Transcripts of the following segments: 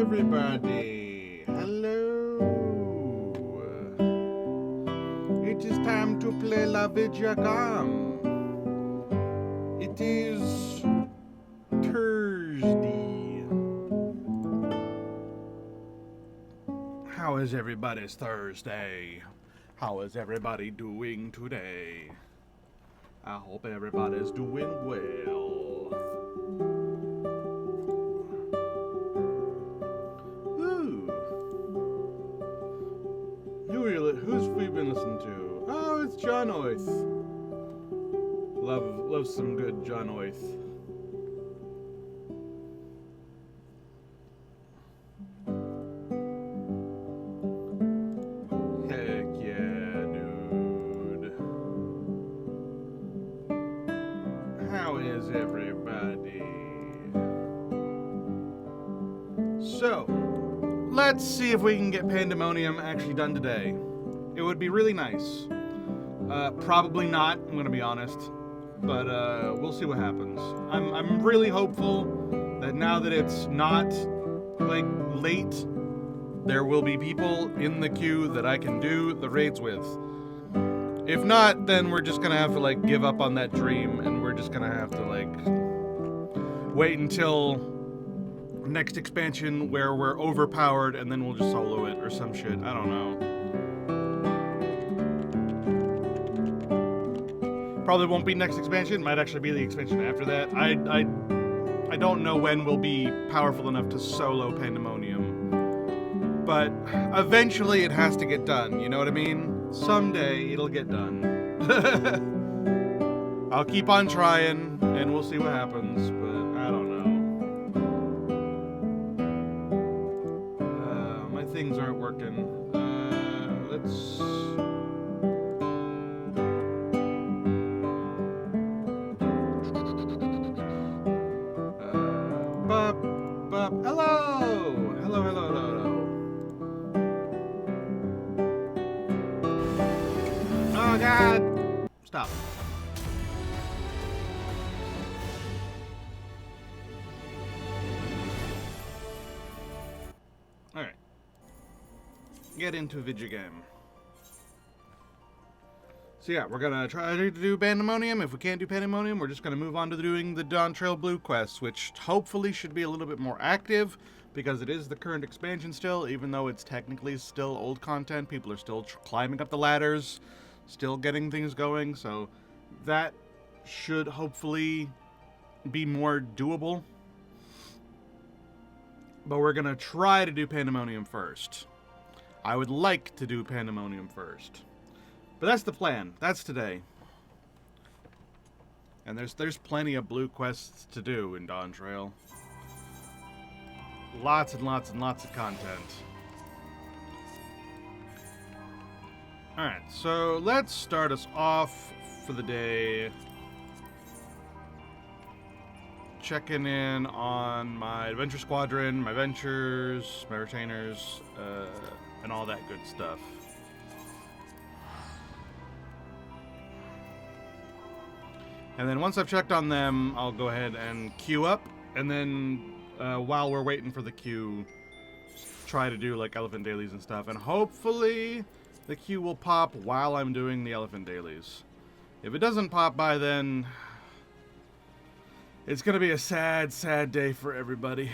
everybody. Hello. It is time to play La Vidya Gam. It is Thursday. How is everybody's Thursday? How is everybody doing today? I hope everybody's doing well. Who's we been listening to? Oh, it's John Oath. Love some good John Oath. Heck yeah, dude. How is everybody? So, let's see if we can get Pandemonium actually done today. It would be really nice. Probably not, I'm gonna be honest. But we'll see what happens. I'm really hopeful that now that it's not like late, there will be people in the queue that I can do the raids with. If not, then we're just gonna have to like give up on that dream, and we're just gonna have to like wait until next expansion where we're overpowered, and then we'll just solo it or some shit. I don't know. Probably won't be next expansion. Might actually be the expansion after that. I don't know when we'll be powerful enough to solo Pandemonium. But eventually it has to get done, you know what I mean? Someday it'll get done. I'll keep on trying, and we'll see what happens, but I don't know. My things aren't working. Let's... Hello. Oh, God. Stop. Alright. Get into video game. So yeah, we're gonna try to do Pandemonium. If we can't do Pandemonium, we're just gonna move on to doing the Dawntrail Blue quests, which hopefully should be a little bit more active, because it is the current expansion still, even though it's technically still old content. People are still climbing up the ladders, still getting things going, so that should hopefully be more doable. But we're gonna try to do Pandemonium first. I would like to do Pandemonium first. But that's the plan. That's today. And there's plenty of blue quests to do in Dawntrail. Lots and lots and lots of content. Alright, so let's start us off for the day. Checking in on my adventure squadron, my ventures, my retainers, and all that good stuff. And then once I've checked on them, I'll go ahead and queue up. And then while we're waiting for the queue, try to do like elephant dailies and stuff. And hopefully the queue will pop while I'm doing the elephant dailies. If it doesn't pop by then, it's going to be a sad, sad day for everybody.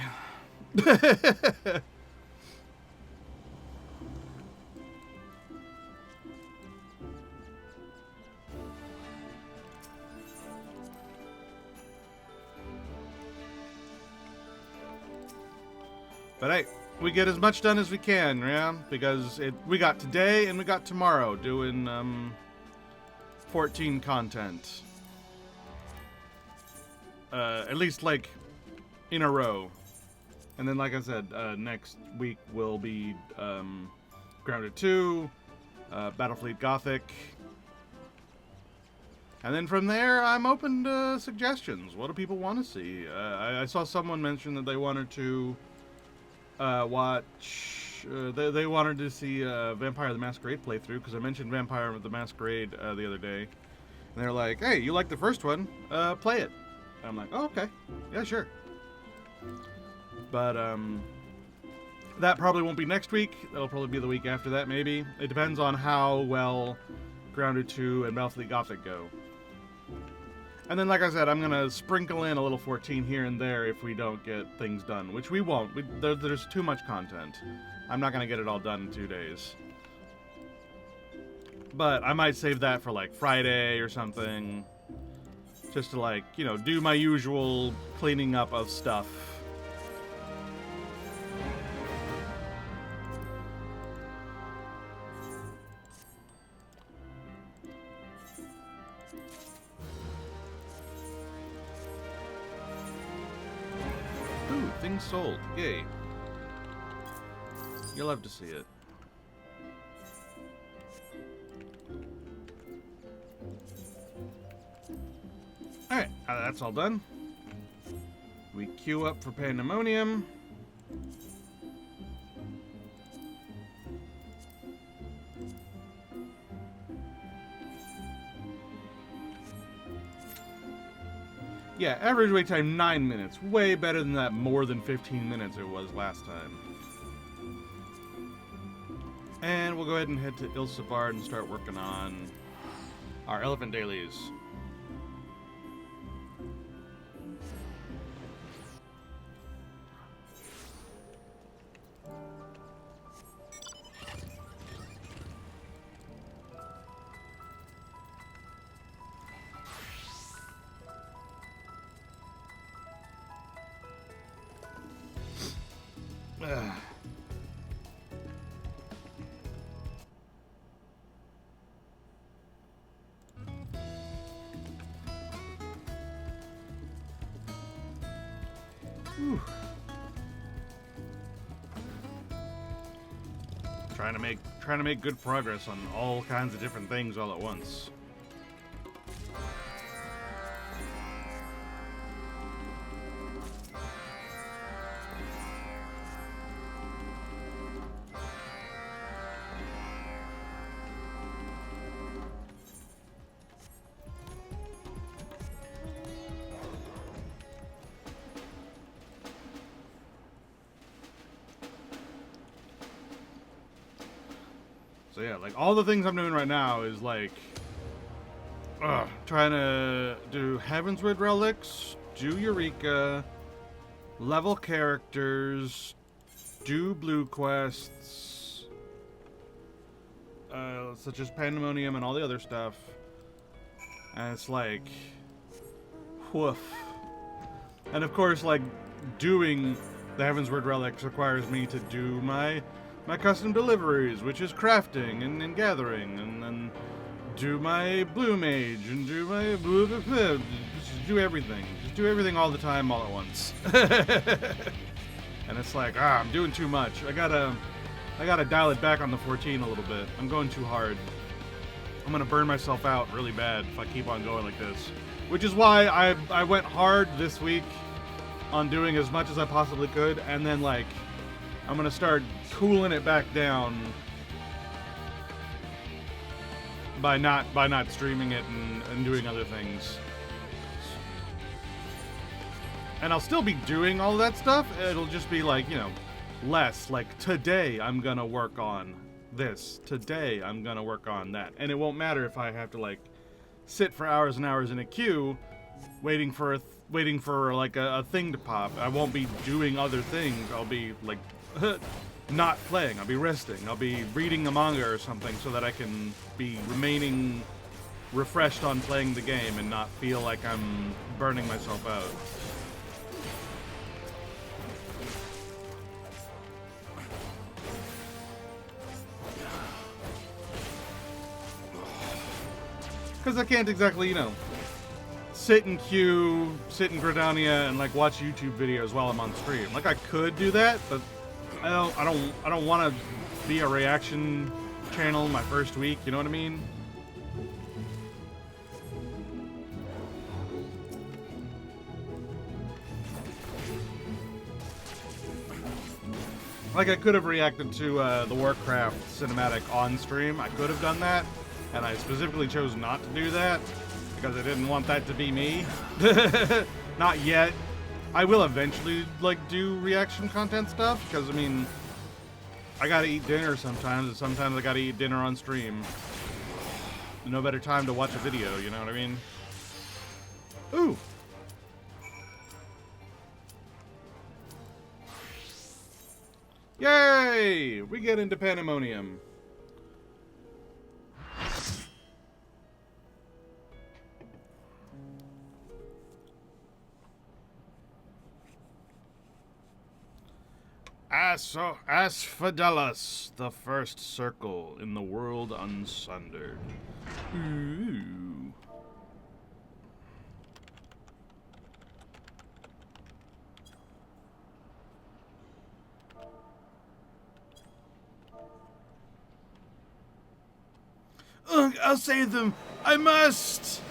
But hey, we get as much done as we can, yeah? Because we got today and we got tomorrow doing 14 content. At least like in a row. And then like I said, next week will be Grounded 2, Battlefleet Gothic. And then from there, I'm open to suggestions. What do people want to see? I saw someone mention that they wanted to watch... they wanted to see Vampire the Masquerade playthrough, because I mentioned Vampire the Masquerade the other day. And they're like, hey, you like the first one? Play it. And I'm like, oh, okay. Yeah, sure. But, That probably won't be next week. That'll probably be the week after that, maybe. It depends on how well Grounded 2 and Battlefleet Gothic go. And then, like I said, I'm going to sprinkle in a little 14 here and there if we don't get things done, which we won't. There's too much content. I'm not going to get it all done in 2 days. But I might save that for, like, Friday or something. Just to, like, you know, do my usual cleaning up of stuff. Ooh, things sold. Yay. You'll love to see it. Alright, that's all done. We queue up for Pandemonium. Yeah, average wait time 9 minutes. Way better than that more than 15 minutes it was last time. And we'll go ahead and head to Ilsabard and start working on our elephant dailies. Trying to make good progress on all kinds of different things all at once. So yeah, like all the things I'm doing right now is like trying to do Heavensward relics, do Eureka, level characters, do blue quests, such as Pandemonium and all the other stuff. And it's like, woof. And of course, like doing the Heavensward relics requires me to do my custom deliveries, which is crafting and gathering, and then do my blue mage and do my just do everything. Just do everything all the time all at once. And it's like, I'm doing too much. I gotta dial it back on the 14 a little bit. I'm going too hard. I'm gonna burn myself out really bad if I keep on going like this. Which is why I went hard this week on doing as much as I possibly could, and then like I'm gonna start cooling it back down by not streaming it and doing other things. And I'll still be doing all that stuff. It'll just be like, you know, less. Like today I'm gonna work on this. Today I'm gonna work on that. And it won't matter if I have to like sit for hours and hours in a queue waiting for like a thing to pop. I won't be doing other things. I'll be like not playing. I'll be resting. I'll be reading a manga or something so that I can be remaining refreshed on playing the game and not feel like I'm burning myself out. Because I can't exactly, you know, sit in queue, sit in Gridania, and like watch YouTube videos while I'm on stream. Like I could do that, but I don't want to be a reaction channel my first week. You know what I mean? Like I could have reacted to the Warcraft cinematic on stream. I could have done that, and I specifically chose not to do that because I didn't want that to be me. Not yet. I will eventually like do reaction content stuff because I mean, I gotta eat dinner sometimes, and sometimes I gotta eat dinner on stream. No better time to watch a video, you know what I mean? Ooh! Yay! We get into Pandemonium. Asphodelus, the first circle in the world unsundered. Ooh. Ugh, I'll save them. I must.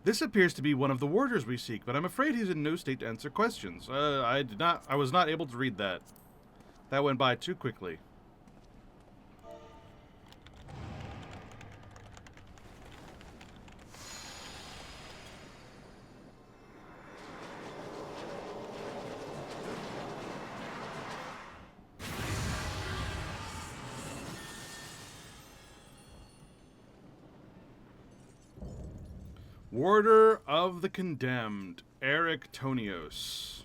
This appears to be one of the warders we seek, but I'm afraid he's in no state to answer questions. I was not able to read that. That went by too quickly. Warder of the Condemned, Eric Tonios.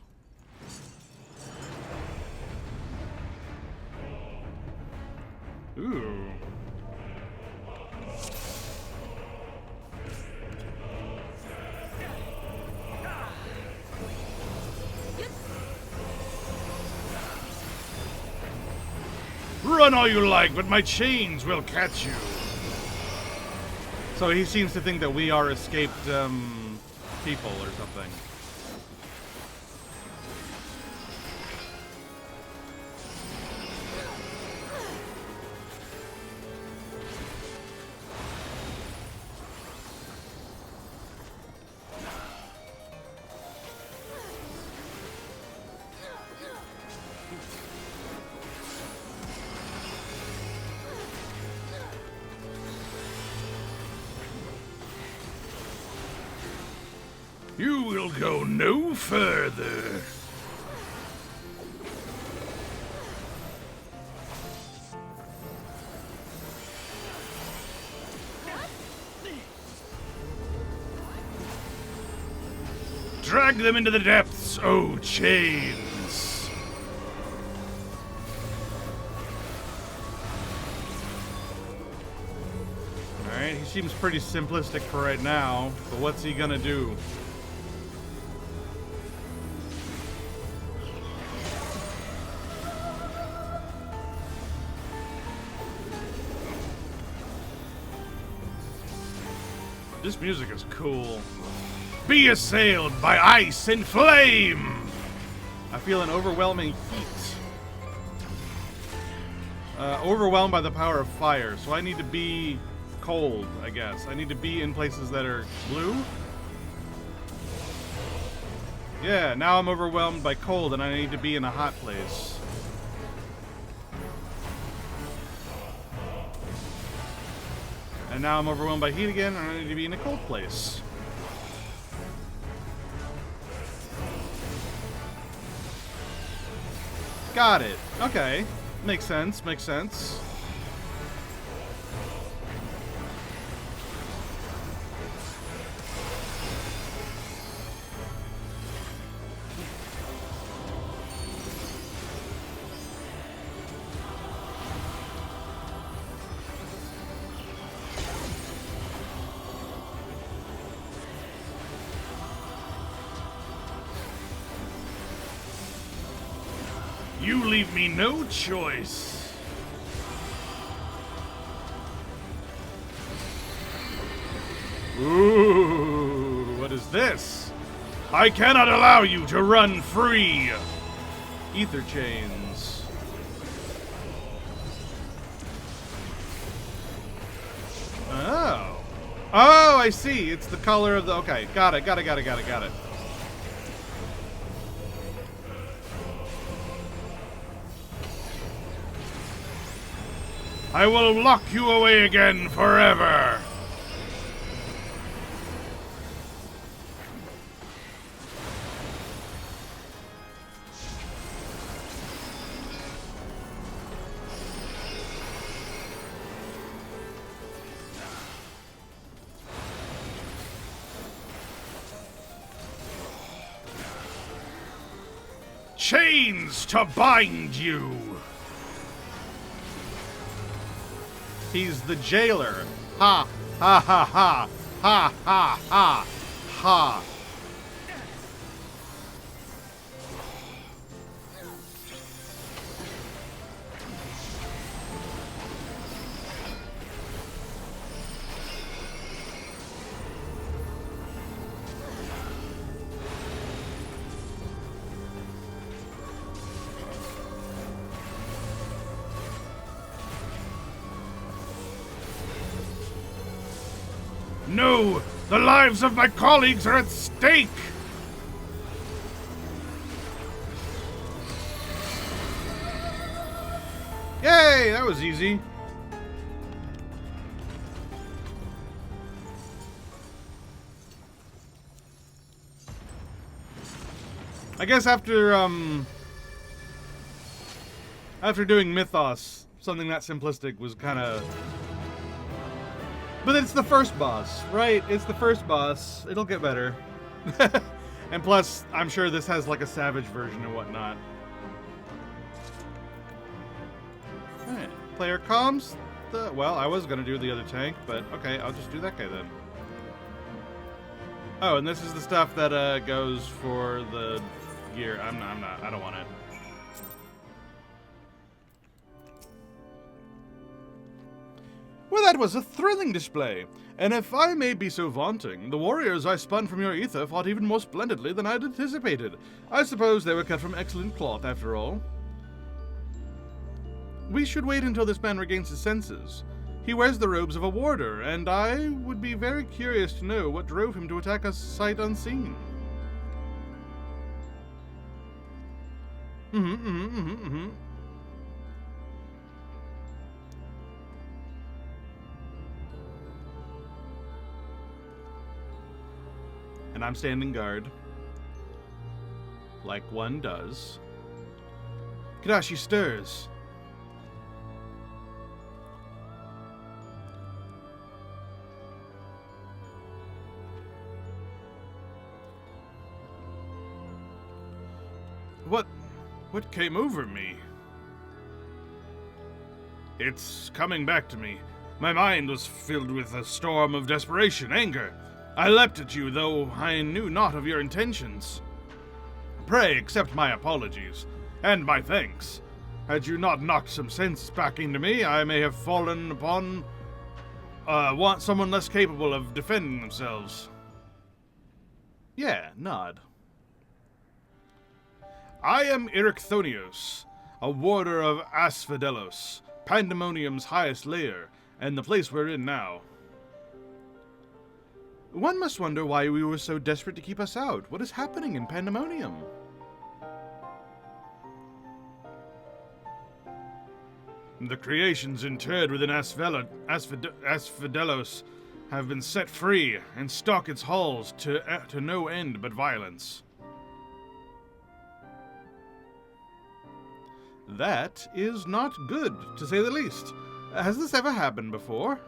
Ooh. Run all you like, but my chains will catch you. So he seems to think that we are escaped people or something. You will go no further. Drag them into the depths, oh chains. Alright, he seems pretty simplistic for right now, but what's he gonna do? This music is cool. Be assailed by ice and flame! I feel an overwhelming heat. Overwhelmed by the power of fire, so I need to be cold, I guess. I need to be in places that are blue? Yeah, now I'm overwhelmed by cold and I need to be in a hot place. And now I'm overwhelmed by heat again, and I need to be in a cold place. Got it. Okay. Makes sense, makes sense. You leave me no choice. Ooh, what is this? I cannot allow you to run free. Ether chains. Oh. Oh, I see. It's the color of the... Okay, got it. I will lock you away again forever. chains to bind you. He's the jailer. Ha, ha, ha, ha, ha, ha, ha, ha. No! The lives of my colleagues are at stake! Yay! That was easy. I guess after doing Mythos, something that simplistic was kind of... But it's the first boss, right? It's the first boss. It'll get better. And plus, I'm sure this has like a savage version and whatnot. Alright. Player comms? Well, I was gonna do the other tank, but okay, I'll just do that guy then. Oh, and this is the stuff that goes for the gear. I'm not. I don't want it. Well, that was a thrilling display, and if I may be so vaunting, the warriors I spun from your ether fought even more splendidly than I'd anticipated. I suppose they were cut from excellent cloth, after all. We should wait until this man regains his senses. He wears the robes of a warder, and I would be very curious to know what drove him to attack us sight unseen. And I'm standing guard. Like one does. Kadashi stirs. What came over me? It's coming back to me. My mind was filled with a storm of desperation, anger. I leapt at you, though I knew not of your intentions. Pray accept my apologies, and my thanks. Had you not knocked some sense back into me, I may have fallen upon someone less capable of defending themselves. Yeah, nod. I am Ericthonios, a warder of Asphodelos, Pandemonium's highest layer, and the place we're in now. One must wonder why we were so desperate to keep us out. What is happening in Pandemonium? The creations interred within Asphodelos have been set free and stalk its halls to no end but violence. That is not good, to say the least. Has this ever happened before?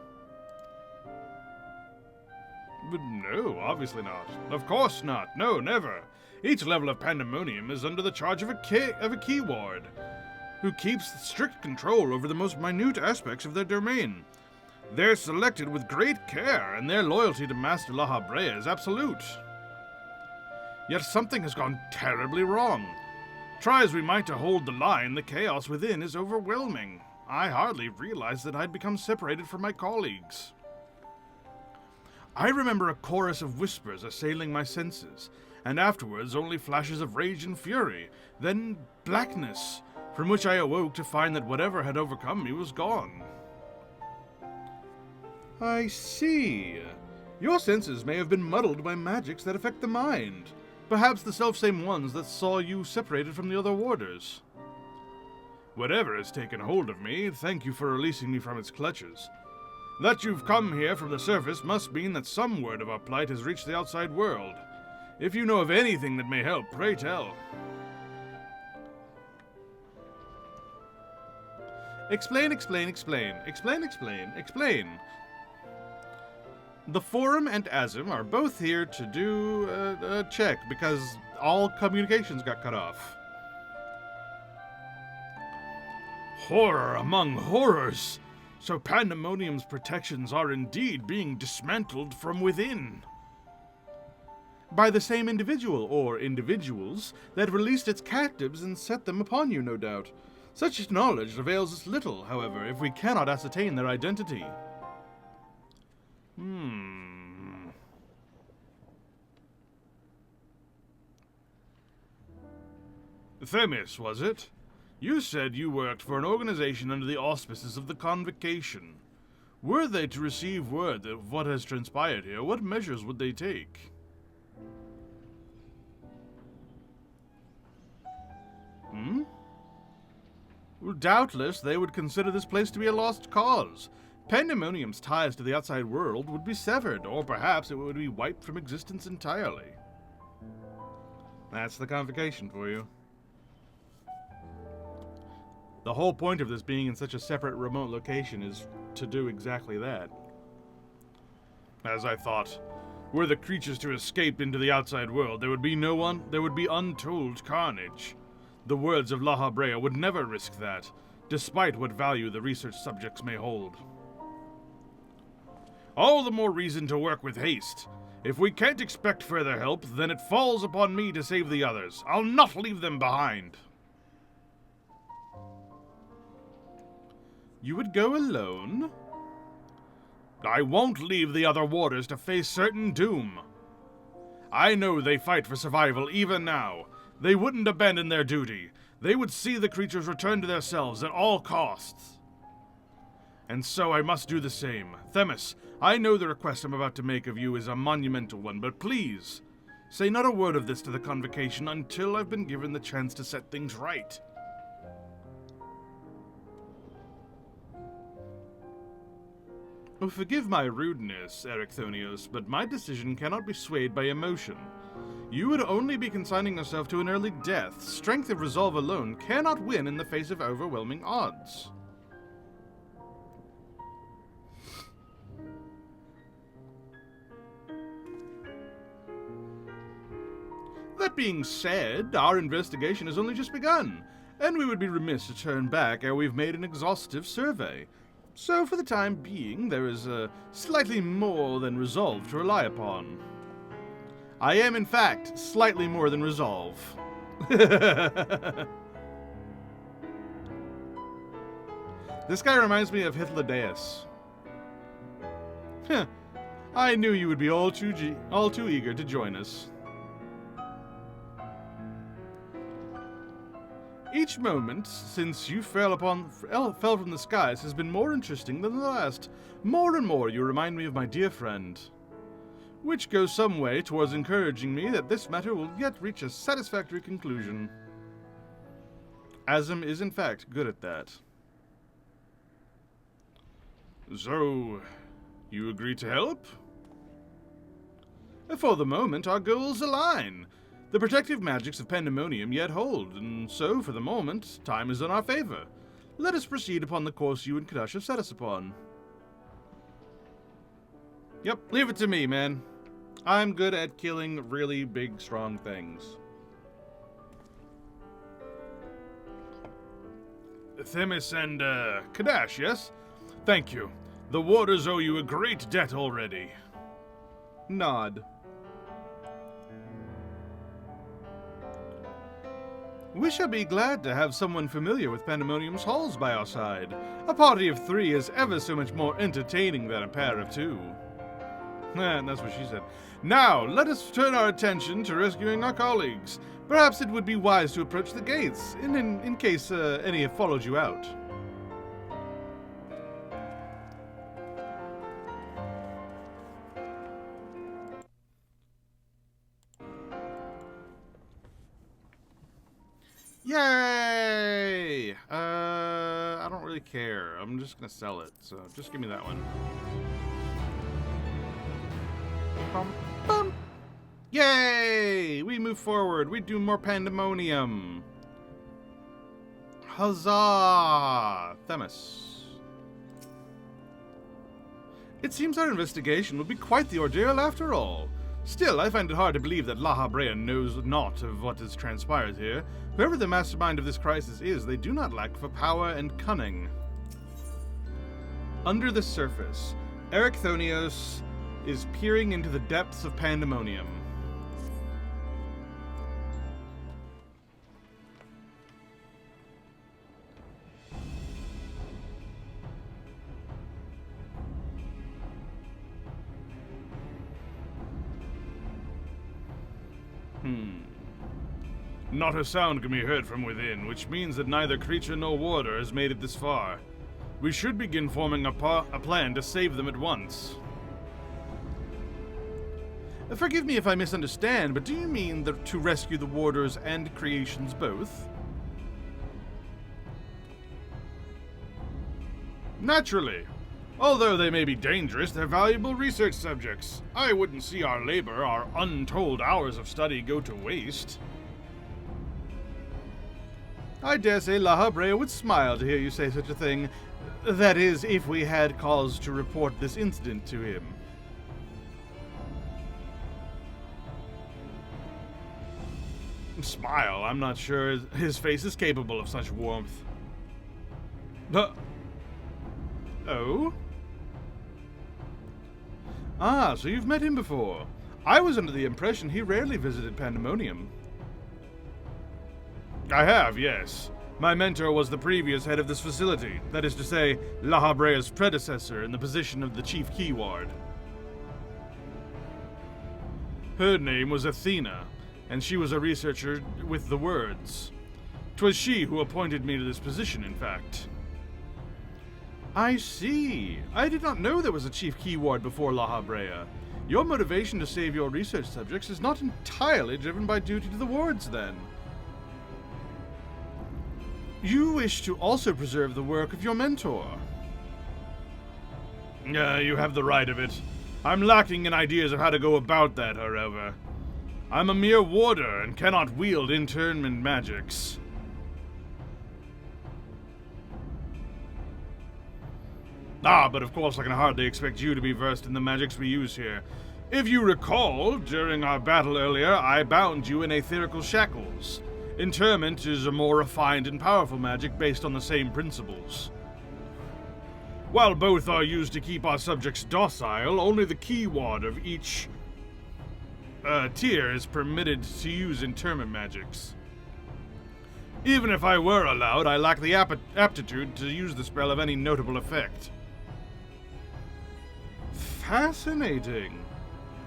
But no, obviously not. Of course not. No, never. Each level of Pandemonium is under the charge of a key ward, who keeps strict control over the most minute aspects of their domain. They're selected with great care, and their loyalty to Master La Habrea is absolute. Yet something has gone terribly wrong. Try as we might to hold the line, the chaos within is overwhelming. I hardly realized that I'd become separated from my colleagues. I remember a chorus of whispers assailing my senses, and afterwards only flashes of rage and fury, then blackness, from which I awoke to find that whatever had overcome me was gone. I see. Your senses may have been muddled by magics that affect the mind. Perhaps the selfsame ones that saw you separated from the other warders. Whatever has taken hold of me, thank you for releasing me from its clutches. That you've come here from the surface must mean that some word of our plight has reached the outside world. If you know of anything that may help, pray tell. Explain. The Forum and Azim are both here to do a check because all communications got cut off. Horror among horrors! So Pandemonium's protections are indeed being dismantled from within. By the same individual, or individuals, that released its captives and set them upon you, no doubt. Such knowledge avails us little, however, if we cannot ascertain their identity. Themis, was it? You said you worked for an organization under the auspices of the Convocation. Were they to receive word of what has transpired here, what measures would they take? Well, doubtless they would consider this place to be a lost cause. Pandemonium's ties to the outside world would be severed, or perhaps it would be wiped from existence entirely. That's the Convocation for you. The whole point of this being in such a separate, remote location is to do exactly that. As I thought, were the creatures to escape into the outside world, there would be untold carnage. The words of La Habrea would never risk that, despite what value the research subjects may hold. All the more reason to work with haste. If we can't expect further help, then it falls upon me to save the others. I'll not leave them behind. You would go alone? I won't leave the other warders to face certain doom. I know they fight for survival even now. They wouldn't abandon their duty. They would see the creatures return to themselves at all costs. And so I must do the same. Themis, I know the request I'm about to make of you is a monumental one, but please, say not a word of this to the Convocation until I've been given the chance to set things right. Oh, forgive my rudeness, Ericthonios, but my decision cannot be swayed by emotion. You would only be consigning yourself to an early death. Strength of resolve alone cannot win in the face of overwhelming odds. That being said, our investigation has only just begun, and we would be remiss to turn back ere we've made an exhaustive survey. So, for the time being, there is slightly more than resolve to rely upon. I am, in fact, slightly more than resolve. This guy reminds me of Hythlodaeus. I knew you would be all too eager to join us. Each moment since you fell from the skies has been more interesting than the last. More and more you remind me of my dear friend. Which goes some way towards encouraging me that this matter will yet reach a satisfactory conclusion. Azim is in fact good at that. So, you agree to help? For the moment, our goals align. The protective magics of Pandemonium yet hold, and so, for the moment, time is in our favor. Let us proceed upon the course you and Kadash have set us upon. Yep, leave it to me, man. I'm good at killing really big, strong things. Themis and, Kadash, yes? Thank you. The warders owe you a great debt already. Nod. We shall be glad to have someone familiar with Pandemonium's halls by our side. A party of 3 is ever so much more entertaining than a pair of 2. That's what she said. Now, let us turn our attention to rescuing our colleagues. Perhaps it would be wise to approach the gates, in case any have followed you out. Yay! I don't really care. I'm just gonna sell it, so just give me that one. Bum, bum. Yay! We move forward. We do more Pandemonium. Huzzah! Themis. It seems our investigation will be quite the ordeal after all. Still, I find it hard to believe that La Habrea knows naught of what has transpired here. Whoever the mastermind of this crisis is, they do not lack for power and cunning. Under the surface, Erechthonios is peering into the depths of Pandemonium. Not a sound can be heard from within, which means that neither creature nor warder has made it this far. We should begin forming a plan to save them at once. Forgive me if I misunderstand, but do you mean to rescue the warders and creations both? Naturally. Although they may be dangerous, they're valuable research subjects. I wouldn't see our labor, our untold hours of study, go to waste. I dare say La Habrea would smile to hear you say such a thing. That is, if we had cause to report this incident to him. Smile? I'm not sure his face is capable of such warmth. Oh? Ah, so you've met him before. I was under the impression he rarely visited Pandemonium. I have, yes. My mentor was the previous head of this facility, that is to say, La Habrea's predecessor in the position of the chief keyward. Her name was Athena, and she was a researcher with the words. 'Twas she who appointed me to this position, in fact. I see. I did not know there was a chief keyward before La Habrea. Your motivation to save your research subjects is not entirely driven by duty to the wards, then. You wish to also preserve the work of your mentor. You have the right of it. I'm lacking in ideas of how to go about that, however. I'm a mere warder and cannot wield internment magics. But of course I can hardly expect you to be versed in the magics we use here. If you recall, during our battle earlier, I bound you in aetherical shackles. Interment is a more refined and powerful magic based on the same principles. While both are used to keep our subjects docile, only the keyword of each tier is permitted to use interment magics. Even if I were allowed, I lack the aptitude to use the spell of any notable effect. Fascinating.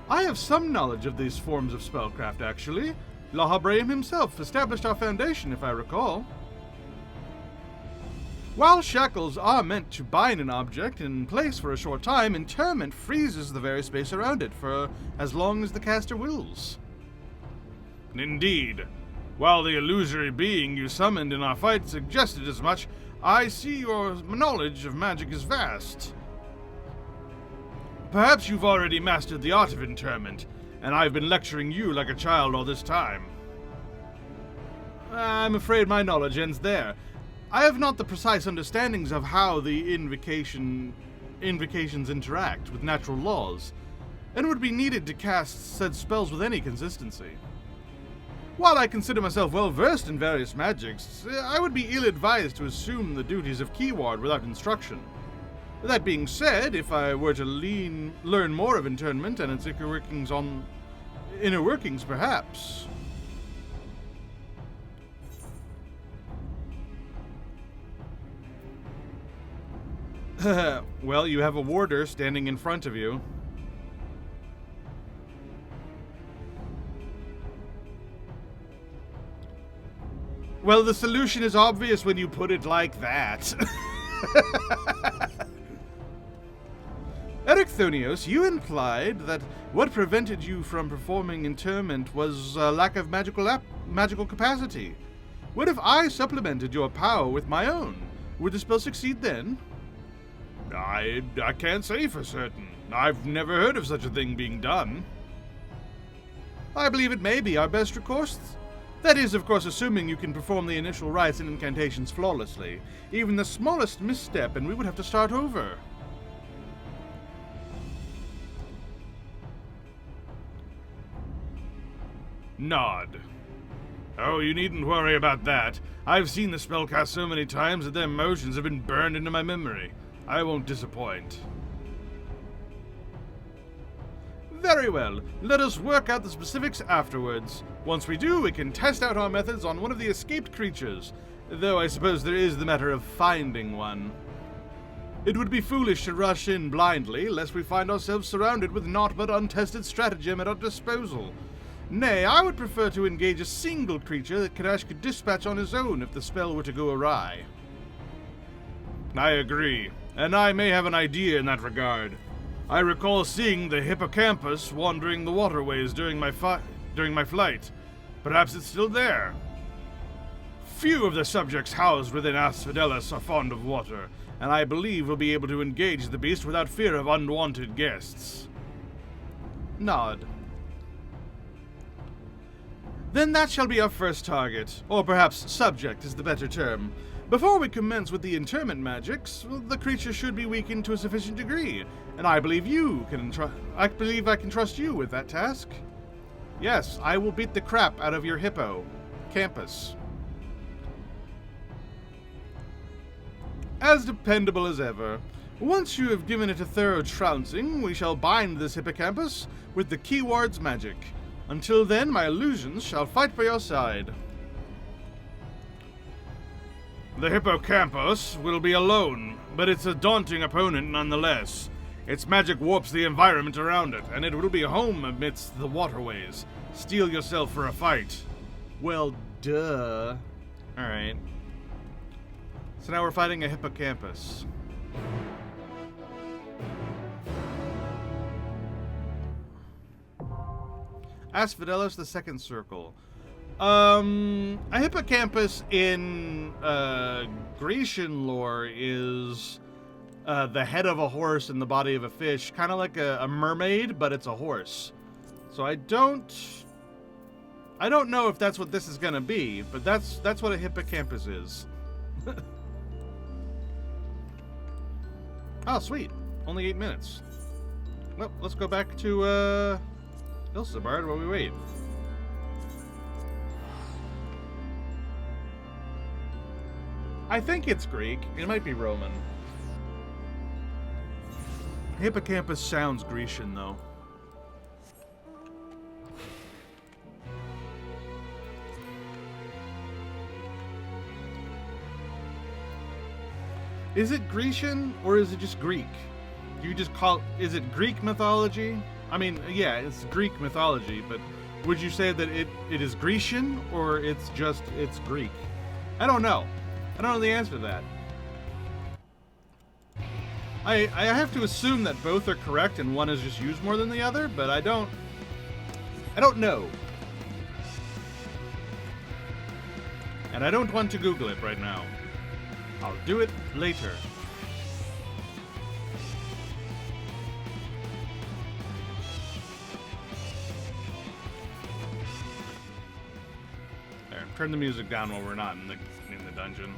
I have some knowledge of these forms of spellcraft, actually. La Habrea himself established our foundation, if I recall. While shackles are meant to bind an object in place for a short time, interment freezes the very space around it for as long as the caster wills. Indeed. While the illusory being you summoned in our fight suggested as much, I see your knowledge of magic is vast. Perhaps you've already mastered the art of interment, and I've been lecturing you like a child all this time. I'm afraid my knowledge ends there. I have not the precise understandings of how the invocations interact with natural laws, and would be needed to cast said spells with any consistency. While I consider myself well versed in various magics, I would be ill-advised to assume the duties of keyword without instruction. That being said, if I were to learn more of internment and its inner workings, perhaps. Well, you have a warder standing in front of you. Well, the solution is obvious when you put it like that. Erechthonios, you implied that what prevented you from performing interment was a lack of magical capacity. What if I supplemented your power with my own? Would the spell succeed then? I can't say for certain. I've never heard of such a thing being done. I believe it may be our best recourse. That is, of course, assuming you can perform the initial rites and incantations flawlessly. Even the smallest misstep and we would have to start over. Nod. Oh, you needn't worry about that. I've seen the spell cast so many times that their motions have been burned into my memory. I won't disappoint. Very well. Let us work out the specifics afterwards. Once we do, we can test out our methods on one of the escaped creatures, though I suppose there is the matter of finding one. It would be foolish to rush in blindly, lest we find ourselves surrounded with naught but untested stratagem at our disposal. Nay, I would prefer to engage a single creature that Kadash could dispatch on his own if the spell were to go awry. I agree, and I may have an idea in that regard. I recall seeing the hippocampus wandering the waterways during my flight. Perhaps it's still there. Few of the subjects housed within Asphodelos are fond of water, and I believe we'll be able to engage the beast without fear of unwanted guests. Nod. Then that shall be our first target, or perhaps subject is the better term. Before we commence with the interment magics, the creature should be weakened to a sufficient degree, and I believe I can trust you with that task. Yes, I will beat the crap out of your hippo. Campus. As dependable as ever. Once you have given it a thorough trouncing, we shall bind this hippocampus with the keyword's magic. Until then, my illusions shall fight by your side. The hippocampus will be alone, but it's a daunting opponent nonetheless. Its magic warps the environment around it, and it will be home amidst the waterways. Steel yourself for a fight. Well, duh. Alright. So now we're fighting a hippocampus. Asphodelos, the second circle. A hippocampus in Grecian lore is the head of a horse and the body of a fish, kind of like a mermaid, but it's a horse. So I don't know if that's what this is gonna be, but that's what a hippocampus is. Oh, sweet. Only 8 minutes. Well, let's go back to Ilsabard while we wait. I think it's Greek. It might be Roman. Hippocampus sounds Grecian, though. Is it Grecian, or is it just Greek? Do you just call... Is it Greek mythology? I mean, yeah, it's Greek mythology, but would you say that it is Grecian, or it's Greek? I don't know. I don't know the answer to that. I have to assume that both are correct and one is just used more than the other, but I don't know. And I don't want to Google it right now. I'll do it later. There, turn the music down while we're not in the dungeon.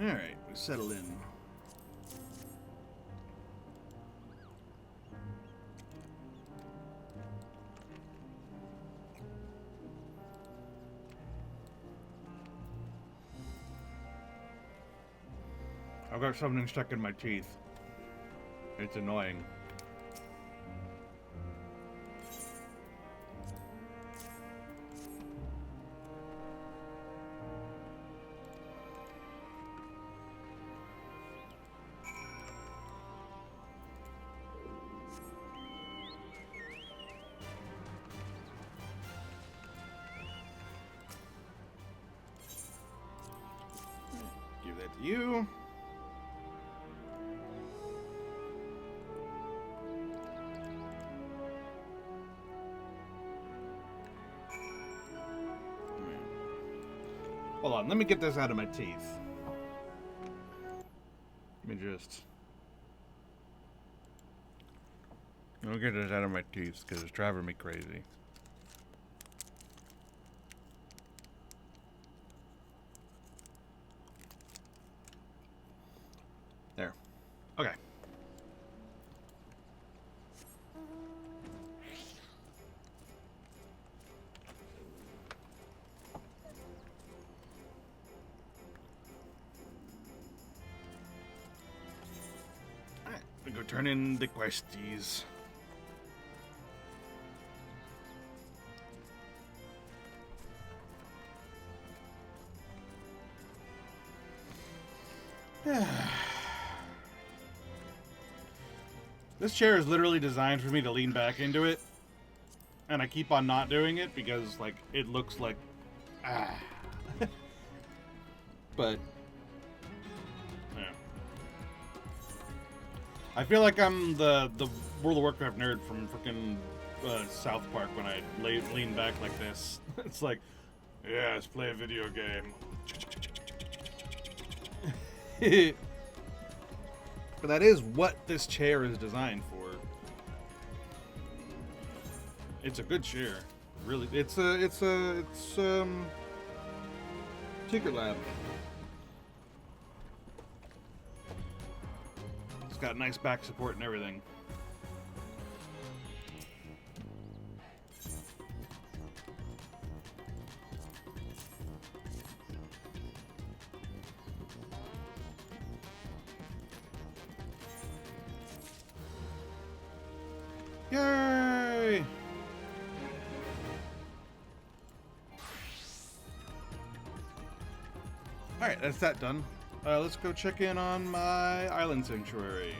Alright, we settle in. I've got something stuck in my teeth. It's annoying. Give that to you. Hold on, let me get this out of my teeth. Let me just... I'll get this out of my teeth because it's driving me crazy. There. Okay. Alright, we go turn in the questies. This chair is literally designed for me to lean back into it, and I keep on not doing it because, like, it looks like but yeah. I feel like I'm the World of Warcraft nerd from freaking South Park when I lean back like this. It's like, yeah, let's play a video game. But that is what this chair is designed for. It's a good chair, really. It's Secret Lab. It's got nice back support and everything. Yay! Alright, that's that done. Let's go check in on my island sanctuary.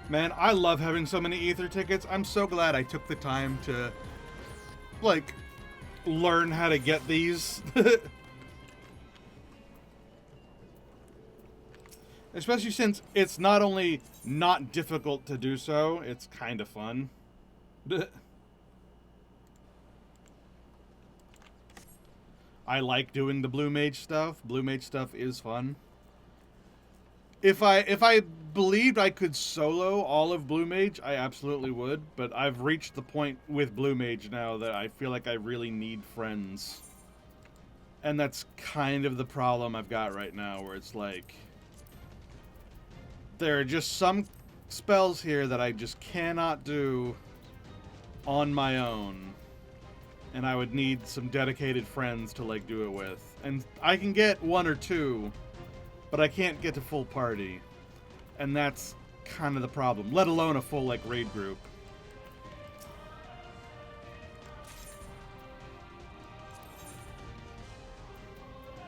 Man, I love having so many ether tickets. I'm so glad I took the time to, like, learn how to get these. Especially since it's not only not difficult to do so, it's kind of fun. I like doing the Blue Mage stuff. Blue Mage stuff is fun. If I believed I could solo all of Blue Mage, I absolutely would. But I've reached the point with Blue Mage now that I feel like I really need friends. And that's kind of the problem I've got right now, where it's like, there are just some spells here that I just cannot do on my own. And I would need some dedicated friends to, like, do it with. And I can get one or two, but I can't get to full party. And that's kind of the problem. Let alone a full, like, raid group.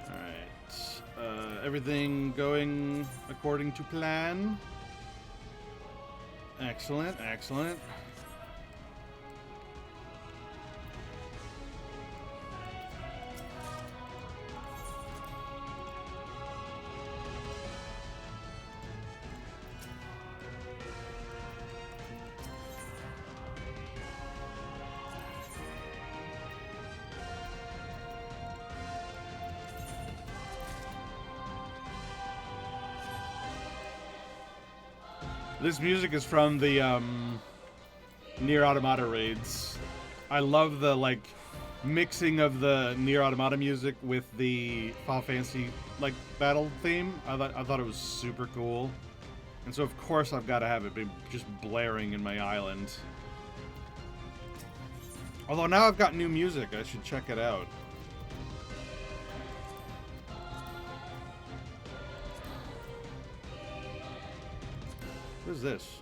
Alright. Everything going according to plan. Excellent, excellent. This music is from the Nier Automata raids. I love the, like, mixing of the Nier Automata music with the Final Fantasy, like, battle theme. I thought it was super cool. And so of course I've got to have it be just blaring in my island. Although now I've got new music, I should check it out. What is this?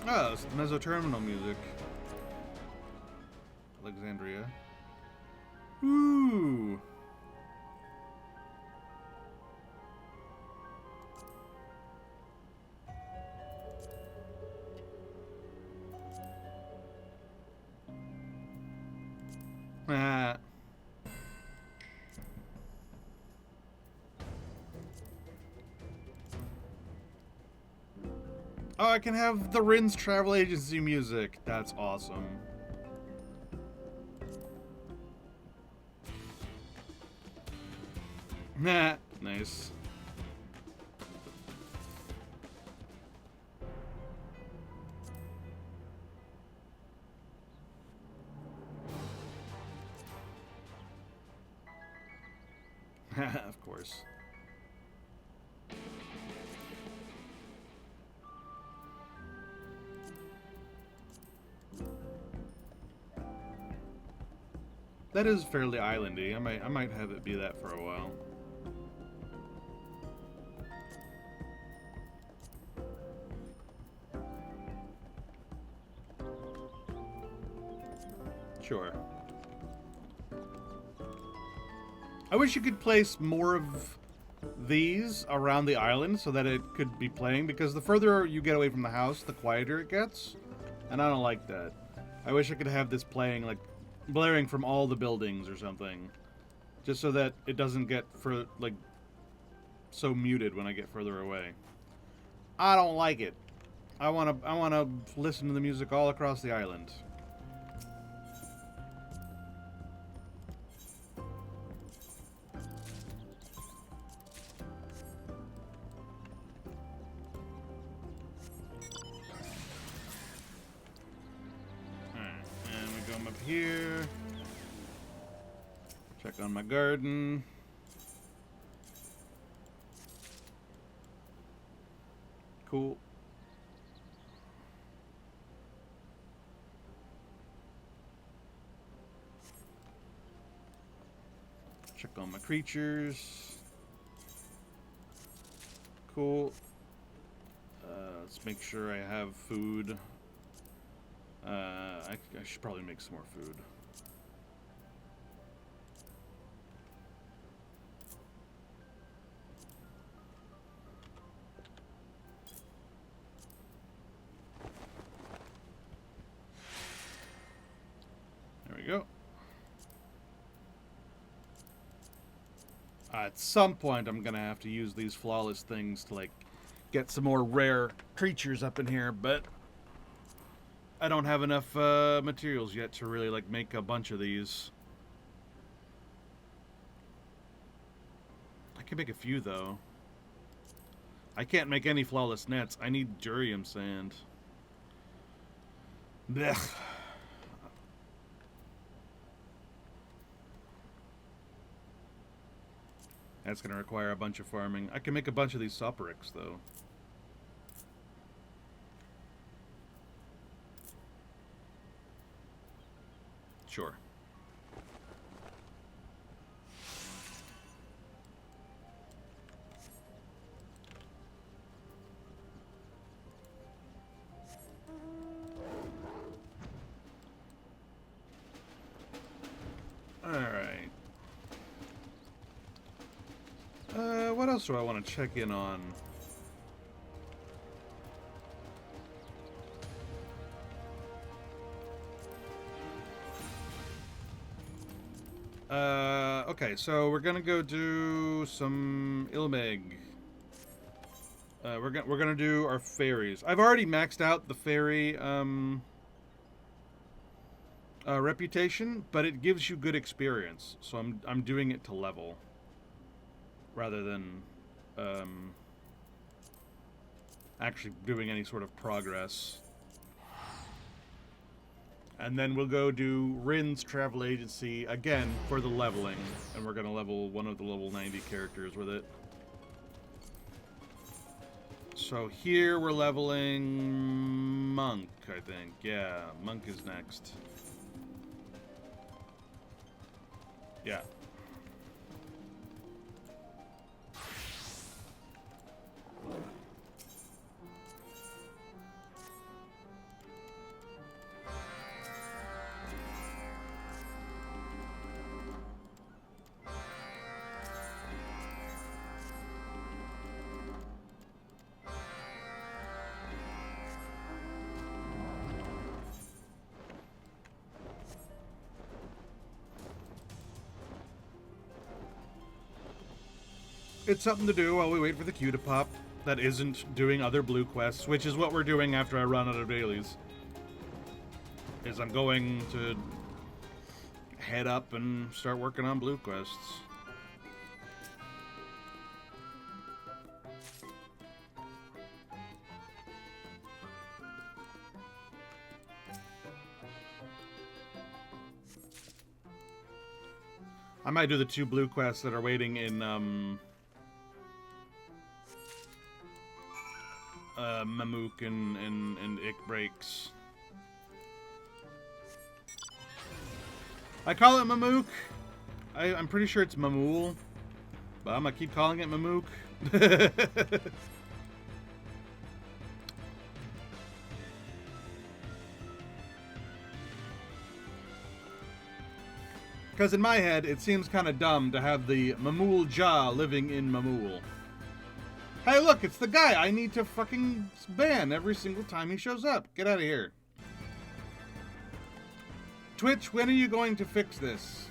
Oh, it's Mesoterminal music. Alexandria. Ooh. Ah. Oh, I can have the Rin's travel agency music. That's awesome. Nah, nice. Of course. That is fairly islandy. I might have it be that for a while. Sure. I wish you could place more of these around the island so that it could be playing, because the further you get away from the house, the quieter it gets. And I don't like that. I wish I could have this playing, like, blaring from all the buildings or something. Just so that it doesn't get, so muted when I get further away. I don't like it. I wanna listen to the music all across the island. Here. Check on my garden. Cool. Check on my creatures. Cool. Let's make sure I have food. I should probably make some more food. There we go. At some point, I'm gonna have to use these flawless things to, like, get some more rare creatures up in here, but I don't have enough materials yet to really, like, make a bunch of these. I can make a few, though. I can't make any flawless nets. I need durium sand. Blech. That's going to require a bunch of farming. I can make a bunch of these soporics, though. Sure. Alright. What else do I want to check in on? Okay, so we're gonna go do some Ilmeg. We're gonna do our fairies. I've already maxed out the fairy reputation, but it gives you good experience, so I'm doing it to level rather than actually doing any sort of progress. And then we'll go do Rin's travel agency again for the leveling, and we're gonna level one of the level 90 characters with it. So here we're leveling Monk, I think. Yeah, Monk is next. Yeah. It's something to do while we wait for the queue to pop that isn't doing other blue quests, which is what we're doing after I run out of dailies. Is I'm going to head up and start working on blue quests. I might do the 2 blue quests that are waiting in Mamook and Ick Breaks. I call it Mamook. I'm pretty sure it's Mamool, but I'm gonna keep calling it Mamook. Because in my head, it seems kind of dumb to have the Mamool Ja living in Mamool. Hey, look, it's the guy I need to fucking ban every single time he shows up. Get out of here. Twitch, when are you going to fix this?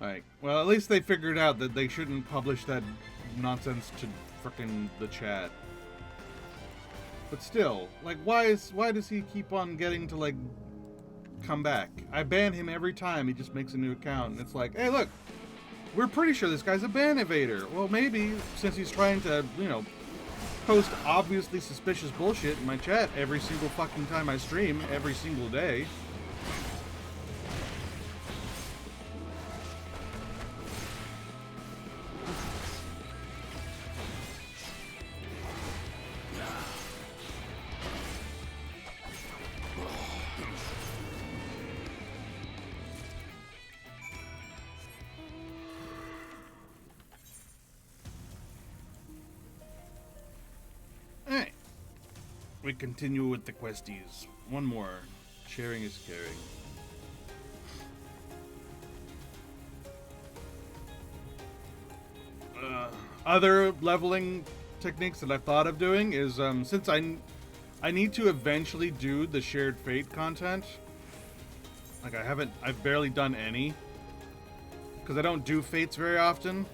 Alright, well, at least they figured out that they shouldn't publish that nonsense to frickin' the chat. But still, like, why does he keep on getting to, like, come back? I ban him every time he just makes a new account, and it's like, hey, look, we're pretty sure this guy's a ban evader. Well, maybe, since he's trying to, you know, post obviously suspicious bullshit in my chat every single fucking time I stream, every single day. We continue with the questies. One more. Sharing is caring. Other leveling techniques that I've thought of doing is, since I need to eventually do the shared fate content. Like I've barely done any. Because I don't do fates very often.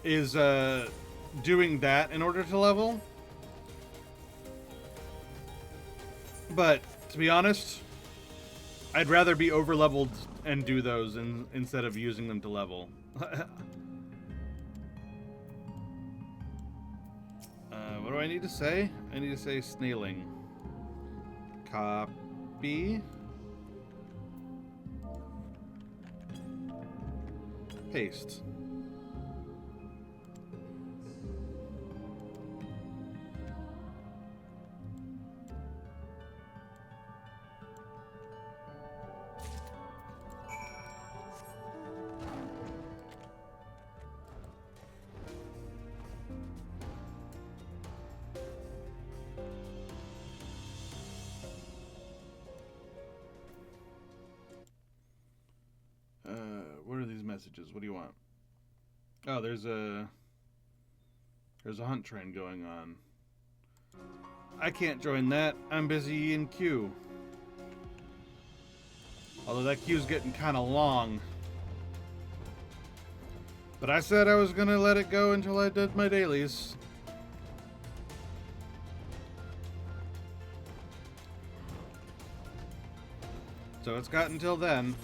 Is, doing that in order to level. But to be honest, I'd rather be over leveled and do those instead of using them to level. What do I need to say? I need to say snailing. Copy. Paste. What are these messages? What do you want? Oh, there's a hunt train going on. I can't join that. I'm busy in queue. Although that queue's getting kind of long. But I said I was gonna let it go until I did my dailies. So it's got until then.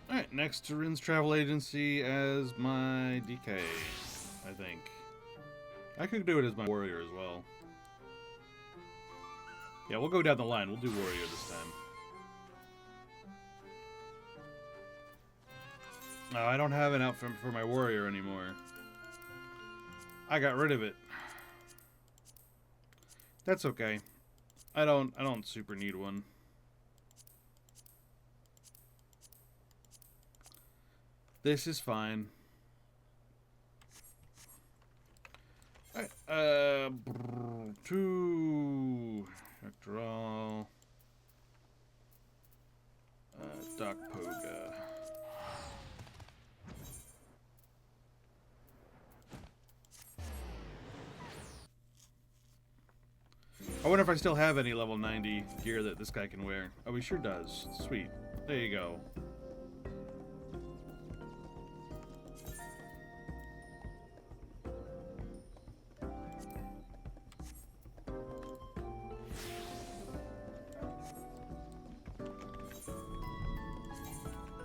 Alright, next to Rin's Travel Agency as my DK, I think. I could do it as my warrior as well. Yeah, we'll go down the line. We'll do warrior this time. Oh, I don't have an outfit for my warrior anymore. I got rid of it. That's okay. I don't super need one. This is fine. Alright, 2 after all. Doc Poga. I wonder if I still have any level 90 gear that this guy can wear. Oh, he sure does. Sweet. There you go.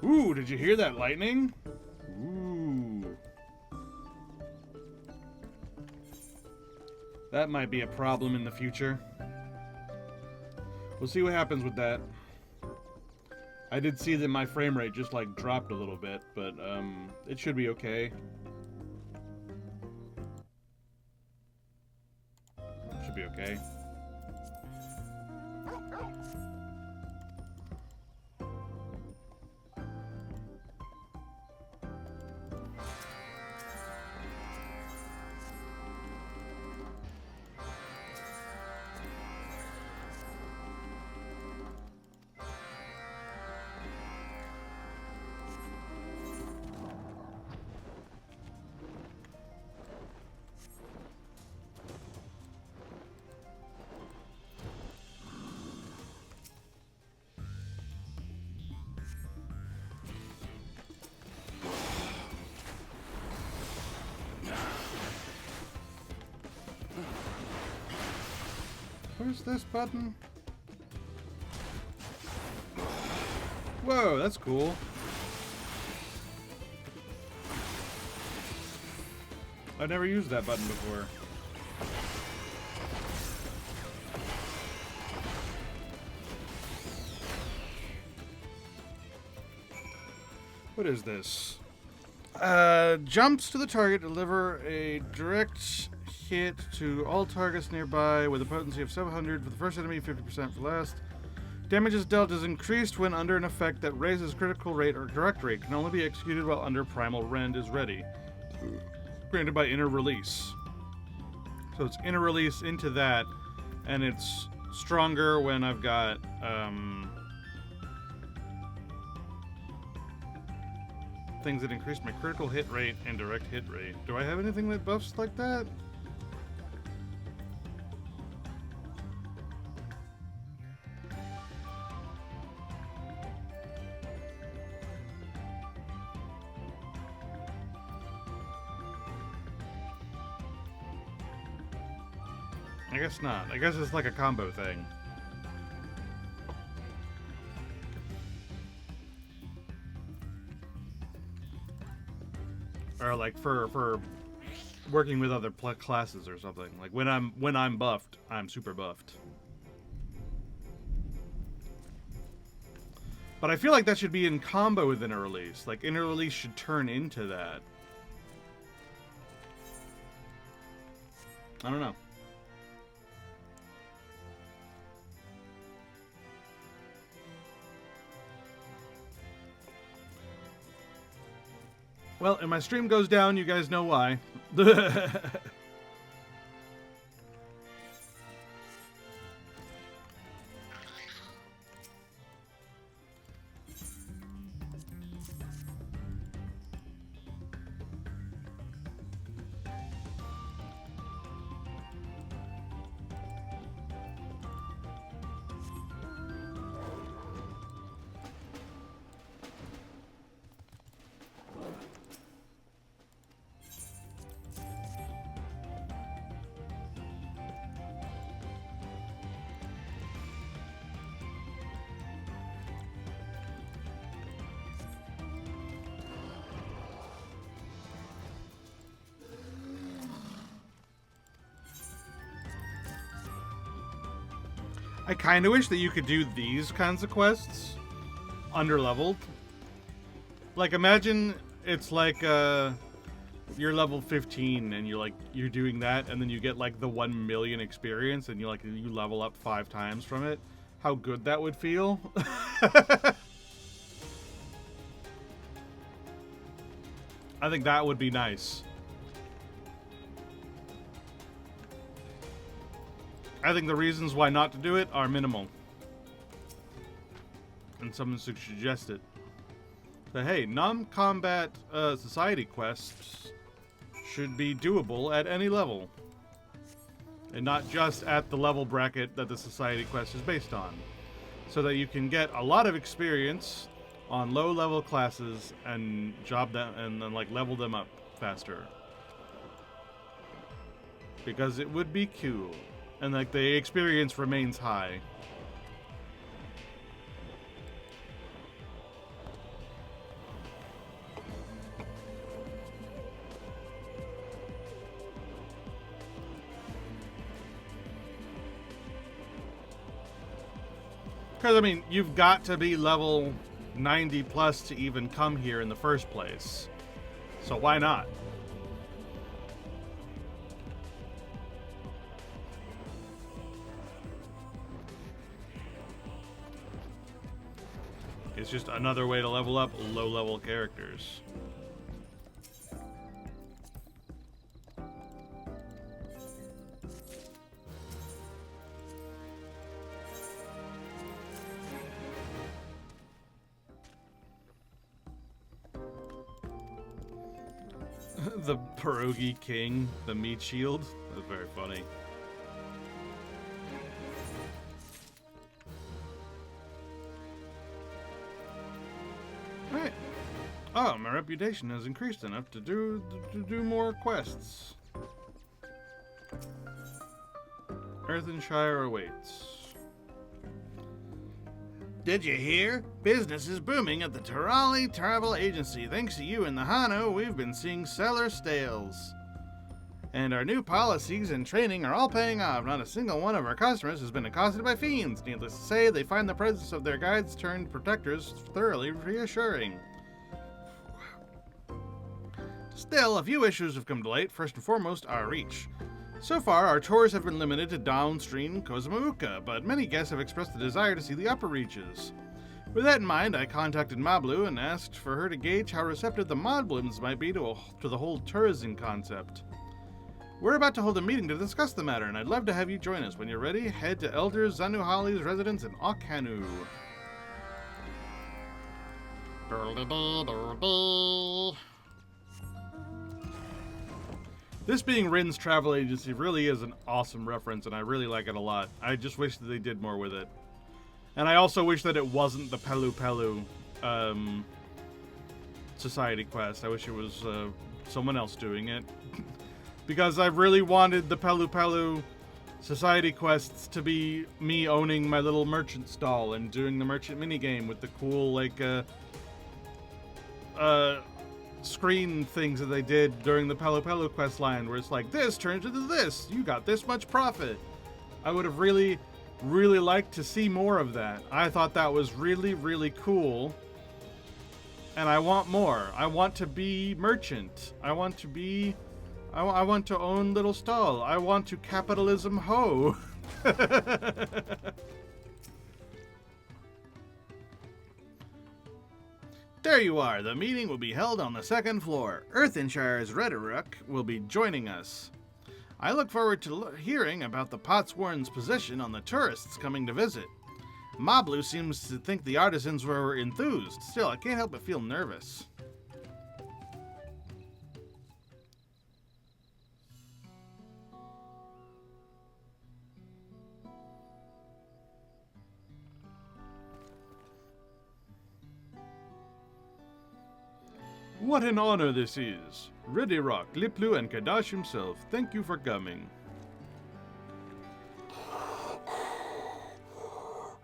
Ooh, did you hear that lightning? Ooh. That might be a problem in the future. We'll see what happens with that. I did see that my frame rate just like dropped a little bit, but it should be okay. Should be okay. Where's this button? Whoa, that's cool. I've never used that button before. What is this? Jumps to the target, deliver a direct hit to all targets nearby with a potency of 700 for the first enemy, 50% for last. Damage is dealt is increased when under an effect that raises critical rate or direct rate. Can only be executed while under Primal Rend is ready. Granted by inner release. So it's inner release into that, and it's stronger when I've got things that increase my critical hit rate and direct hit rate. Do I have anything that buffs like that? I guess not. I guess it's like a combo thing. Or like for working with other classes or something. Like when I'm buffed, I'm super buffed. But I feel like that should be in combo with inner release. Like inner release should turn into that. I don't know. Well, if my stream goes down, you guys know why. I kind of wish that you could do these kinds of quests under-leveled. Like, imagine it's like you're level 15 and you're doing that, and then you get like the 1 million experience, and you level up 5 times from it. How good that would feel. I think that would be nice. I think the reasons why not to do it are minimal. And someone should suggest it. But hey, non-combat society quests should be doable at any level. And not just at the level bracket that the society quest is based on. So that you can get a lot of experience on low-level classes and job them and then like level them up faster. Because it would be cool. And like the experience remains high. Because, I mean, you've got to be level 90 plus to even come here in the first place. So why not? It's just another way to level up low-level characters. The Pierogi King, the meat shield. That's very funny. Alright. Oh, my reputation has increased enough to do more quests. Earthenshire awaits. Did you hear? Business is booming at the Tirali Travel Agency. Thanks to you and the Hano, we've been seeing stellar sales. And our new policies and training are all paying off. Not a single one of our customers has been accosted by fiends. Needless to say, they find the presence of their guides turned protectors thoroughly reassuring. Still, a few issues have come to light. First and foremost, our reach. So far, our tours have been limited to downstream Kozumauka, but many guests have expressed the desire to see the upper reaches. With that in mind, I contacted Mablu and asked for her to gauge how receptive the Moblins might be to the whole tourism concept. We're about to hold a meeting to discuss the matter, and I'd love to have you join us. When you're ready, head to Elder Zanuhali's residence in Okhanu. This being Rin's travel agency really is an awesome reference, and I really like it a lot. I just wish that they did more with it. And I also wish that it wasn't the Pelu Pelu society quest. I wish it was someone else doing it. Because I really wanted the Pelu Pelu society quests to be me owning my little merchant stall and doing the merchant minigame with the cool, like, screen things that they did during the Pelu Pelu quest line, where it's like, this turns into this, you got this much profit. I would have really liked to see more of that. I thought that was really, really cool, and I want more. I want to be merchant. I want to own little stall. I want to capitalism ho. There you are. The meeting will be held on the second floor. Earthenshire's Rhetoric will be joining us. I look forward to hearing about the Potsworn's position on the tourists coming to visit. Mablu seems to think the artisans were enthused. Still, I can't help but feel nervous. What an honor this is. Rhetoric, Liplu, and Kadash himself, thank you for coming.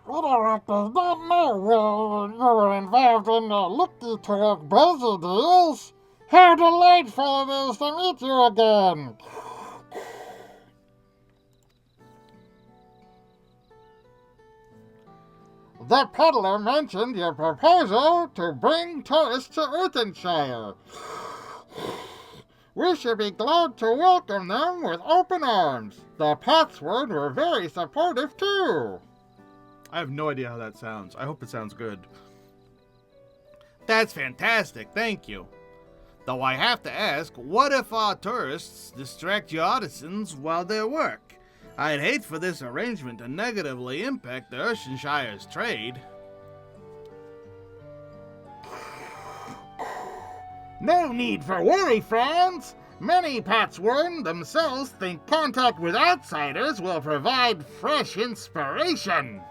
Rhetoric does not know you were involved in the Lucky Talk busy deals. How delightful it is to meet you again. The peddler mentioned your proposal to bring tourists to Earthenshire. We should be glad to welcome them with open arms. The Patsword were very supportive too. I have no idea how that sounds. I hope it sounds good. That's fantastic, thank you. Though I have to ask, what if our tourists distract your artisans while they work? I'd hate for this arrangement to negatively impact the Earthenshire's trade. No need for worry, friends. Many Patsworn themselves think contact with outsiders will provide fresh inspiration.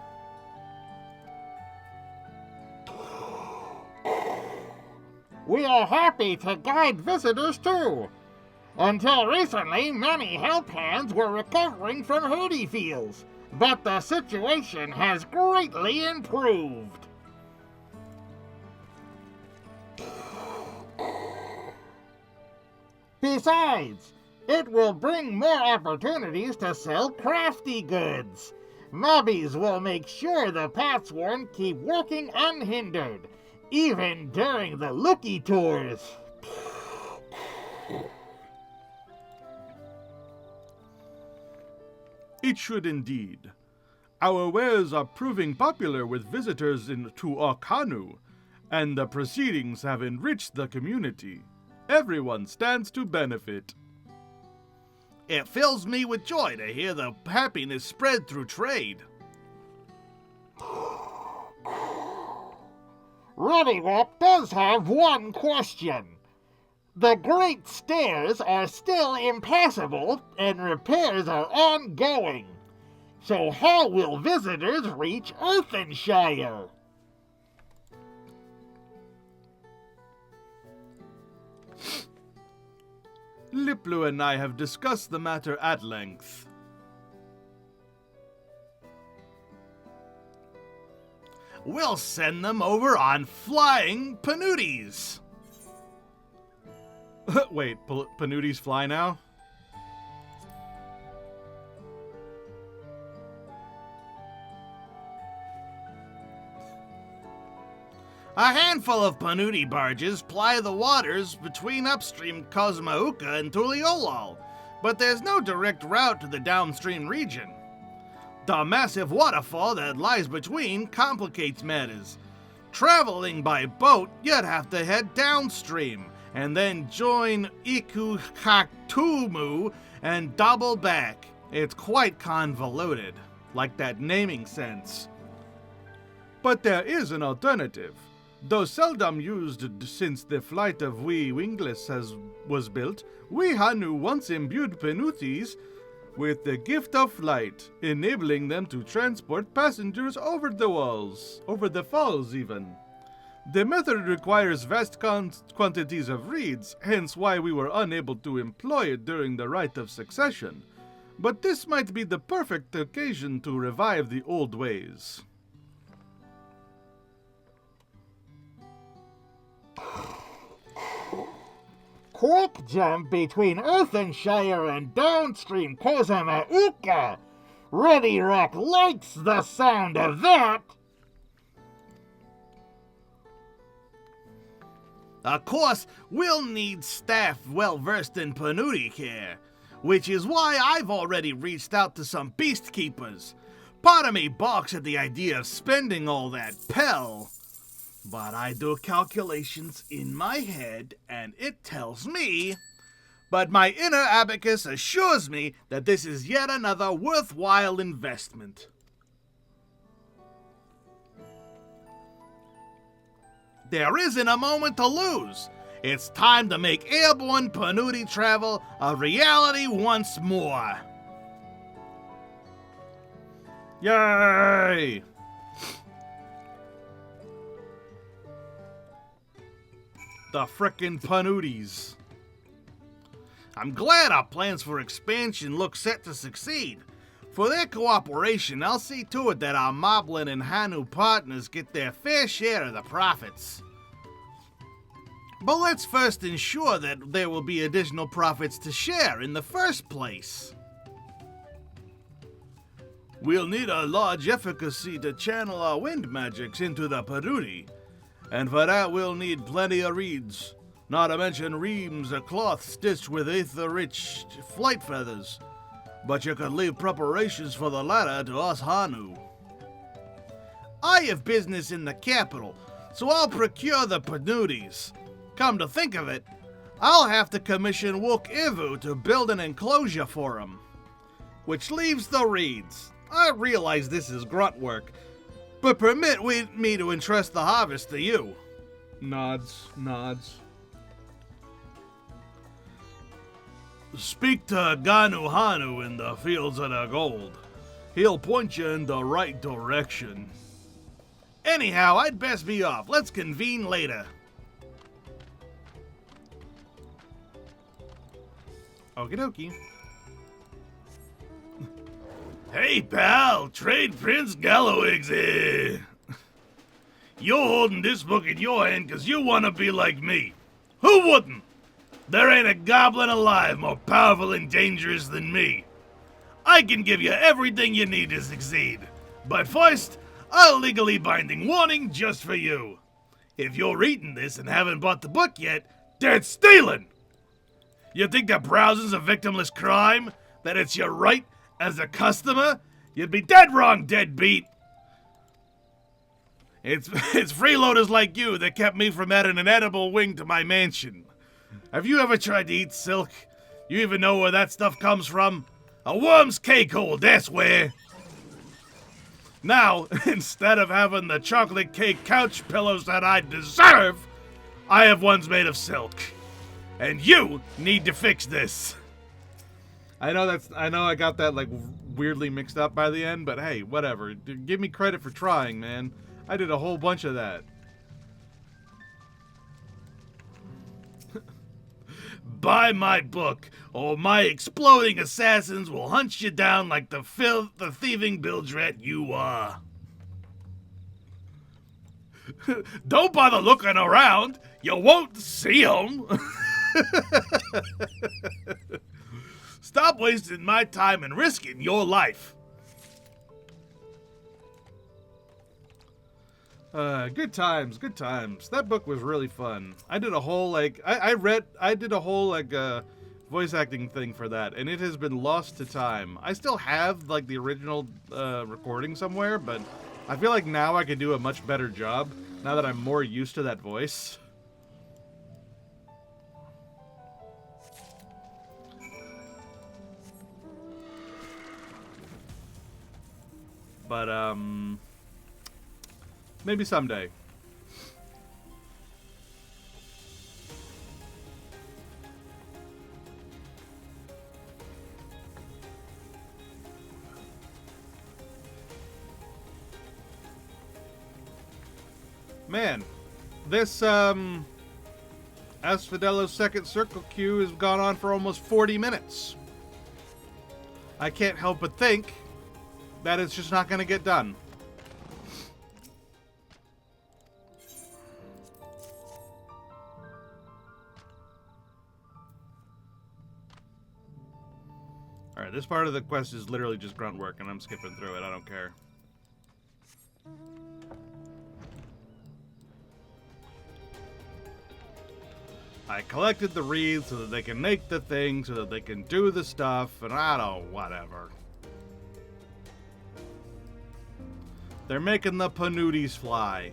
We are happy to guide visitors too. Until recently, many help hands were recovering from hurdy feels, but the situation has greatly improved. Besides, it will bring more opportunities to sell crafty goods. Nubbies will make sure the Patsworn keep working unhindered, even during the looky tours. It should indeed. Our wares are proving popular with visitors to Arkanu, and the proceedings have enriched the community. Everyone stands to benefit. It fills me with joy to hear the happiness spread through trade. Ruddywop does have one question. The Great Stairs are still impassable and repairs are ongoing. So how will visitors reach Earthenshire? Liplu and I have discussed the matter at length. We'll send them over on flying Panooties. Wait, Panooties fly now? A handful of Panooty barges ply the waters between upstream Cosmauca and Tuliolol, but there's no direct route to the downstream region. The massive waterfall that lies between complicates matters. Traveling by boat, you'd have to head downstream, and then join Ikukaktumu and double back. It's quite convoluted, like that naming sense. But there is an alternative. Though seldom used since the flight of we Wingless was built, we Hanu once imbued Penooties with the gift of flight, enabling them to transport passengers over the falls even. The method requires vast quantities of reeds, hence why we were unable to employ it during the Rite of Succession. But this might be the perfect occasion to revive the old ways. Quick jump between Earthenshire and downstream Cosmauca. Ready Rock likes the sound of that. Of course, we'll need staff well-versed in Panooty care, which is why I've already reached out to some beast keepers. Part of me balks at the idea of spending all that pell, but I do calculations in my head, and it tells me. But my inner abacus assures me that this is yet another worthwhile investment. There isn't a moment to lose. It's time to make airborne Panooty travel a reality once more. Yay! The frickin' Panooties. I'm glad our plans for expansion look set to succeed. For their cooperation, I'll see to it that our Moblin and Hanu partners get their fair share of the profits. But let's first ensure that there will be additional profits to share in the first place. We'll need a large efficacy to channel our wind magics into the Paruti. And for that we'll need plenty of reeds. Not to mention reams of cloth stitched with ether-rich flight feathers. But you could leave preparations for the latter to us Hanu. I have business in the capital, so I'll procure the Panutis. Come to think of it, I'll have to commission Wook Ivu to build an enclosure for him. Which leaves the reeds. I realize this is grunt work, but permit me to entrust the harvest to you. Nods. Speak to Ganu Hanu in the fields of the gold. He'll point you in the right direction. Anyhow, I'd best be off. Let's convene later. Okie dokie. Hey, pal, Trade Prince Gallowig's here. You're holding this book in your hand because you want to be like me. Who wouldn't? There ain't a goblin alive more powerful and dangerous than me. I can give you everything you need to succeed. But first, a legally binding warning just for you. If you're reading this and haven't bought the book yet, that's stealing! You think that browsing's a victimless crime? That it's your right as a customer? You'd be dead wrong, deadbeat! It's freeloaders like you that kept me from adding an edible wing to my mansion. Have you ever tried to eat silk? You even know where that stuff comes from? A worm's cake hole, that's where! Now, instead of having the chocolate cake couch pillows that I deserve, I have ones made of silk. And you need to fix this. I know I got that like weirdly mixed up by the end, but hey, whatever. Give me credit for trying, man. I did a whole bunch of that. Buy my book, or my exploding assassins will hunt you down like the thieving bilge rat you are. Don't bother looking around. You won't see them. Stop wasting my time and risking your life. Good times. That book was really fun. I did a whole, voice acting thing for that, and it has been lost to time. I still have, the original, recording somewhere, but I feel like now I can do a much better job, now that I'm more used to that voice. But, maybe someday. Man, this, Asphodelo's second circle queue has gone on for almost 40 minutes. I can't help but think that it's just not going to get done. Alright, this part of the quest is literally just grunt work, and I'm skipping through it. I don't care. I collected the wreaths so that they can make the thing, so that they can do the stuff, and I don't, whatever. They're making the Panutis fly.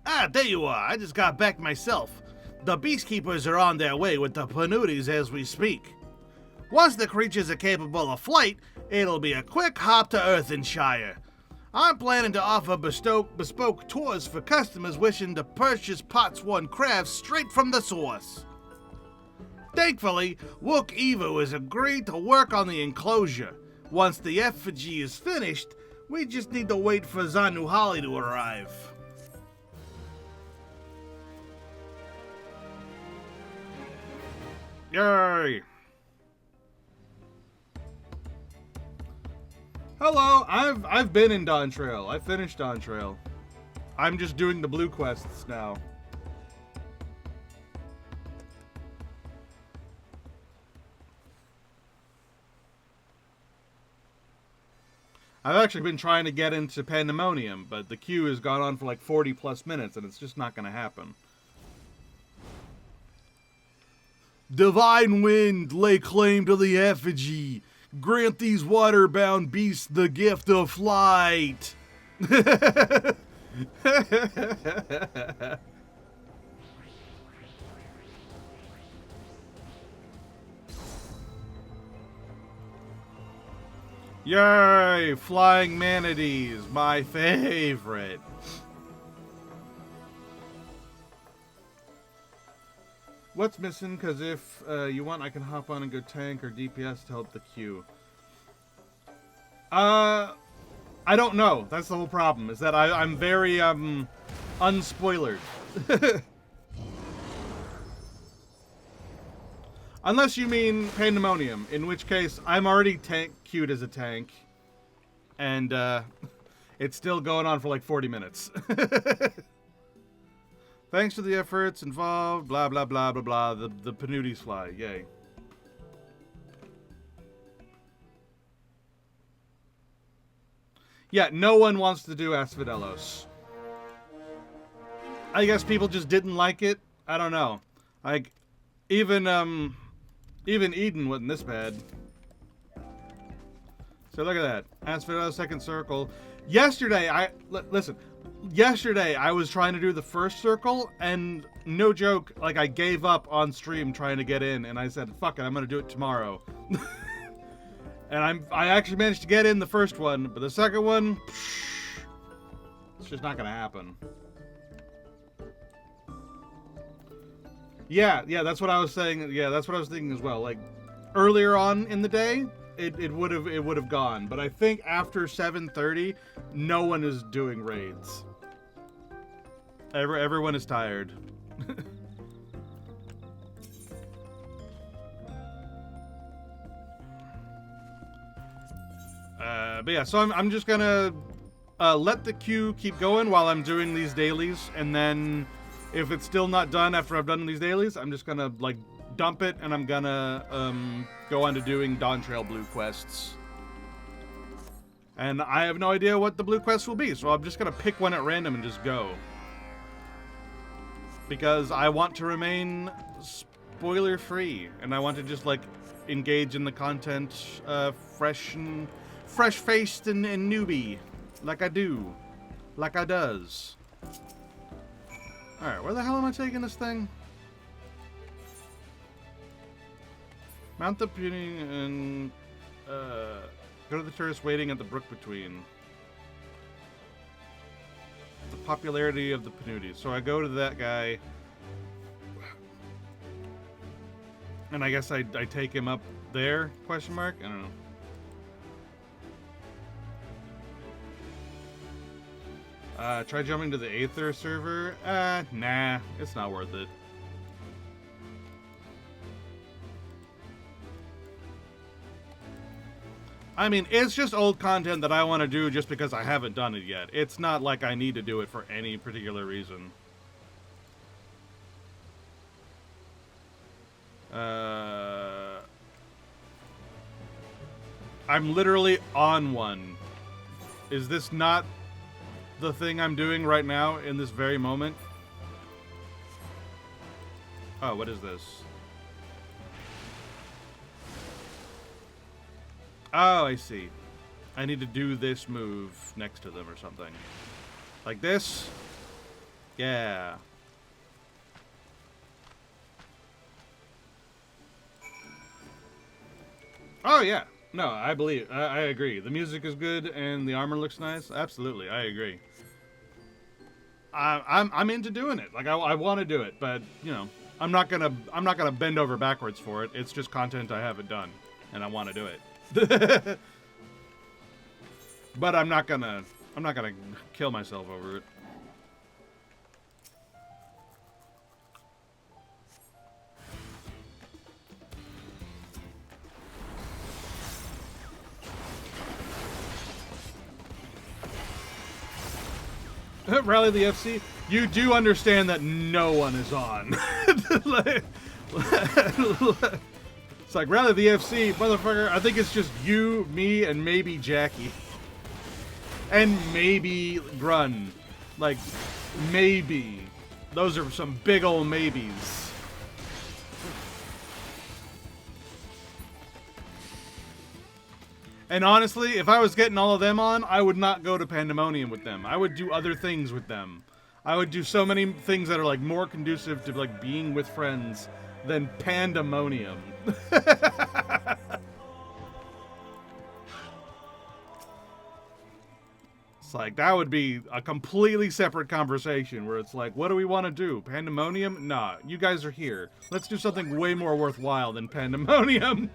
Ah, there you are. I just got back myself. The Beastkeepers are on their way with the Panutis as we speak. Once the creatures are capable of flight, it'll be a quick hop to Earthenshire. I'm planning to offer bespoke tours for customers wishing to purchase Pots 1 crafts straight from the source. Thankfully, Wook Ivu has agreed to work on the enclosure. Once the effigy is finished, we just need to wait for Zanuhali to arrive. Yay! Hello, I've been in Dawntrail. I finished Dawntrail. I'm just doing the blue quests now. I've actually been trying to get into Pandemonium, but the queue has gone on for like 40 plus minutes, and it's just not going to happen. Divine wind, lay claim to the effigy. Grant these water-bound beasts the gift of flight. Yay! Flying manatees, my favorite. What's missing? Because if you want, I can hop on and go tank or DPS to help the queue. I don't know. That's the whole problem, is that I'm very, unspoilered. Unless you mean Pandemonium, in which case I'm already queued as a tank. And, it's still going on for like 40 minutes. Thanks to the efforts involved, blah, blah, blah, blah, blah, the Panutis fly, yay. Yeah, no one wants to do Asphodelos. I guess people just didn't like it. I don't know. Like, even Eden wasn't this bad. So look at that. Asphodelos second circle. Yesterday, listen. Yesterday, I was trying to do the first circle, and no joke, like, I gave up on stream trying to get in, and I said, fuck it, I'm gonna do it tomorrow. And I actually managed to get in the first one, but the second one, it's just not gonna happen. Yeah, that's what I was saying. Yeah, that's what I was thinking as well. Like, earlier on in the day, it would have gone, but I think after 7:30, no one is doing raids. Everyone is tired. But yeah, so I'm just gonna let the queue keep going while I'm doing these dailies, and then if it's still not done after I've done these dailies, I'm just gonna like dump it, and I'm gonna go on to doing Dawntrail blue quests. And I have no idea what the blue quests will be, so I'm just gonna pick one at random and just go. Because I want to remain spoiler-free, and I want to just, like, engage in the content fresh-faced and newbie, like I do. Like I does. Alright, where the hell am I taking this thing? Mount the puny and go to the tourist waiting at the brook between. The popularity of the Panutis. So I go to that guy, and I guess I take him up there? Question mark? I don't know. Try jumping to the Aether server. Nah, it's not worth it. I mean, it's just old content that I want to do just because I haven't done it yet. It's not like I need to do it for any particular reason. I'm literally on one. Is this not the thing I'm doing right now in this very moment? Oh, what is this? Oh, I see. I need to do this move next to them or something. Like this? Yeah. Oh, yeah. No, I agree. The music is good and the armor looks nice. Absolutely, I agree. I'm into doing it. Like I want to do it, but you know, I'm not gonna bend over backwards for it. It's just content I haven't done, and I want to do it. But I'm not gonna kill myself over it. Rally the FC, you do understand that no one is on. It's like, Rally the FC, motherfucker, I think it's just you, me, and maybe Jackie. And maybe Grun. Like, maybe. Those are some big old maybes. And honestly, if I was getting all of them on, I would not go to Pandemonium with them. I would do other things with them. I would do so many things that are like more conducive to like being with friends than Pandemonium. It's like, that would be a completely separate conversation where it's like, what do we want to do? Pandemonium? Nah, you guys are here. Let's do something way more worthwhile than Pandemonium.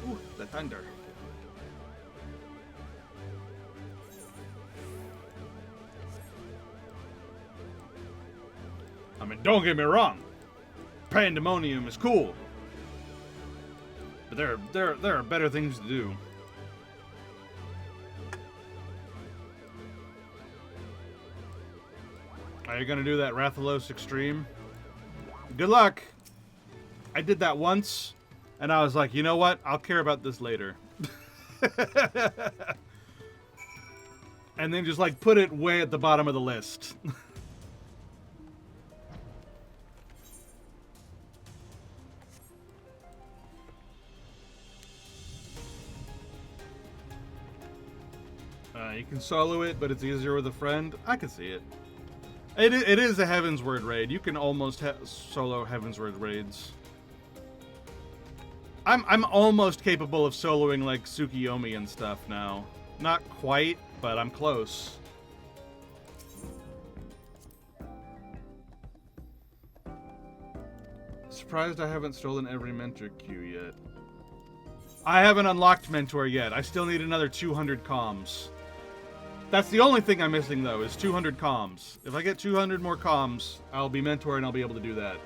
Ooh, the thunder. I mean, don't get me wrong. Pandemonium is cool. But there are better things to do. Are you gonna do that Rathalos Extreme? Good luck. I did that once, and I was like, you know what? I'll care about this later. And then just like put it way at the bottom of the list. You can solo it, but it's easier with a friend. I can see it. It is a Heavensward raid. You can almost solo Heavensward raids. I'm almost capable of soloing like Tsukiyomi and stuff now. Not quite, but I'm close. Surprised I haven't stolen every mentor queue yet. I haven't unlocked mentor yet. I still need another 200 comms. That's the only thing I'm missing, though, is 200 comms. If I get 200 more comms, I'll be mentor and I'll be able to do that.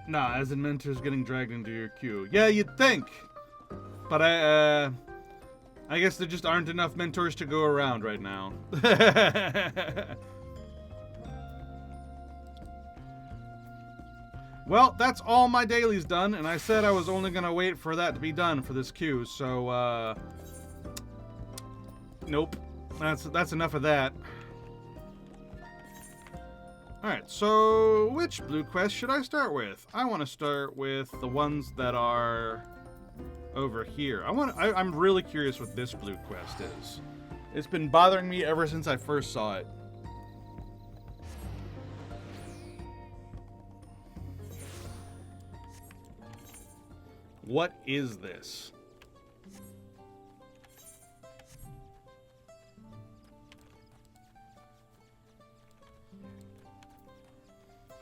Nah, as in mentors getting dragged into your queue. Yeah, you'd think. But I guess there just aren't enough mentors to go around right now. Well, that's all my dailies done, and I said I was only gonna wait for that to be done for this queue, so, nope. That's enough of that. Alright, so which blue quest should I start with? I want to start with the ones that are over here. I'm really curious what this blue quest is. It's been bothering me ever since I first saw it. What is this?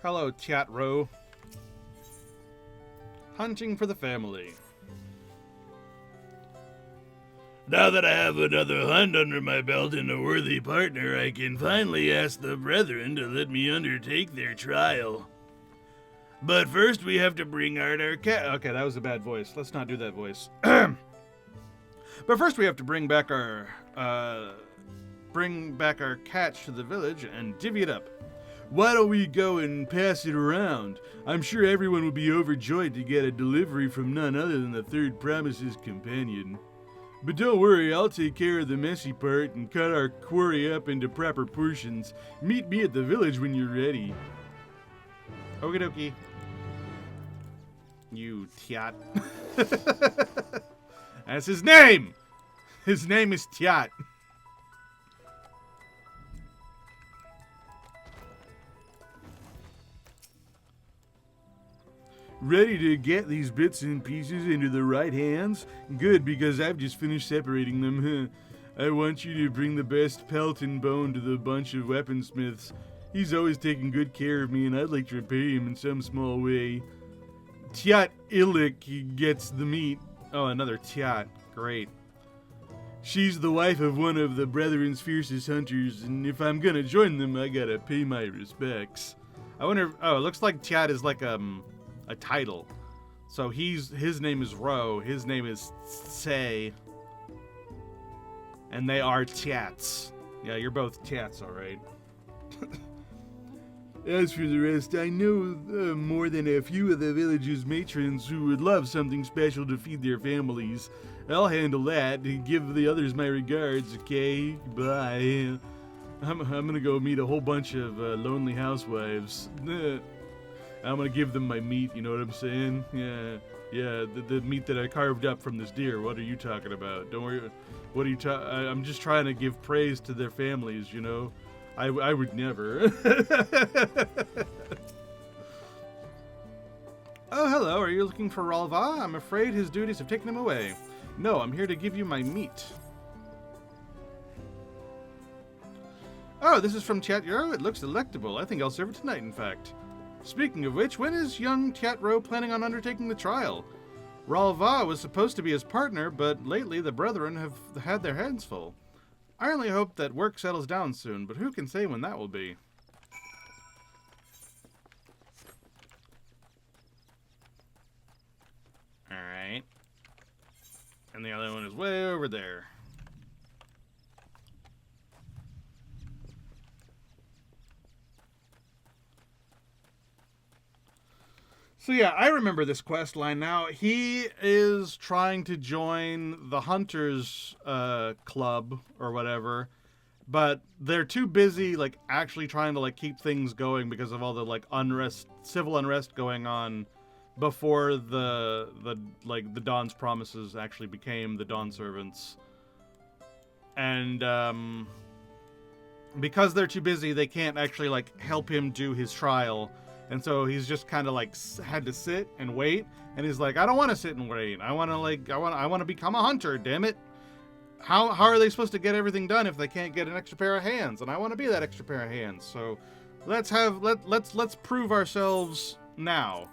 Hello, chat row. Hunting for the family. Now that I have another hunt under my belt and a worthy partner, I can finally ask the brethren to let me undertake their trial. But first we have to bring out our cat. Okay, that was a bad voice. Let's not do that voice. But first we have to bring back our catch to the village and divvy it up. Why don't we go and pass it around? I'm sure everyone will be overjoyed to get a delivery from none other than the Third Promise's companion. But don't worry, I'll take care of the messy part and cut our quarry up into proper portions. Meet me at the village when you're ready. Okie dokie. You Tiat. That's his name! His name is Tiat. Ready to get these bits and pieces into the right hands? Good, because I've just finished separating them. I want you to bring the best pelt and bone to the bunch of weaponsmiths. He's always taken good care of me, and I'd like to repay him in some small way. Tiat Illik gets the meat. Oh, another Tiat. Great. She's the wife of one of the Brethren's fiercest hunters, and if I'm gonna join them, I gotta pay my respects. I wonder. Oh, it looks like Tiat is like a title. So his name is Ro. His name is Tse. And they are Tiats. Yeah, you're both Tiats, all right. As for the rest, I know more than a few of the village's matrons who would love something special to feed their families. I'll handle that. Give the others my regards, okay? Bye. I'm gonna go meet a whole bunch of lonely housewives. I'm gonna give them my meat, you know what I'm saying? Yeah, the meat that I carved up from this deer. What are you talking about? Don't worry. What are you I'm just trying to give praise to their families, you know? I would never. Oh, hello. Are you looking for Ralva? I'm afraid his duties have taken him away. No, I'm here to give you my meat. Oh, this is from Tiat-Ro? It looks delectable. I think I'll serve it tonight, in fact. Speaking of which, when is young Tiat-Ro planning on undertaking the trial? Ralva was supposed to be his partner, but lately the brethren have had their hands full. I only hope that work settles down soon, but who can say when that will be? Alright. And the other one is way over there. So yeah, I remember this quest line now. He is trying to join the Hunters Club or whatever, but they're too busy like actually trying to like keep things going because of all the like unrest, civil unrest going on before the Dawn's Promises actually became the Dawn Servants. And because they're too busy, they can't actually like help him do his trial. And so he's just kind of like had to sit and wait, and he's like, I don't want to sit and wait. I want to become a hunter. Damn it! How are they supposed to get everything done if they can't get an extra pair of hands? And I want to be that extra pair of hands. So let's prove ourselves now.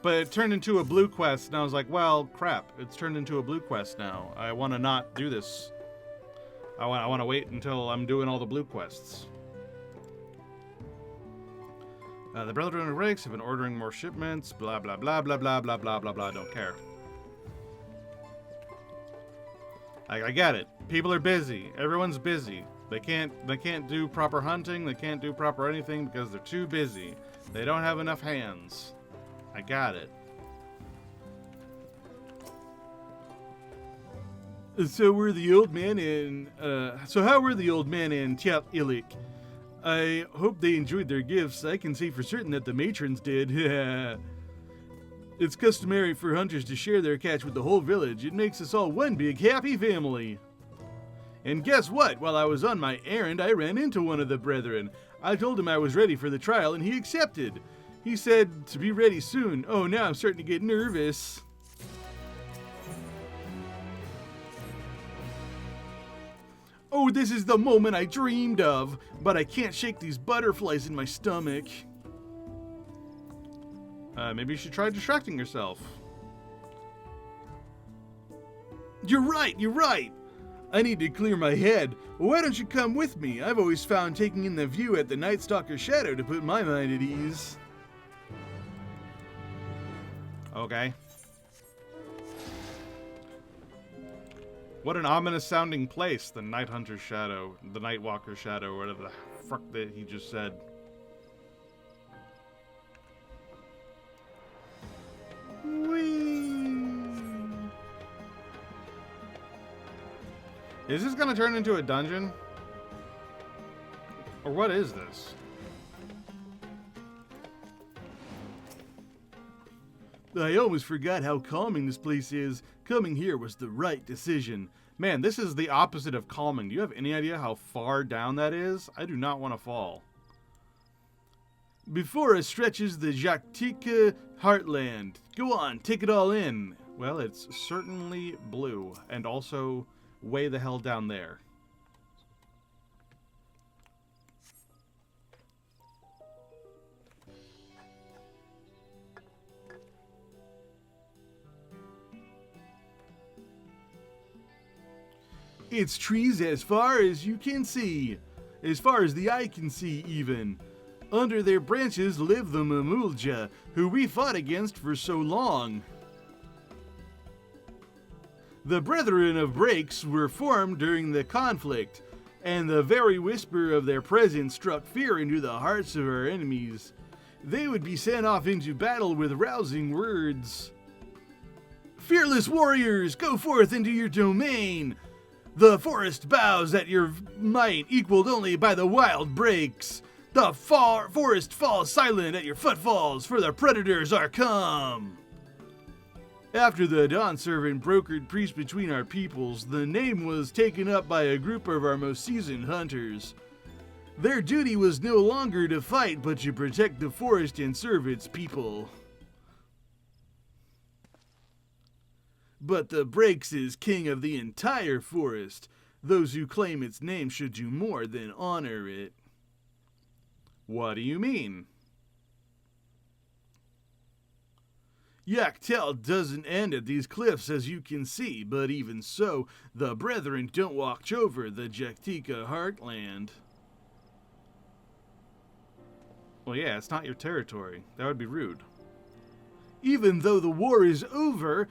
But it turned into a blue quest, and I was like, well, crap! It's turned into a blue quest now. I want to not do this. I want to wait until I'm doing all the blue quests. The Brethren of Rakes have been ordering more shipments, blah, blah, blah, blah, blah, blah, blah, blah, blah, don't care. I get it. People are busy. Everyone's busy. They can't do proper hunting, they can't do proper anything because they're too busy. They don't have enough hands. I got it. So how were the old man and Tiat Illik? I hope they enjoyed their gifts. I can say for certain that the matrons did. It's customary for hunters to share their catch with the whole village. It makes us all one big happy family. And guess what? While I was on my errand, I ran into one of the brethren. I told him I was ready for the trial, and he accepted. He said to be ready soon. Oh, now I'm starting to get nervous. Oh, this is the moment I dreamed of, but I can't shake these butterflies in my stomach. Maybe you should try distracting yourself. You're right. I need to clear my head. Why don't you come with me? I've always found taking in the view at the Night Stalker's shadow to put my mind at ease. Okay. What an ominous sounding place, the Night Hunter's shadow, the Night Walker's shadow, whatever the fuck that he just said. Whee! Is this gonna turn into a dungeon? Or what is this? I almost forgot how calming this place is. Coming here was the right decision. Man, this is the opposite of calming. Do you have any idea how far down that is? I do not want to fall. Before us stretches the Jaktika heartland. Go on, take it all in. Well, it's certainly blue, and also way the hell down there. It's trees as far as you can see. As far as the eye can see, even. Under their branches live the Mamulja, who we fought against for so long. The Brethren of Breaks were formed during the conflict, and the very whisper of their presence struck fear into the hearts of our enemies. They would be sent off into battle with rousing words. Fearless warriors, go forth into your domain! The forest bows at your might, equaled only by the wild breaks. The forest falls silent at your footfalls, for the predators are come. After the Dawn Servant brokered peace between our peoples, the name was taken up by a group of our most seasoned hunters. Their duty was no longer to fight, but to protect the forest and serve its people. But the Breaks is king of the entire forest. Those who claim its name should do more than honor it. What do you mean? Yaktel doesn't end at these cliffs, as you can see, but even so, the Brethren don't watch over the Jaktika heartland. Well, yeah, it's not your territory. That would be rude. Even though the war is over,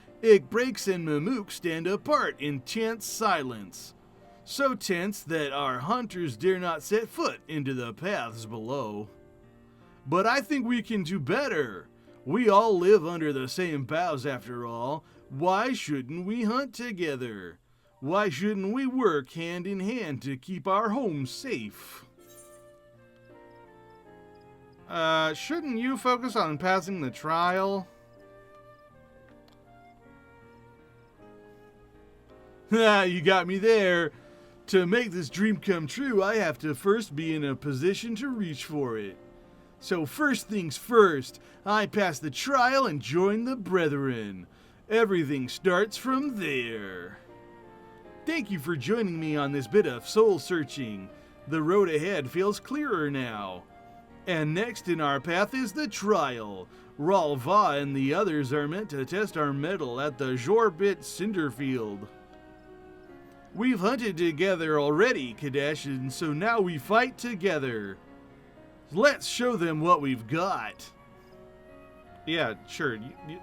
Breaks and Mamook stand apart in tense silence. So tense that our hunters dare not set foot into the paths below. But I think we can do better. We all live under the same boughs after all. Why shouldn't we hunt together? Why shouldn't we work hand in hand to keep our homes safe? Shouldn't you focus on passing the trial? You got me there. To make this dream come true, I have to first be in a position to reach for it. So first things first, I pass the trial and join the Brethren. Everything starts from there. Thank you for joining me on this bit of soul searching. The road ahead feels clearer now. And next in our path is the trial. Ralva and the others are meant to test our mettle at the Jorbit Cinderfield. We've hunted together already, Kadesh, and so now we fight together. Let's show them what we've got. Yeah, sure.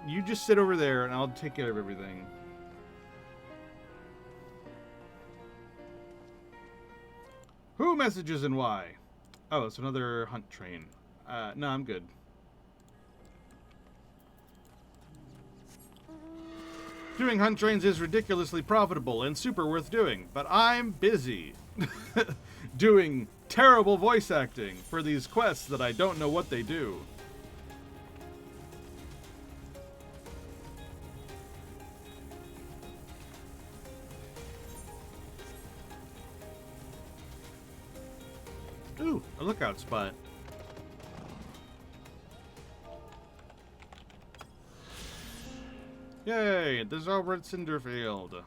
You just sit over there and I'll take care of everything. Who messages and why? Oh, it's another hunt train. No, I'm good. Doing hunt trains is ridiculously profitable and super worth doing, but I'm busy doing terrible voice acting for these quests that I don't know what they do. Ooh, a lookout spot. Yay, the Zobrit Cinderfield.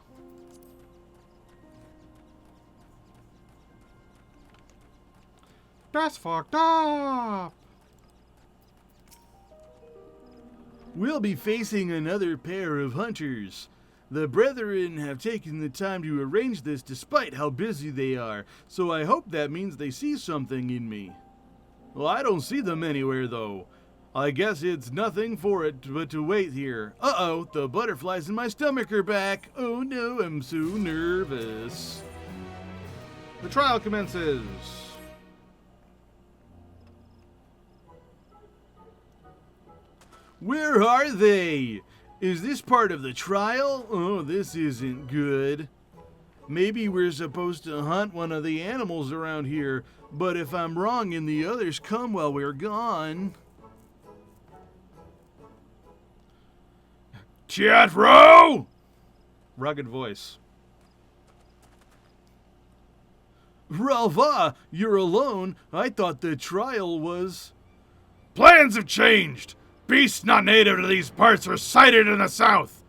That's fucked up! We'll be facing another pair of hunters. The Brethren have taken the time to arrange this despite how busy they are, so I hope that means they see something in me. Well, I don't see them anywhere, though. I guess it's nothing for it but to wait here. Uh-oh, the butterflies in my stomach are back. Oh no, I'm so nervous. The trial commences. Where are they? Is this part of the trial? Oh, this isn't good. Maybe we're supposed to hunt one of the animals around here, but if I'm wrong and the others come while we're gone... Chatro! Rugged voice. Ralva, you're alone. I thought the trial was... Plans have changed. Beasts not native to these parts are sighted in the south.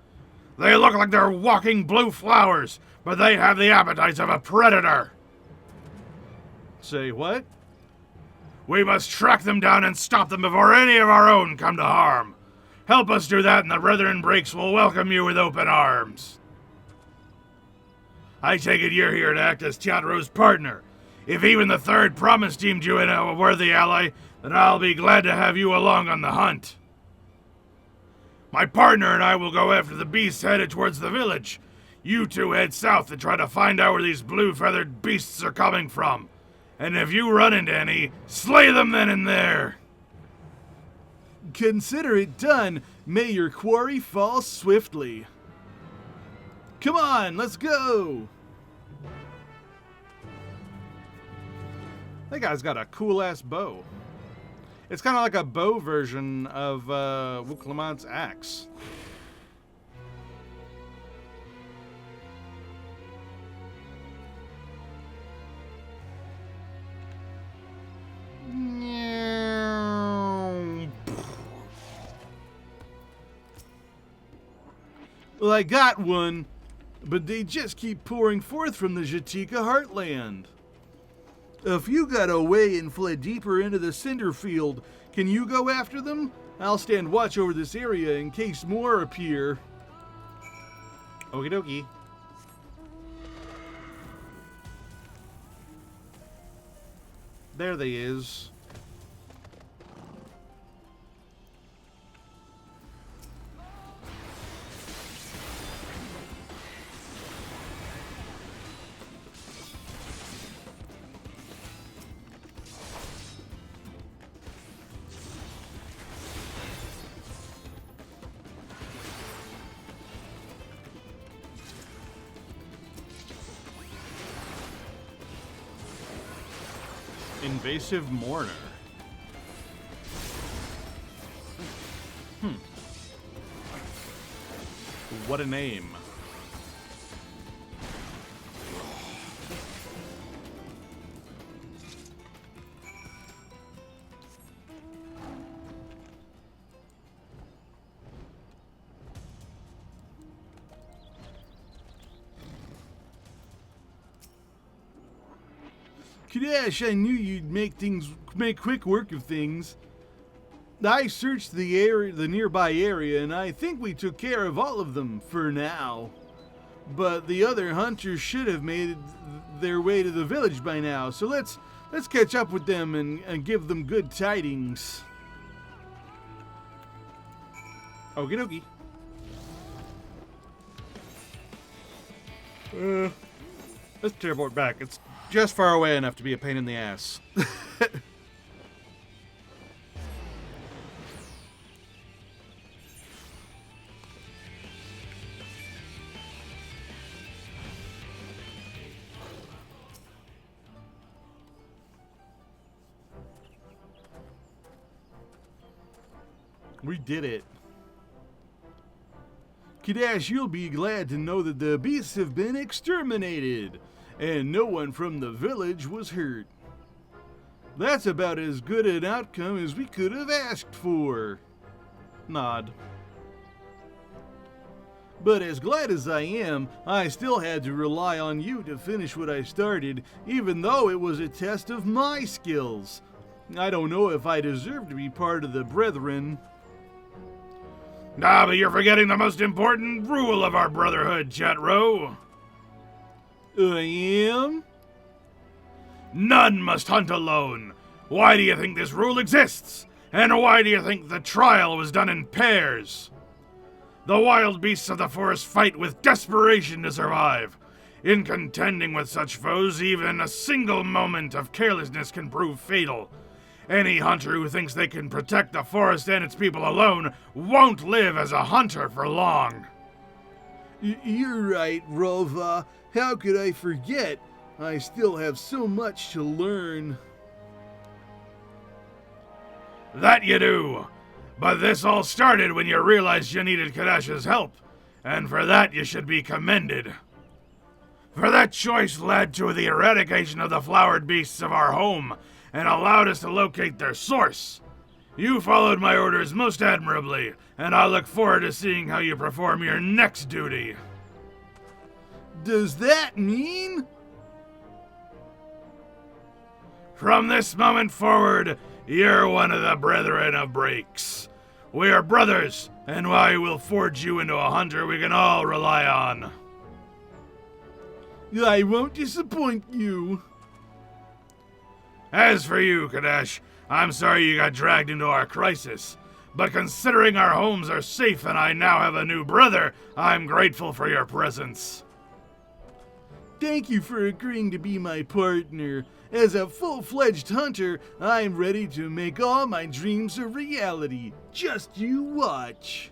They look like they're walking blue flowers, but they have the appetites of a predator. Say what? We must track them down and stop them before any of our own come to harm. Help us do that and the Brethren Breaks will welcome you with open arms. I take it you're here to act as Chatro's partner. If even the third promise deemed you a worthy ally, then I'll be glad to have you along on the hunt. My partner and I will go after the beasts headed towards the village. You two head south and try to find out where these blue-feathered beasts are coming from. And if you run into any, slay them then and there. Consider it done. May your quarry fall swiftly. Come on, let's go. That guy's got a cool-ass bow. It's kind of like a bow version of Wuklamant's axe. Well, I got one, but they just keep pouring forth from the Jatika heartland. If you got away and fled deeper into the cinder field, can you go after them? I'll stand watch over this area in case more appear. Okie dokie. There they is. Invasive Mourner. What a name. Kadash, I knew you'd make quick work of things. I searched the nearby area, and I think we took care of all of them for now. But the other hunters should have made their way to the village by now, so let's catch up with them and give them good tidings. Okie dokie. Let's teleport back. It's just far away enough to be a pain in the ass. We did it. Kadash, you'll be glad to know that the beasts have been exterminated, and no one from the village was hurt. That's about as good an outcome as we could have asked for. Nod. But as glad as I am, I still had to rely on you to finish what I started, even though it was a test of my skills. I don't know if I deserve to be part of the Brethren. But you're forgetting the most important rule of our brotherhood, Chatro. I am? None must hunt alone. Why do you think this rule exists? And why do you think the trial was done in pairs? The wild beasts of the forest fight with desperation to survive. In contending with such foes, even a single moment of carelessness can prove fatal. Any hunter who thinks they can protect the forest and its people alone won't live as a hunter for long. You're right, Rova. How could I forget? I still have so much to learn. That you do. But this all started when you realized you needed Kadash's help, and for that you should be commended. For that choice led to the eradication of the flowered beasts of our home, and allowed us to locate their source. You followed my orders most admirably, and I look forward to seeing how you perform your next duty. Does that mean? From this moment forward, you're one of the Brethren of Breaks. We are brothers, and I will forge you into a hunter we can all rely on. I won't disappoint you. As for you, Kadesh, I'm sorry you got dragged into our crisis. But considering our homes are safe and I now have a new brother, I'm grateful for your presence. Thank you for agreeing to be my partner. As a full-fledged hunter, I'm ready to make all my dreams a reality. Just you watch.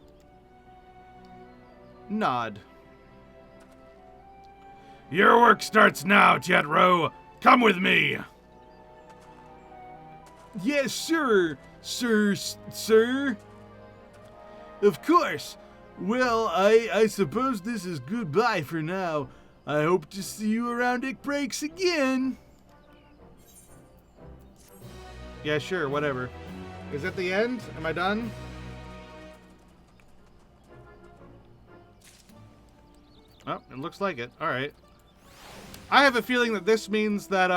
Nod. Your work starts now, Tietro. Come with me. Yes, sir. Sir. Of course. Well, I suppose this is goodbye for now. I hope to see you around at breaks again. Yeah, sure, whatever. Is it the end? Am I done? Oh, it looks like it. Alright. I have a feeling that this means that,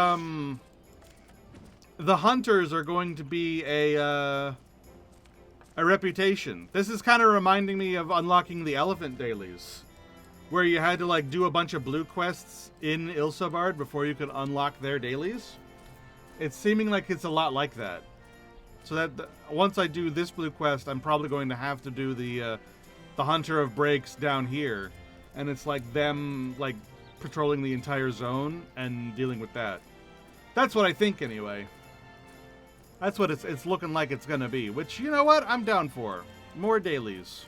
the hunters are going to be a reputation. This is kind of reminding me of unlocking the elephant dailies, where you had to, like, do a bunch of blue quests in Ilsabard before you could unlock their dailies. It's seeming like it's a lot like that. So that once I do this blue quest, I'm probably going to have to do the Hunter of Breaks down here. And it's like them, like, patrolling the entire zone and dealing with that. That's what I think, anyway. That's what it's looking like it's gonna be. Which, you know what? I'm down for. More dailies.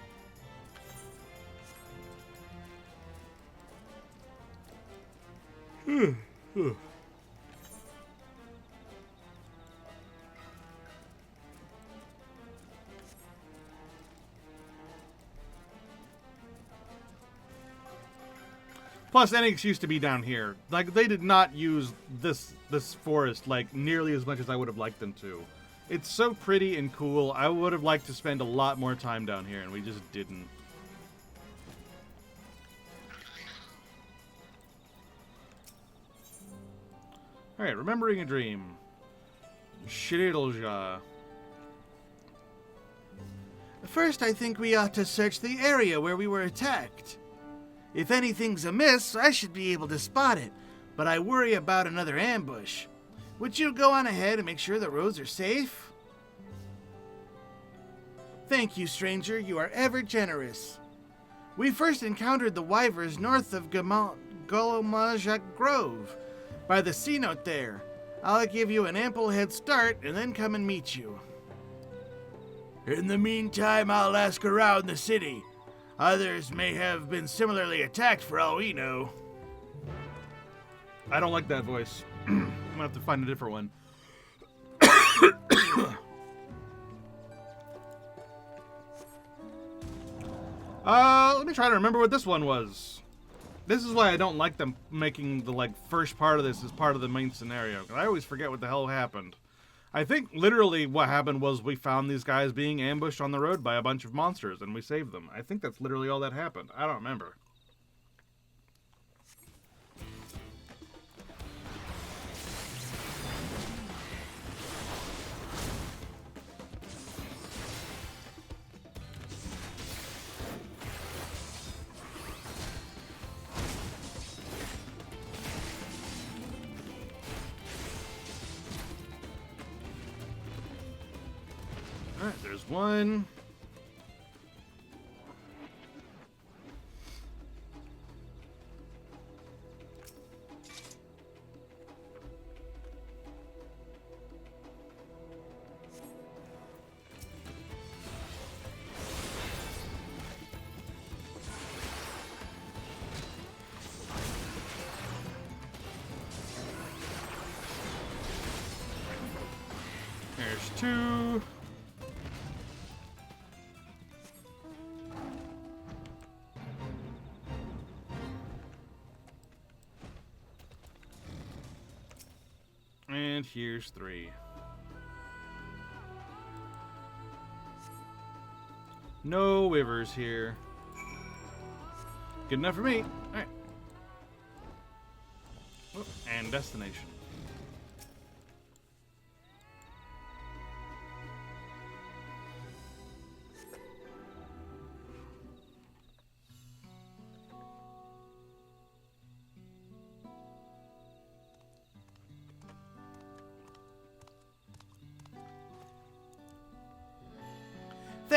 Plus, any excuse to be down here. Like, they did not use this forest, like, nearly as much as I would have liked them to. It's so pretty and cool. I would have liked to spend a lot more time down here, and we just didn't. Alright, remembering a dream. Shridlja. First, I think we ought to search the area where we were attacked. If anything's amiss, I should be able to spot it, but I worry about another ambush. Would you go on ahead and make sure the roads are safe? Thank you, stranger. You are ever generous. We first encountered the wyvers north of Golomajak Grove, by the sea note there. I'll give you an ample head start and then come and meet you. In the meantime, I'll ask around the city. Others may have been similarly attacked for all we know. I don't like that voice. I'm gonna have to find a different one. Let me try to remember what this one was. This is why I don't like them making the, like, first part of this as part of the main scenario, because I always forget what the hell happened. I think literally what happened was we found these guys being ambushed on the road by a bunch of monsters, and we saved them. I think that's literally all that happened. I don't remember. Alright, there's one. There's two. And here's three. No wyvers here. Good enough for me. Alright. And destination.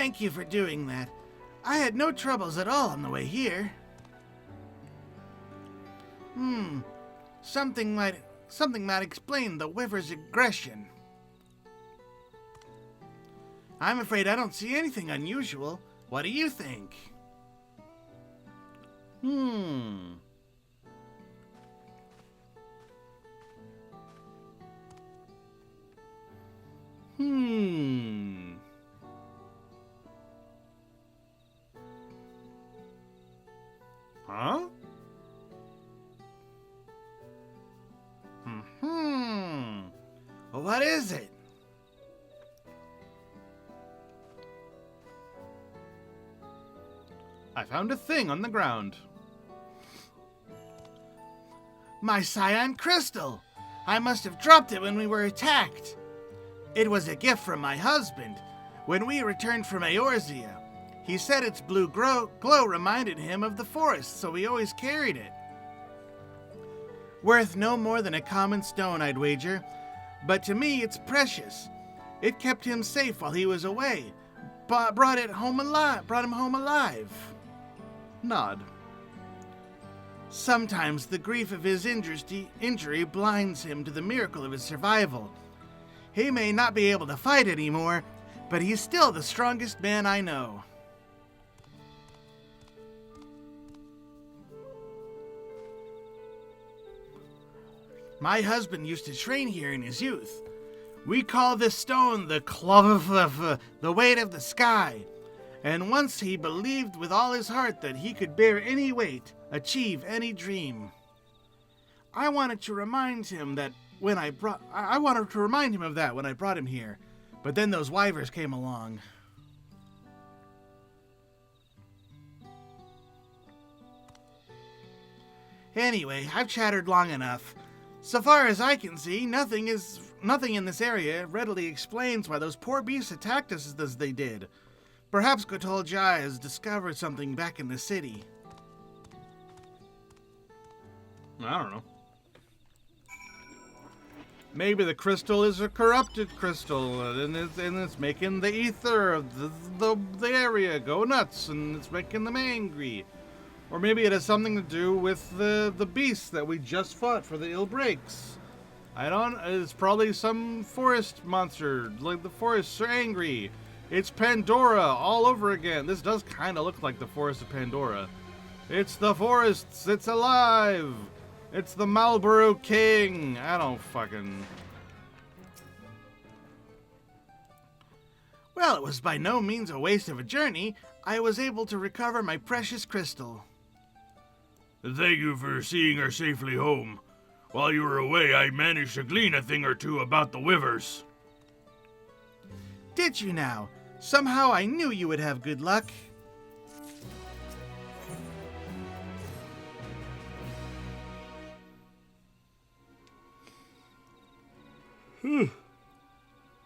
Thank you for doing that. I had no troubles at all on the way here. Something might explain the Wyver's aggression. I'm afraid I don't see anything unusual. What do you think? Huh? Well, what is it? I found a thing on the ground. My cyan crystal! I must have dropped it when we were attacked. It was a gift from my husband. When we returned from Eorzea, he said its blue glow reminded him of the forest, so he always carried it. Worth no more than a common stone, I'd wager. But to me, it's precious. It kept him safe while he was away. Brought him home alive. Nod. Sometimes the grief of his injury blinds him to the miracle of his survival. He may not be able to fight anymore, but he's still the strongest man I know. My husband used to train here in his youth. We call this stone the the weight of the sky. And once he believed with all his heart that he could bear any weight, achieve any dream. I wanted to remind him of that when I brought him here. But then those wyvers came along. Anyway, I've chattered long enough. So far as I can see, nothing in this area readily explains why those poor beasts attacked us as they did. Perhaps Gotolja has discovered something back in the city. I don't know. Maybe the crystal is a corrupted crystal, and it's making the ether of the area go nuts, and it's making them angry. Or maybe it has something to do with the beast that we just fought for the ill breaks. It's probably some forest monster, like the forests are angry. It's Pandora all over again. This does kind of look like the Forest of Pandora. It's the forests, it's alive. It's the Marlborough King. I don't fucking... Well, it was by no means a waste of a journey. I was able to recover my precious crystal. Thank you for seeing her safely home. While you were away, I managed to glean a thing or two about the Wyvers. Did you now? Somehow I knew you would have good luck.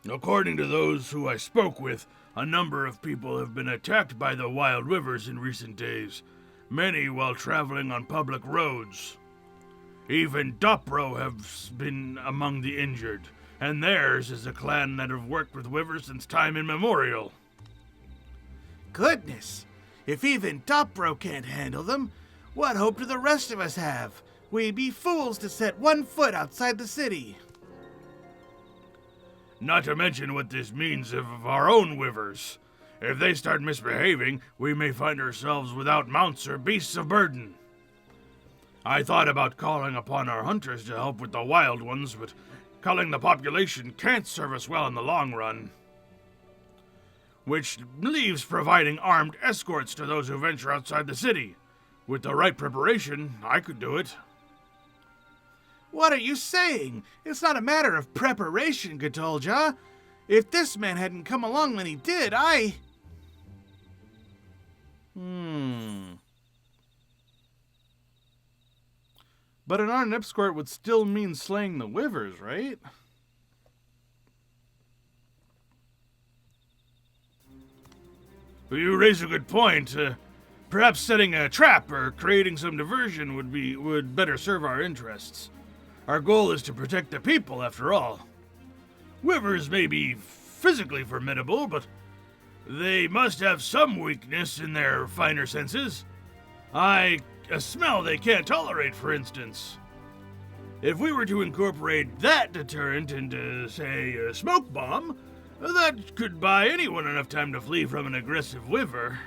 According to those who I spoke with, a number of people have been attacked by the wild Wyvers in recent days, many while traveling on public roads. Even Dawntrail have been among the injured, and theirs is a clan that have worked with Wyvers since time immemorial. Goodness! If even Dawntrail can't handle them, what hope do the rest of us have? We'd be fools to set one foot outside the city. Not to mention what this means of our own Wyvers. If they start misbehaving, we may find ourselves without mounts or beasts of burden. I thought about calling upon our hunters to help with the wild ones, but culling the population can't serve us well in the long run. Which leaves providing armed escorts to those who venture outside the city. With the right preparation, I could do it. What are you saying? It's not a matter of preparation, Gotolja. If this man hadn't come along when he did, But an armed escort would still mean slaying the Wyvers, right? You raise a good point. Perhaps setting a trap or creating some diversion would better serve our interests. Our goal is to protect the people, after all. Wyvers may be physically formidable, but They must have some weakness in their finer senses. A smell they can't tolerate, for instance. If we were to incorporate that deterrent into, say, a smoke bomb, that could buy anyone enough time to flee from an aggressive wyver.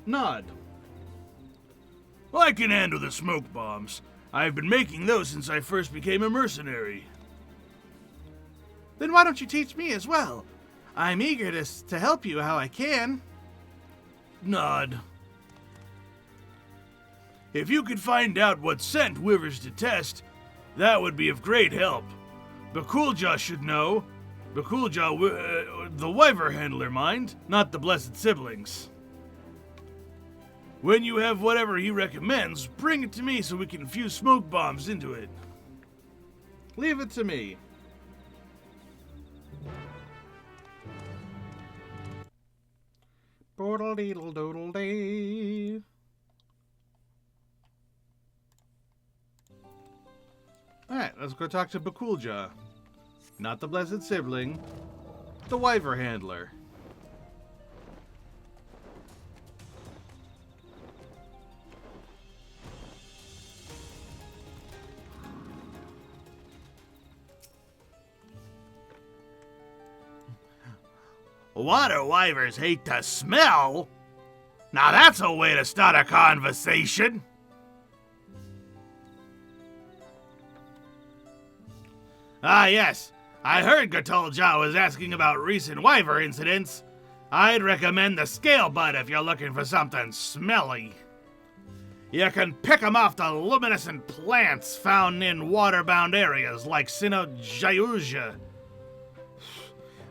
Nod. Well, I can handle the smoke bombs. I've been making those since I first became a mercenary. Then why don't you teach me as well? I'm eager to help you how I can. Nod. If you could find out what scent wyvers detest, that would be of great help. Bakulja should know. Bakulja, the wyver handler, mind, not the blessed siblings. When you have whatever he recommends, bring it to me so we can fuse smoke bombs into it. Leave it to me. Boodle-deedle-doodle-dee. Alright, let's go talk to Bakulja. Not the blessed sibling, the wyver handler. Water wyvers hate to smell? Now that's a way to start a conversation. Ah, yes. I heard Gatolja was asking about recent wyver incidents. I'd recommend the scale bud if you're looking for something smelly. You can pick 'em off the luminescent plants found in water-bound areas like Sinojayuja.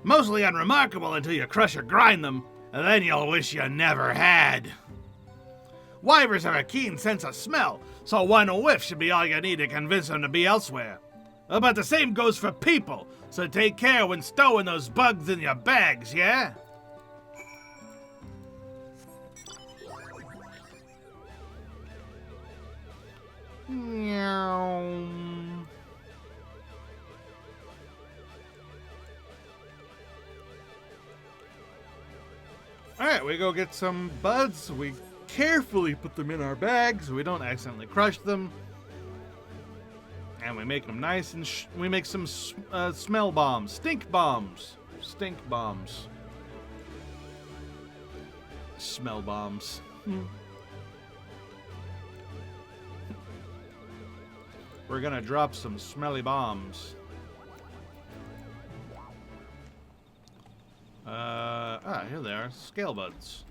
Mostly unremarkable until you crush or grind them, and then you'll wish you never had. Wyvers have a keen sense of smell, so one whiff should be all you need to convince them to be elsewhere. But the same goes for people, so take care when stowing those bugs in your bags, yeah? Meow. Alright, we go get some buds. We carefully put them in our bags so we don't accidentally crush them. And we make them nice and we make some smell bombs. Stink bombs. Stink bombs. Smell bombs. We're gonna drop some smelly bombs. Here they are. Scale buds.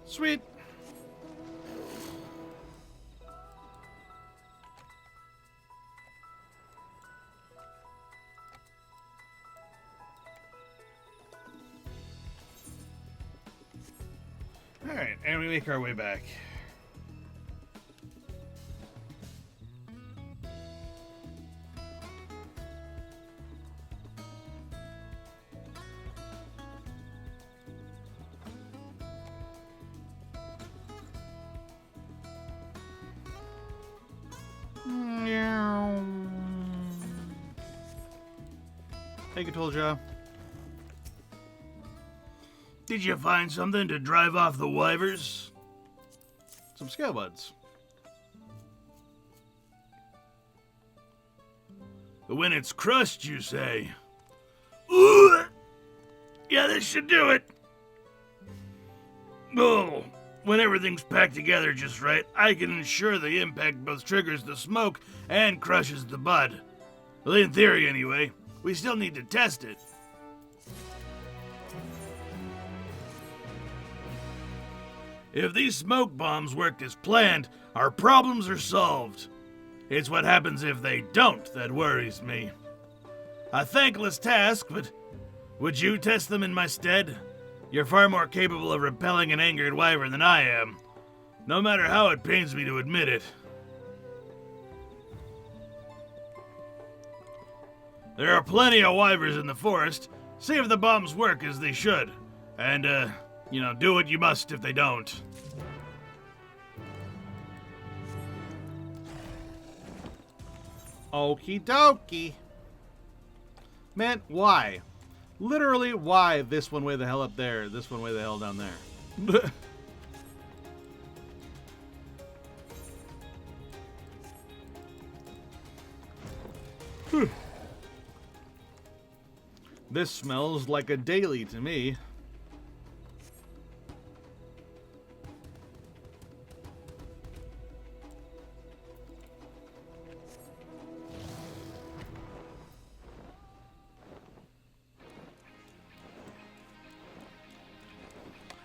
Sweet. Alright, and we make our way back. Hey, Gatolja. Did you find something to drive off the wyvers? Some scale buds. When it's crushed, you say? Ooh! Yeah, this should do it. Oh, when everything's packed together just right, I can ensure the impact both triggers the smoke and crushes the bud. Well, in theory, anyway. We still need to test it. If these smoke bombs worked as planned, our problems are solved. It's what happens if they don't that worries me. A thankless task, but would you test them in my stead? You're far more capable of repelling an angered wyvern than I am, no matter how it pains me to admit it. There are plenty of wyvers in the forest. See if the bombs work as they should. And, do what you must if they don't. Okie dokie. Man, why? Literally, why this one way the hell up there, this one way the hell down there? This smells like a daily to me.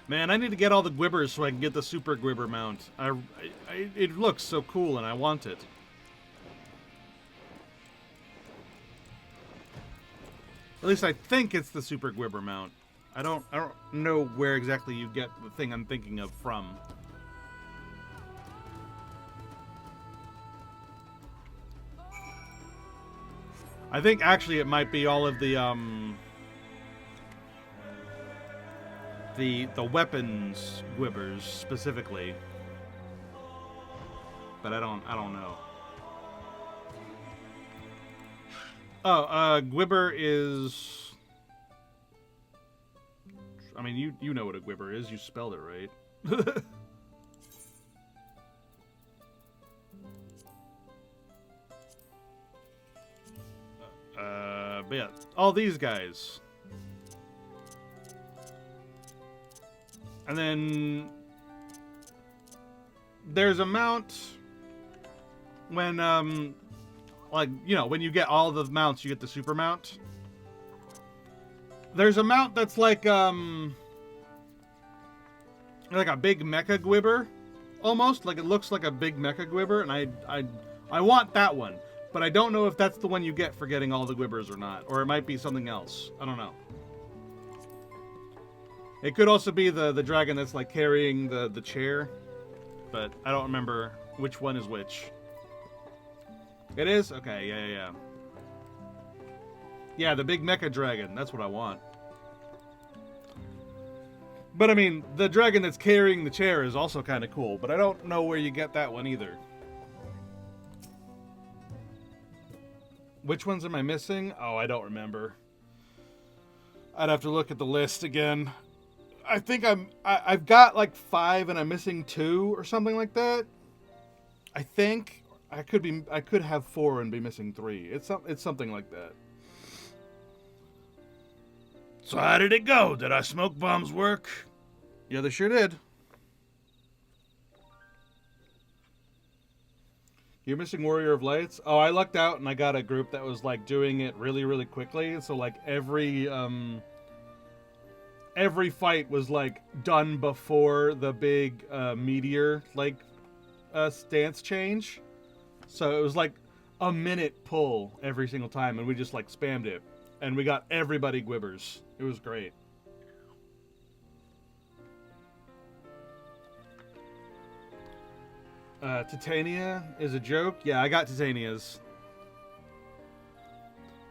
Man, I need to get all the Gwibbers so I can get the Super Gwibber mount. It looks so cool and I want it. At least I think it's the Super Gwibber mount. I don't know where exactly you get the thing I'm thinking of from. I think actually it might be all of the weapons Gwibbers specifically. But I don't know. Oh, Gwibber is... I mean, you know what a Gwibber is. You spelled it right. But yeah, all these guys. And then there's a mount when, like, you know, when you get all the mounts, you get the super mount. There's a mount that's like a big mecha Gwibber, almost. Like, it looks like a big mecha Gwibber, and I want that one. But I don't know if that's the one you get for getting all the Gwibbers or not. Or it might be something else. I don't know. It could also be the dragon that's, like, carrying the chair. But I don't remember which one is which. It is? Okay, yeah. Yeah, the big mecha dragon. That's what I want. But, I mean, the dragon that's carrying the chair is also kind of cool. But I don't know where you get that one either. Which ones am I missing? Oh, I don't remember. I'd have to look at the list again. I think I've got like 5 and I'm missing 2 or something like that. I think I could have 4 and be missing 3. It's something like that. So how did it go? Did our smoke bombs work? Yeah, they sure did. You're missing Warrior of Lights? Oh, I lucked out and I got a group that was like doing it really, really quickly. So like every fight was like done before the big meteor like stance change. So it was like a minute pull every single time, and we just like spammed it, and we got everybody Gwibbers. It was great. Titania is a joke. Yeah, I got Titania's.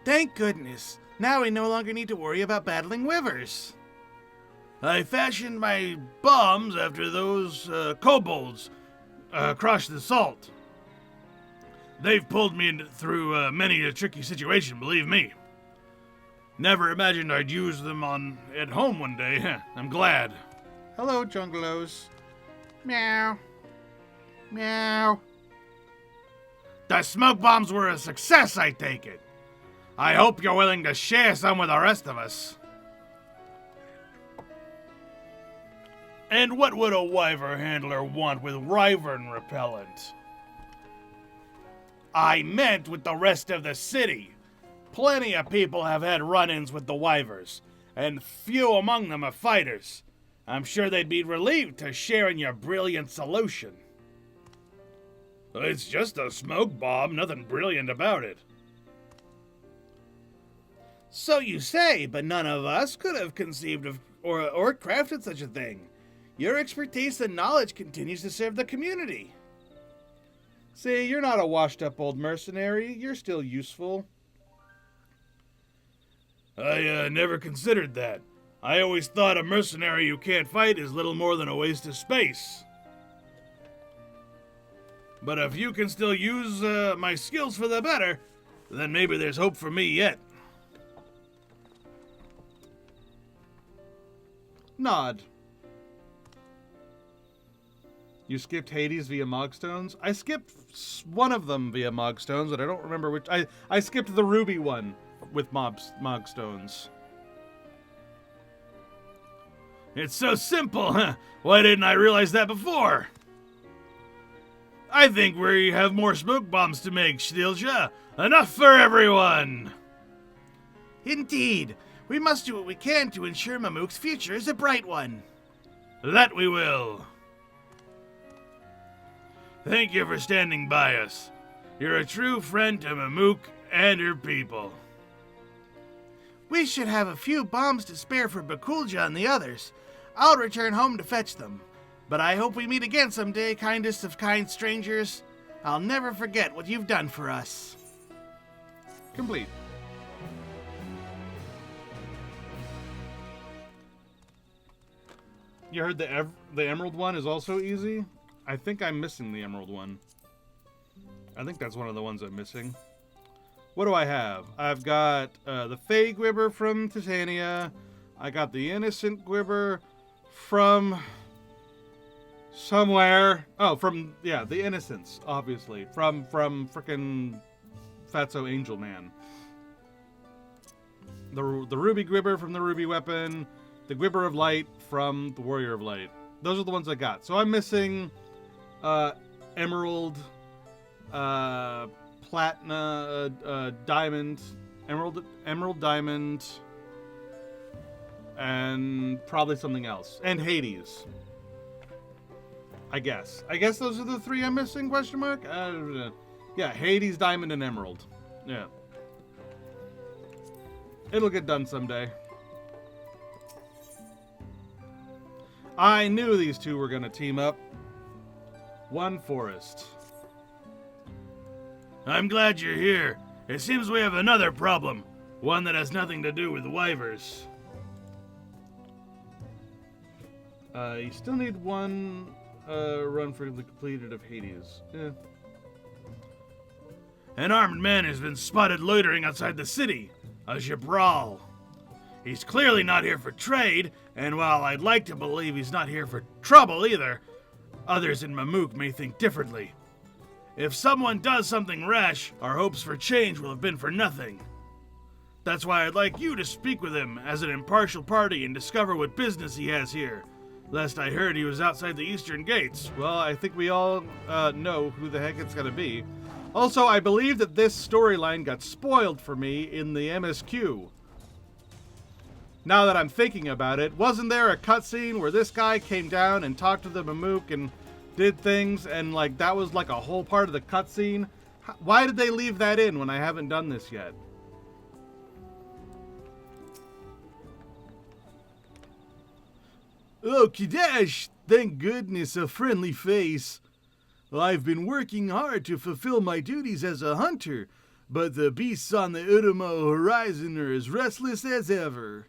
Thank goodness. Now we no longer need to worry about battling Wyvers. I fashioned my bombs after those kobolds across the salt. They've pulled me through many a tricky situation, believe me. Never imagined I'd use them at home one day. I'm glad. Hello, Junglos. Meow. Meow. The smoke bombs were a success, I take it. I hope you're willing to share some with the rest of us. And what would a wyvern handler want with wyvern repellent? I meant with the rest of the city. Plenty of people have had run-ins with the wyvers, and few among them are fighters. I'm sure they'd be relieved to share in your brilliant solution. It's just a smoke bomb, nothing brilliant about it. So you say, but none of us could have conceived of or crafted such a thing. Your expertise and knowledge continues to serve the community. See, you're not a washed-up old mercenary. You're still useful. I never considered that. I always thought a mercenary who can't fight is little more than a waste of space. But if you can still use my skills for the better, then maybe there's hope for me yet. Nod. You skipped Hades via Mogstones? I skipped one of them via Mogstones, but I don't remember which. I skipped the Ruby one with Mogstones. It's so simple, huh? Why didn't I realize that before? I think we have more smoke bombs to make, Stilja. Enough for everyone! Indeed. We must do what we can to ensure Mamook's future is a bright one. That we will. Thank you for standing by us. You're a true friend to Mamook and her people. We should have a few bombs to spare for Bakulja and the others. I'll return home to fetch them. But I hope we meet again someday, kindest of kind strangers. I'll never forget what you've done for us. Complete. You heard the Emerald one is also easy? I think I'm missing the Emerald one. I think that's one of the ones I'm missing. What do I have? I've got the Fey Gwibber from Titania. I got the Innocent Gwibber from somewhere. Oh, from, yeah, the Innocents, obviously. From frickin' Fatso Angel Man. The Ruby Gwibber from the Ruby Weapon. The Gwibber of Light from the Warrior of Light. Those are the ones I got. So I'm missing Emerald, Platina, Diamond, Emerald Diamond, and probably something else. And Hades. I guess those are the three I'm missing, question mark? Yeah, Hades, Diamond, and Emerald. Yeah. It'll get done someday. I knew these two were going to team up. One forest. I'm glad you're here. It seems we have another problem. One that has nothing to do with Wyvers. You still need one run for the completed of Hades. Yeah. An armed man has been spotted loitering outside the city. A Jabral. He's clearly not here for trade, and while I'd like to believe he's not here for trouble either, others in Mamook may think differently. If someone does something rash, our hopes for change will have been for nothing. That's why I'd like you to speak with him as an impartial party and discover what business he has here. Last I heard, he was outside the eastern gates. Well, I think we all know who the heck it's going to be. Also, I believe that this storyline got spoiled for me in the MSQ. Now that I'm thinking about it, wasn't there a cutscene where this guy came down and talked to the Mamook and did things, and like that was like a whole part of the cutscene? Why did they leave that in when I haven't done this yet? Oh, Kadash, thank goodness, a friendly face. I've been working hard to fulfill my duties as a hunter, but the beasts on the Urumo horizon are as restless as ever.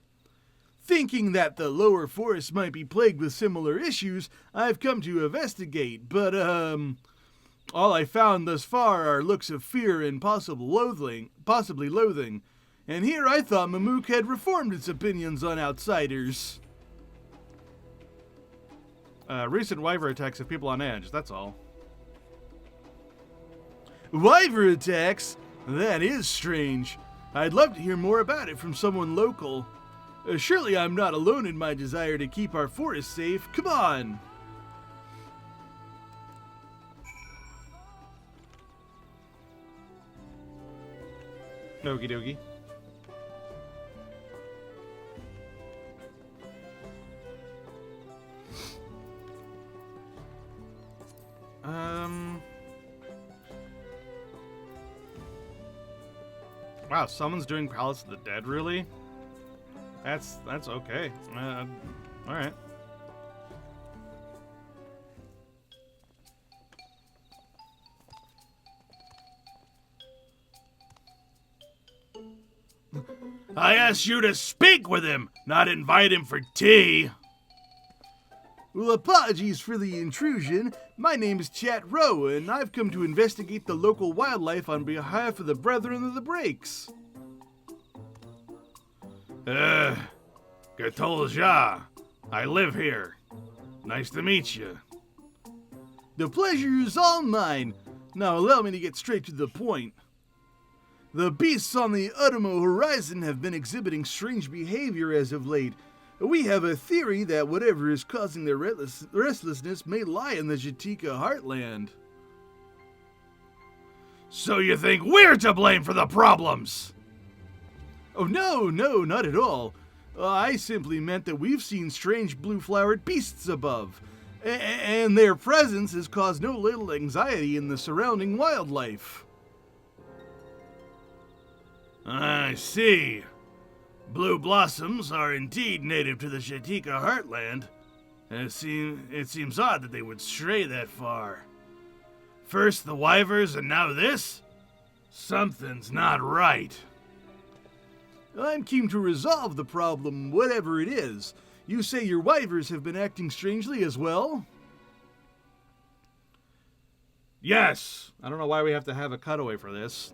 Thinking that the lower forest might be plagued with similar issues, I've come to investigate, but, all I found thus far are looks of fear and possibly loathing, and here I thought Mamook had reformed its opinions on outsiders. Recent Wyver attacks have people on edge, that's all. Wyver attacks? That is strange. I'd love to hear more about it from someone local. Surely I'm not alone in my desire to keep our forest safe. Come on! Okie dokie. Wow, someone's doing Palace of the Dead, really? That's okay. Alright. I asked you to speak with him, not invite him for tea. Well, apologies for the intrusion. My name is Chat Rowe, and I've come to investigate the local wildlife on behalf of the Brethren of the Breaks. Gatolja. I live here. Nice to meet you. The pleasure is all mine. Now allow me to get straight to the point. The beasts on the Utamo horizon have been exhibiting strange behavior as of late. We have a theory that whatever is causing their restlessness may lie in the Jatika heartland. So you think we're to blame for the problems? Oh, no, not at all. I simply meant that we've seen strange blue-flowered beasts above, and their presence has caused no little anxiety in the surrounding wildlife. I see. Blue blossoms are indeed native to the Jatika heartland. It seems odd that they would stray that far. First the wyvers and now this? Something's not right. I'm keen to resolve the problem, whatever it is. You say your wyvers have been acting strangely as well? Yes. I don't know why we have to have a cutaway for this.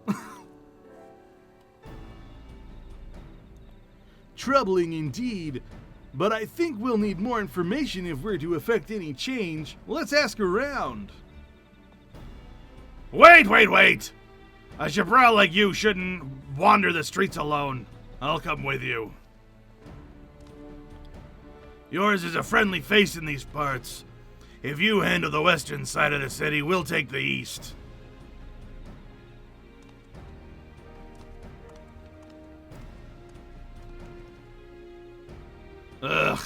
Troubling indeed. But I think we'll need more information if we're to effect any change. Let's ask around. Wait! A chaparral like you shouldn't wander the streets alone. I'll come with you. Yours is a friendly face in these parts. If you handle the western side of the city, we'll take the east. Ugh.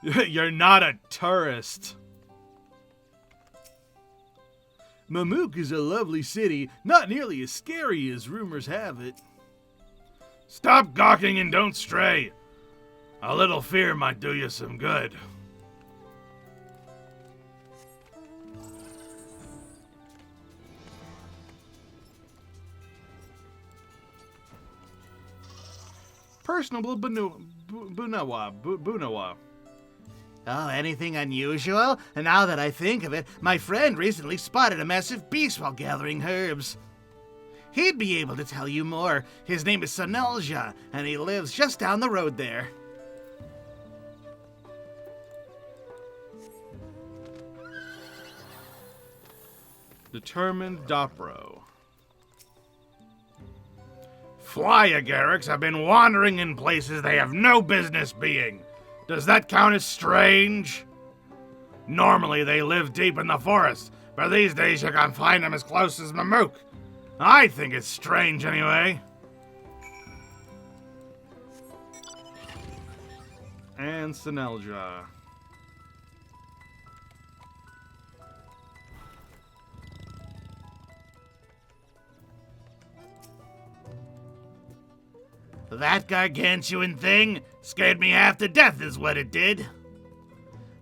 You're not a tourist. Mamook is a lovely city, not nearly as scary as rumors have it. Stop gawking and don't stray. A little fear might do you some good. Personable Bunawa. Oh, anything unusual? And now that I think of it, my friend recently spotted a massive beast while gathering herbs. He'd be able to tell you more. His name is Sonelja, and he lives just down the road there. Determined Dopro. Fly-agarics have been wandering in places they have no business being. Does that count as strange? Normally they live deep in the forest, but these days you can find them as close as Mamook. I think it's strange anyway. And Sonelja. That gargantuan thing scared me half to death is what it did.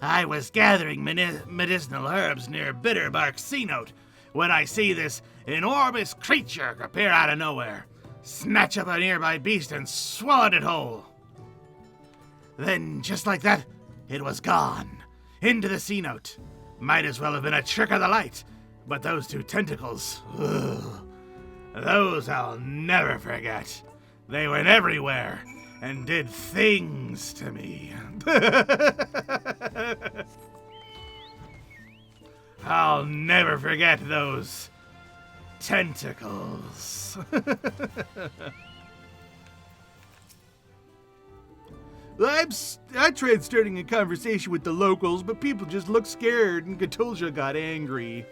I was gathering medicinal herbs near Bitterbark Sea Note when I see this enormous creature appear out of nowhere, snatch up a nearby beast and swallowed it whole. Then, just like that, it was gone, into the Sea Note. Might as well have been a trick of the light, but those two tentacles, ugh, those I'll never forget. They went everywhere and did things to me. I'll never forget those tentacles. I tried starting a conversation with the locals, but people just looked scared and Gatolja got angry.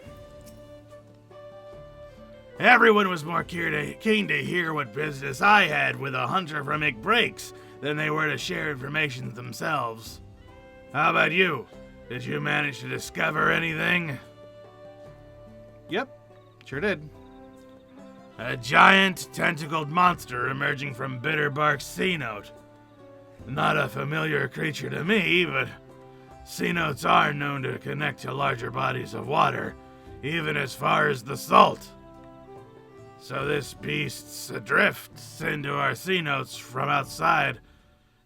Everyone was more keen to hear what business I had with a hunter from McBreaks than they were to share information themselves. How about you? Did you manage to discover anything? Yep, sure did. A giant tentacled monster emerging from Bitterbark Sea Note. Not a familiar creature to me, but sea notes are known to connect to larger bodies of water, even as far as the salt. So this beast's adrift into our sea notes from outside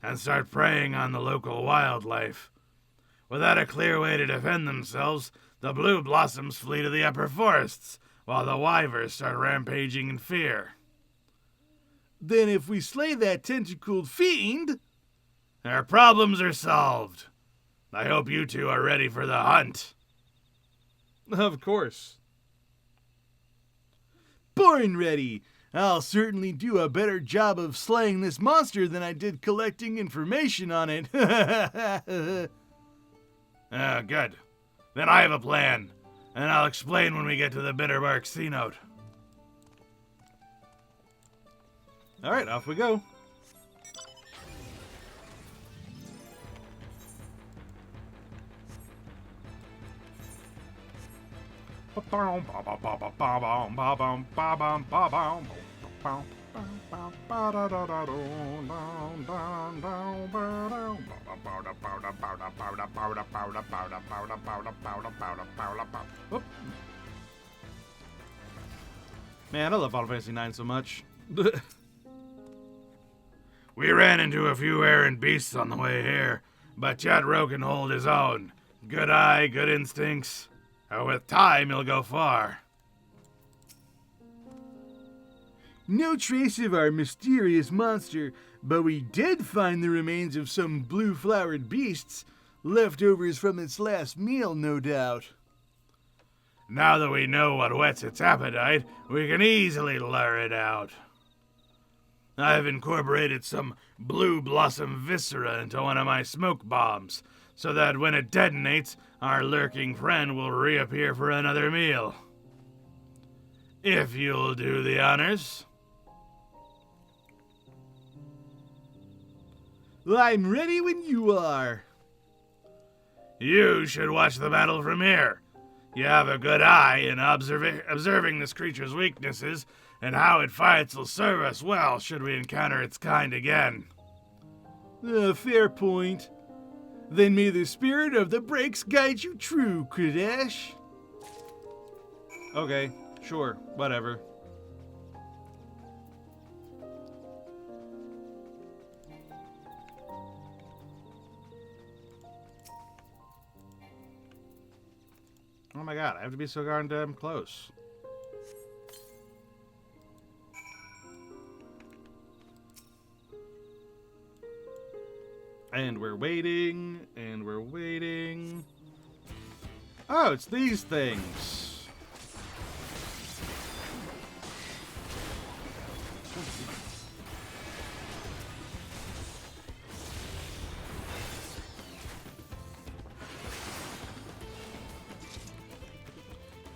and start preying on the local wildlife. Without a clear way to defend themselves, the blue blossoms flee to the upper forests, while the wyverns start rampaging in fear. Then if we slay that tentacled fiend... Their problems are solved. I hope you two are ready for the hunt. Of course. Born ready! I'll certainly do a better job of slaying this monster than I did collecting information on it. Good. Then I have a plan, and I'll explain when we get to the Bitterbark C note. Alright, off we go. Man, I love Final Fantasy IX so much. We ran into a few errant beasts on the way here, but Jadro can hold his own. Good eye, good instincts. With time, he'll go far. No trace of our mysterious monster, but we did find the remains of some blue-flowered beasts, leftovers from its last meal, no doubt. Now that we know what whets its appetite, we can easily lure it out. I've incorporated some blue blossom viscera into one of my smoke bombs, so that when it detonates, our lurking friend will reappear for another meal. If you'll do the honors. I'm ready when you are. You should watch the battle from here. You have a good eye in observing this creature's weaknesses, and how it fights will serve us well should we encounter its kind again. Fair point. Then may the spirit of the breaks guide you true, Kradesh. Okay, sure, whatever. Oh my god, I have to be so goddamn close. And we're waiting, and we're waiting. Oh, it's these things.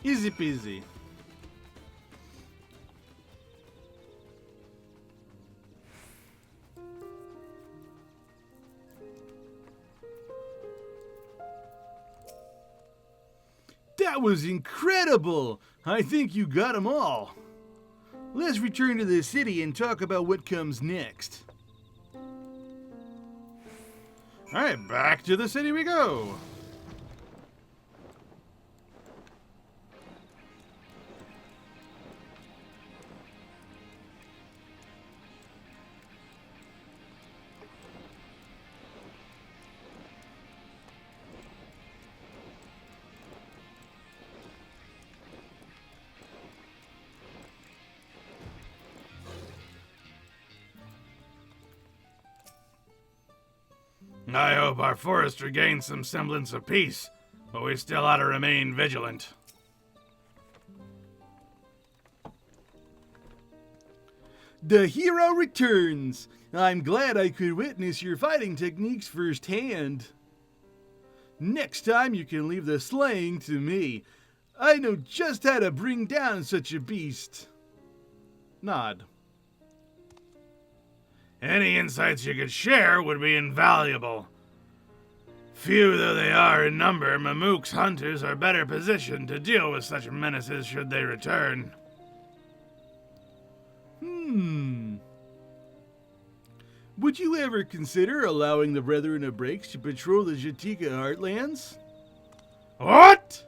Easy peasy. That was incredible! I think you got them all. Let's return to the city and talk about what comes next. Alright, back to the city we go. I hope our forest regains some semblance of peace, but we still ought to remain vigilant. The hero returns! I'm glad I could witness your fighting techniques firsthand. Next time you can leave the slaying to me. I know just how to bring down such a beast. Nod. Any insights you could share would be invaluable. Few though they are in number, Mamook's hunters are better positioned to deal with such menaces should they return. Would you ever consider allowing the Brethren of Breaks to patrol the Jatika Heartlands? What?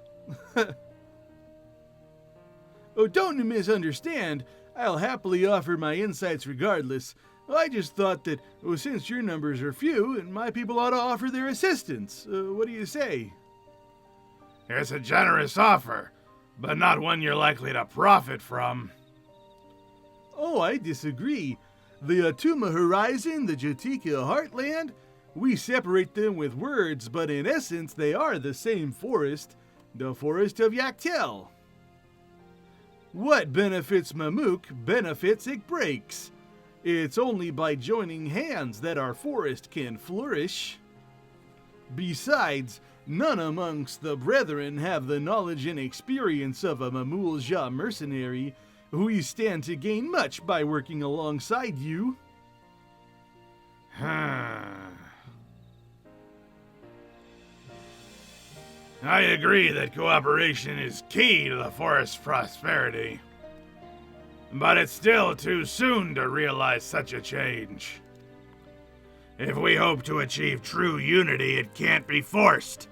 Oh, don't misunderstand. I'll happily offer my insights regardless. I just thought that, since your numbers are few, and my people ought to offer their assistance. What do you say? It's a generous offer, but not one you're likely to profit from. Oh, I disagree. The Atuma Horizon, the Jatika Heartland, we separate them with words, but in essence they are the same forest, the Forest of Yaktel. What benefits Mamook benefits Ikbreaks. It's only by joining hands that our forest can flourish. Besides, none amongst the brethren have the knowledge and experience of a Mamulja mercenary. We stand to gain much by working alongside you. I agree that cooperation is key to the forest's prosperity. But it's still too soon to realize such a change. If we hope to achieve true unity, it can't be forced.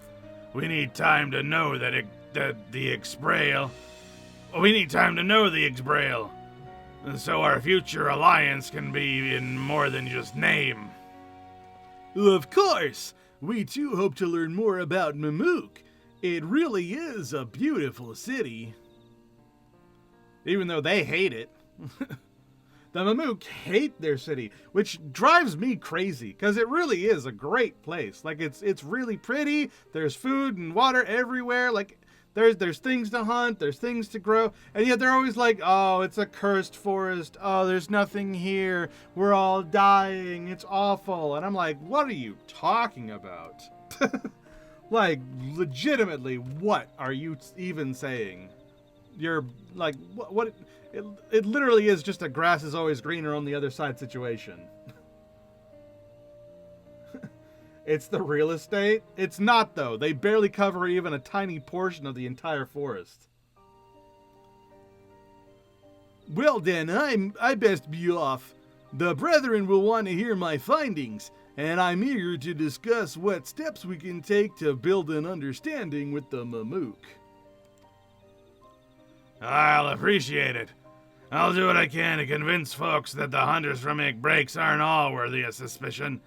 We need time to know the Ixbrail. We need time to know the Ixbrail, so our future alliance can be in more than just name. Of course! We too hope to learn more about Mamook. It really is a beautiful city. Even though they hate it. The Mamook hate their city, which drives me crazy, because it really is a great place. Like, it's really pretty, there's food and water everywhere, like, there's things to hunt, there's things to grow, and yet they're always like, oh, it's a cursed forest, oh, there's nothing here, we're all dying, it's awful. And I'm like, what are you talking about? Like, legitimately, what are you even saying? You're, like, what it literally is just a grass is always greener on the other side situation. It's the real estate? It's not, though. They barely cover even a tiny portion of the entire forest. Well then, I best be off. The brethren will want to hear my findings, and I'm eager to discuss what steps we can take to build an understanding with the Mamook. I'll appreciate it. I'll do what I can to convince folks that the hunters from Breaks aren't all worthy of suspicion.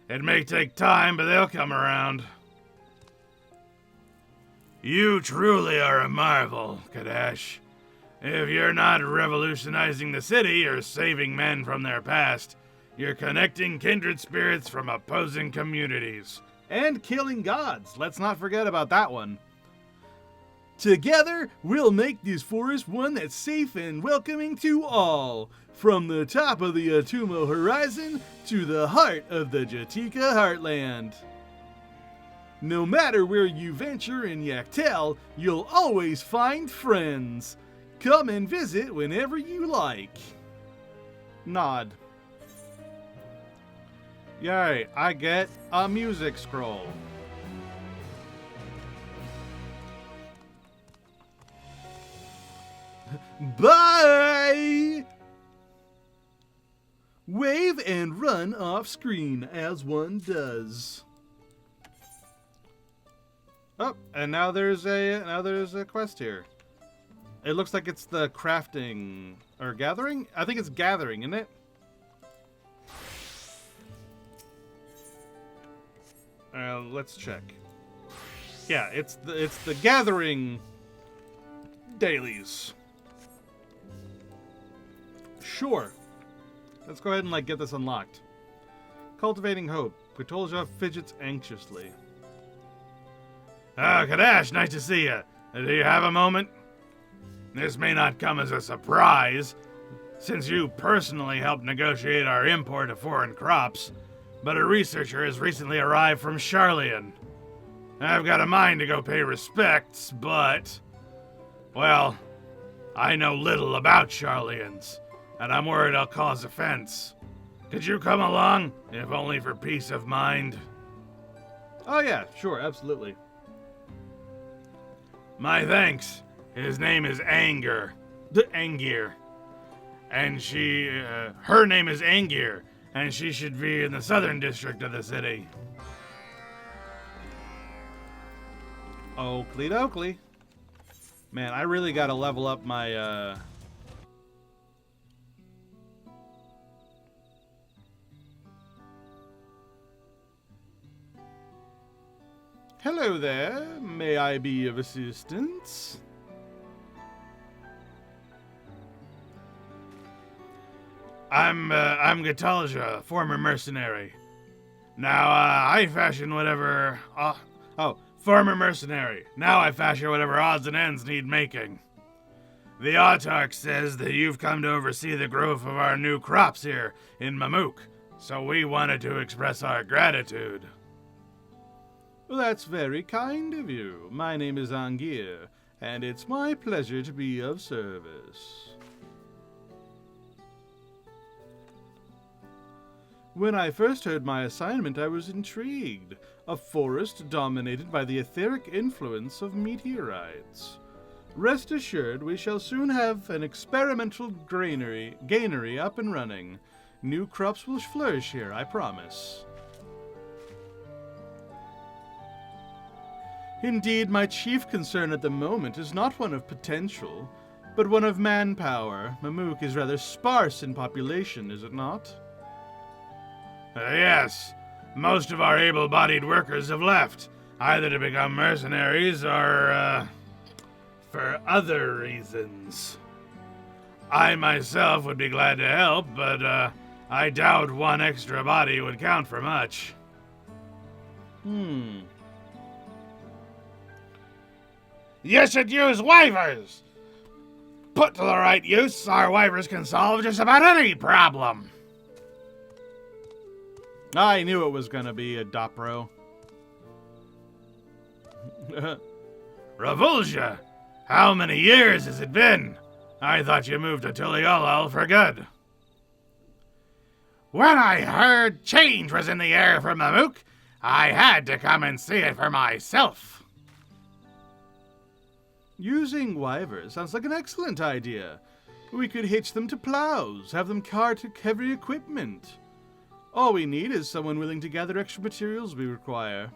It may take time, but they'll come around. You truly are a marvel, Kadash. If you're not revolutionizing the city or saving men from their past, you're connecting kindred spirits from opposing communities. And killing gods. Let's not forget about that one. Together, we'll make this forest one that's safe and welcoming to all, from the top of the Atumo Horizon to the heart of the Jatika Heartland. No matter where you venture in Yaktel, you'll always find friends. Come and visit whenever you like. Nod. Yay, I get a music scroll. Bye! Wave and run off screen as one does. Oh, and now there's a quest here. It looks like it's the crafting or gathering. I think it's gathering, isn't it? Let's check. Yeah, it's the gathering dailies. Sure. Let's go ahead and get this unlocked. Cultivating hope. Kutolja fidgets anxiously. Kadash, nice to see you. Do you have a moment? This may not come as a surprise, since you personally helped negotiate our import of foreign crops, but a researcher has recently arrived from Charlian. I've got a mind to go pay respects, but, well, I know little about Charlians, and I'm worried I'll cause offense. Could you come along, if only for peace of mind? Oh yeah, sure, absolutely. My thanks. His name is Angir. And her name is Angir, and she should be in the southern district of the city. Oakley dokley. Man, I really gotta level up my, Hello there. May I be of assistance? I'm Gatalja, former mercenary. Now, I fashion whatever... former mercenary. Now I fashion whatever odds and ends need making. The Autarch says that you've come to oversee the growth of our new crops here in Mamook, so we wanted to express our gratitude. Well, that's very kind of you. My name is Angir, and it's my pleasure to be of service. When I first heard my assignment, I was intrigued. A forest dominated by the etheric influence of meteorites. Rest assured, we shall soon have an experimental granary up and running. New crops will flourish here, I promise. Indeed, my chief concern at the moment is not one of potential, but one of manpower. Mamook is rather sparse in population, is it not? Yes, most of our able-bodied workers have left, either to become mercenaries or, for other reasons. I myself would be glad to help, but, I doubt one extra body would count for much. You should use waivers! Put to the right use, our waivers can solve just about any problem. I knew it was gonna be a Dopro. Revulsia, how many years has it been? I thought you moved to Tuliolol for good. When I heard change was in the air from Mamook, I had to come and see it for myself. Using wyvers sounds like an excellent idea. We could hitch them to plows, have them cart heavy equipment. All we need is someone willing to gather extra materials we require.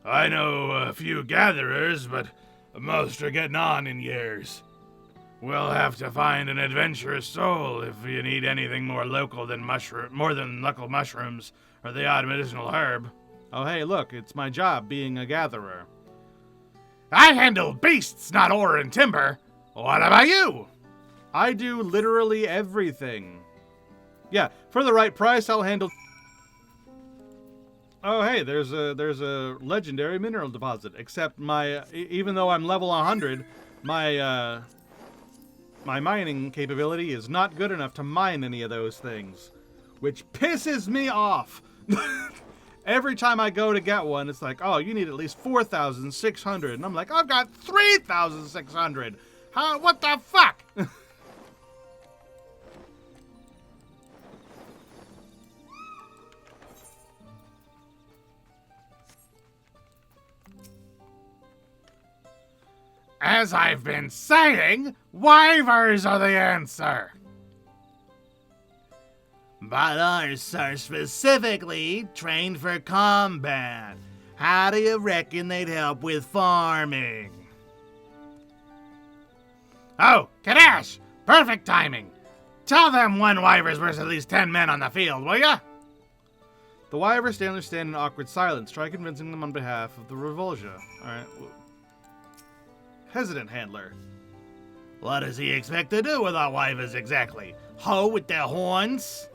I know a few gatherers, but most are getting on in years. We'll have to find an adventurous soul if you need anything more local than local mushrooms or the odd medicinal herb. Oh hey, look, it's my job being a gatherer. I handle beasts, not ore and timber. What about you? I do literally everything. Yeah, for the right price, I'll handle... Oh hey, there's a legendary mineral deposit. Except even though I'm level 100, my mining capability is not good enough to mine any of those things, which pisses me off. Every time I go to get one, it's like, oh, you need at least 4,600, and I'm like, I've got 3,600. What the fuck? As I've been saying, wyvers are the answer. But ours are specifically trained for combat. How do you reckon they'd help with farming? Oh, Kadash! Perfect timing. Tell them one wyver's worth at least 10 men on the field, will ya? The wyvers stand in awkward silence. Try convincing them on behalf of the Revulsia. Alright. Hesitant handler. What does he expect to do with our wyvers exactly? Hoe with their horns?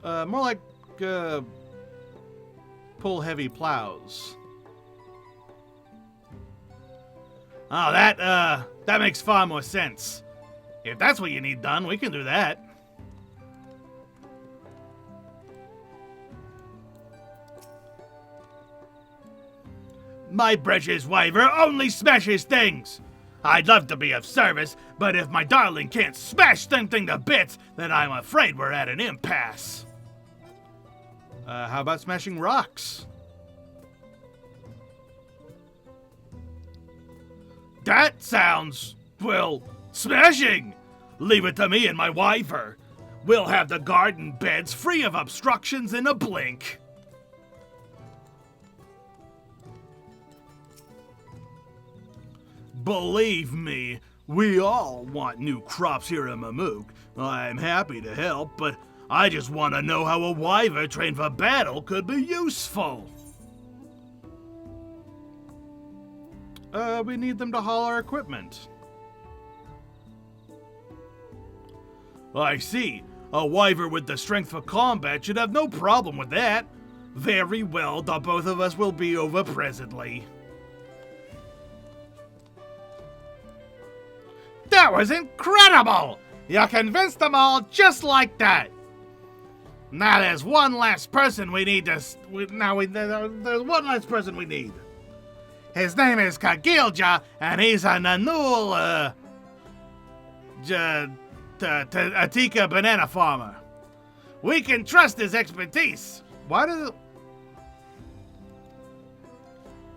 More like, pull heavy plows. Oh, that makes far more sense. If that's what you need done, we can do that. My precious wyver only smashes things. I'd love to be of service, but if my darling can't smash something to bits, then I'm afraid we're at an impasse. How about smashing rocks? That sounds, well, smashing. Leave it to me and my wyver. We'll have the garden beds free of obstructions in a blink. Believe me, we all want new crops here in Mamook. I'm happy to help, but I just want to know how a wyver trained for battle could be useful. We need them to haul our equipment. I see. A wyvern with the strength for combat should have no problem with that. Very well, the both of us will be over presently. That was incredible! You convinced them all just like that. Now there's one last person we need to... there's one last person we need. His name is Kagilja, and he's a Nanul, Atika banana farmer. We can trust his expertise. Why does it...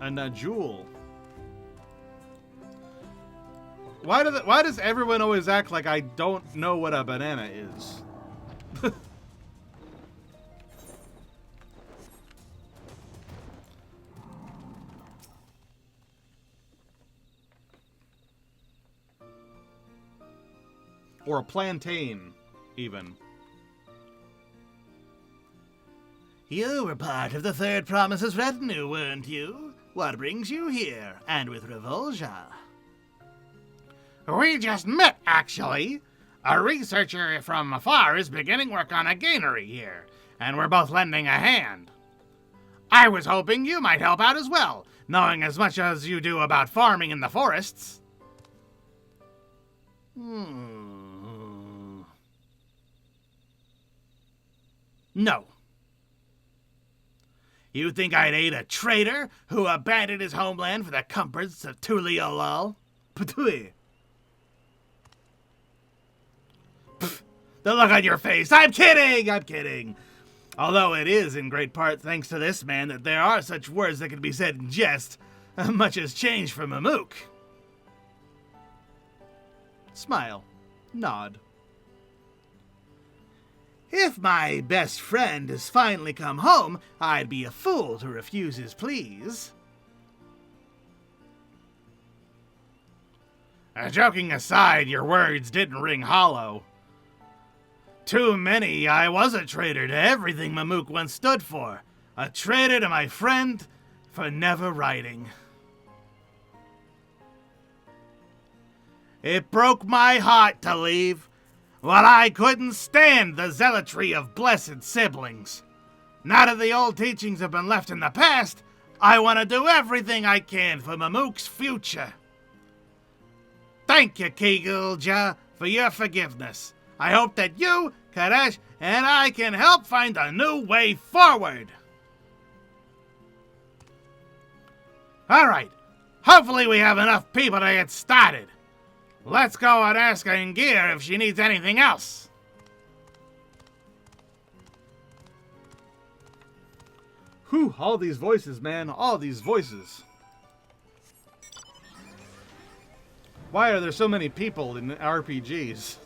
A Najul. Why does everyone always act like I don't know what a banana is? Or a plantain, even. You were part of the Third Promise's retinue, weren't you? What brings you here, and with Revolja? We just met, actually. A researcher from afar is beginning work on a granary here, and we're both lending a hand. I was hoping you might help out as well, knowing as much as you do about farming in the forests. No. You think I'd aid a traitor who abandoned his homeland for the comforts of Tuliolol? Ptui. The look on your face. I'm kidding. Although it is in great part thanks to this man that there are such words that can be said in jest. Much has changed from Mamook. Smile. Nod. If my best friend has finally come home, I'd be a fool to refuse his pleas. Joking aside, your words didn't ring hollow. Too many, I was a traitor to everything Mamook once stood for. A traitor to my friend for never writing. It broke my heart to leave. Well, I couldn't stand the zealotry of blessed siblings. Now that the old teachings have been left in the past, I want to do everything I can for Mamook's future. Thank you, Kegulja, for your forgiveness. I hope that you, Kadesh, and I can help find a new way forward. All right, hopefully we have enough people to get started. Let's go and ask Angir if she needs anything else. Whew, all these voices, man. All these voices. Why are there so many people in RPGs?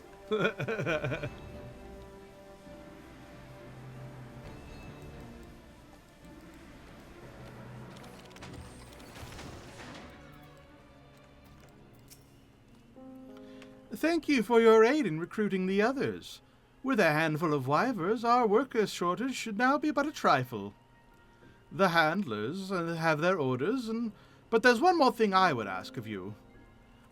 Thank you for your aid in recruiting the others. With a handful of wyvers, our workers' shortage should now be but a trifle. The handlers have their orders, but there's one more thing I would ask of you.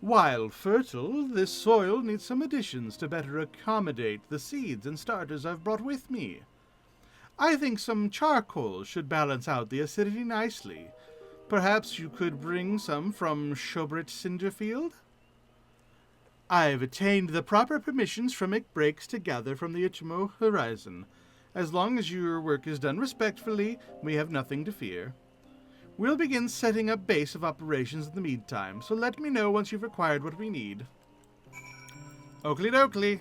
While fertile, this soil needs some additions to better accommodate the seeds and starters I've brought with me. I think some charcoal should balance out the acidity nicely. Perhaps you could bring some from Shobrit Cinderfield? I've attained the proper permissions from McBrakes to gather from the Ichimo horizon. As long as your work is done respectfully, we have nothing to fear. We'll begin setting up base of operations in the meantime, so let me know once you've acquired what we need. Oakley dokley.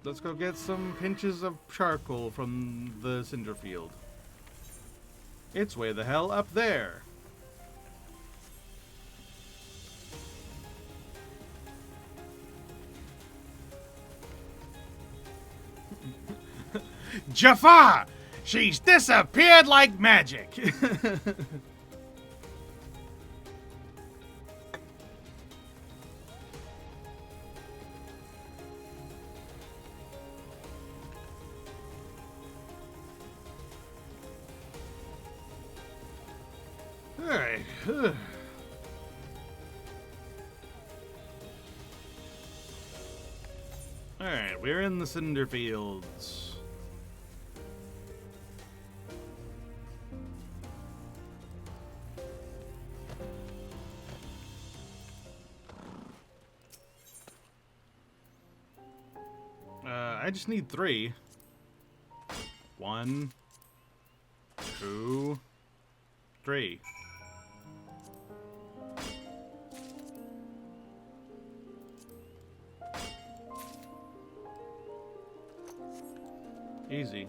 Let's go get some pinches of charcoal from the cinder field. It's way the hell up there. Jafar! She's disappeared like magic! Alright. Alright, we're in the cinder fields. I just need 3. 1, 2, 3. Easy.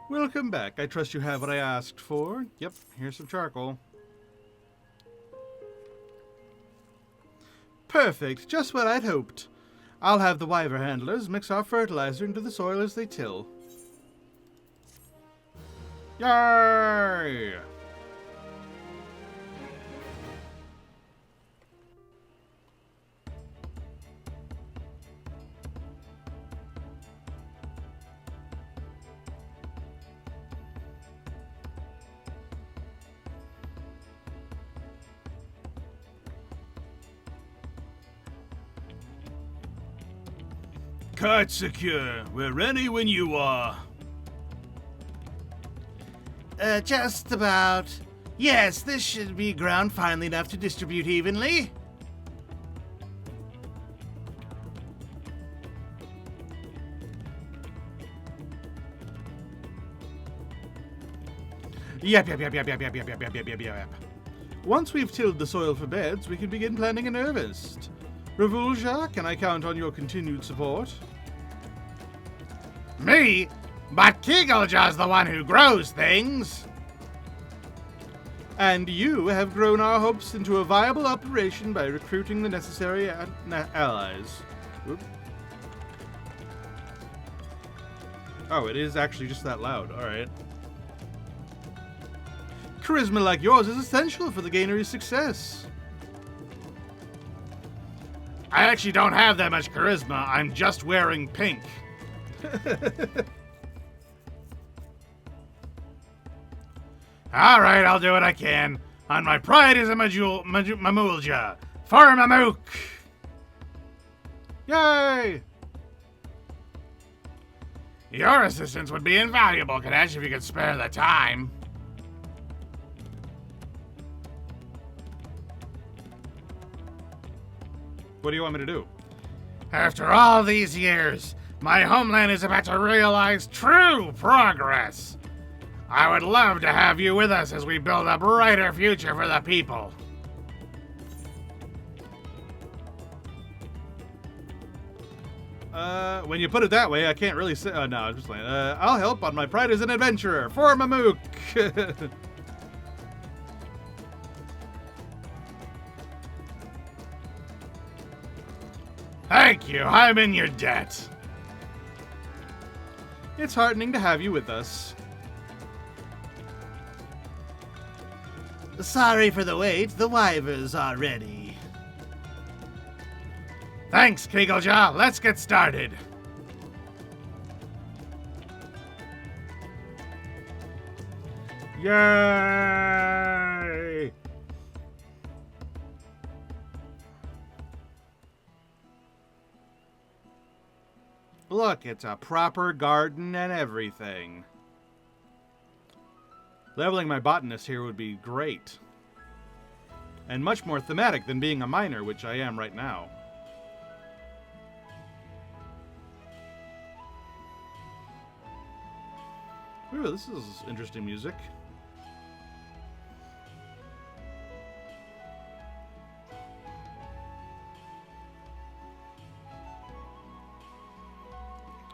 Welcome back. I trust you have what I asked for. Yep, here's some charcoal. Perfect, just what I'd hoped. I'll have the wyver handlers mix our fertilizer into the soil as they till. Yay! Cart secure. We're ready when you are. Just about. Yes, this should be ground finely enough to distribute evenly. Yep. Once we've tilled the soil for beds, we can begin planting an harvest. Ravulja, can I count on your continued support? Me? But Kegelja's the one who grows things. And you have grown our hopes into a viable operation by recruiting the necessary allies. Oop. Oh, it is actually just that loud. Alright. Charisma like yours is essential for the Gainery's success. I actually don't have that much charisma. I'm just wearing pink. All right, I'll do what I can. On my pride as a Mamulja. For Mamook! Yay! Your assistance would be invaluable, Kadesh, if you could spare the time. What do you want me to do? After all these years, my homeland is about to realize true progress. I would love to have you with us as we build a brighter future for the people. When you put it that way, I can't really say. No, I'm just playing. I'll help on my pride as an adventurer for Mamook. Thank you. I'm in your debt. It's heartening to have you with us. Sorry for the wait. The wyvers are ready. Thanks, Kegelja. Let's get started. Yay! Look, it's a proper garden and everything. Leveling my botanist here would be great. And much more thematic than being a miner, which I am right now. Ooh, this is interesting music.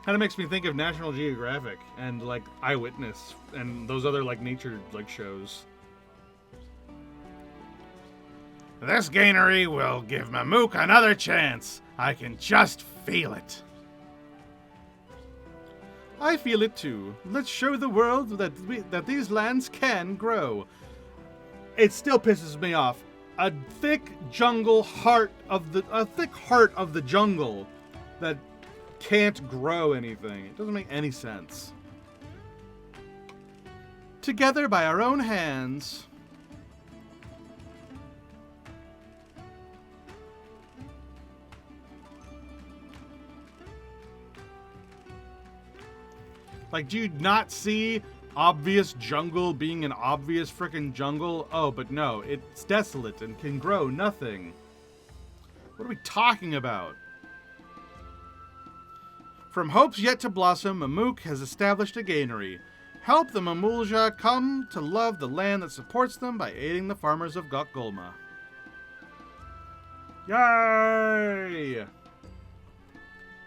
Kind of makes me think of National Geographic and like Eyewitness and those other like nature like shows. This Gainery will give Mamook another chance. I can just feel it. I feel it too. Let's show the world that these lands can grow. It still pisses me off. A thick heart of the jungle that can't grow anything. It doesn't make any sense. Together by our own hands. Like, do you not see obvious jungle being an obvious frickin' jungle? Oh, but no, it's desolate and can grow nothing. What are we talking about? From hopes yet to blossom, Mamook has established a granary. Help the Mamulja come to love the land that supports them by aiding the farmers of Gokgulma. Yay!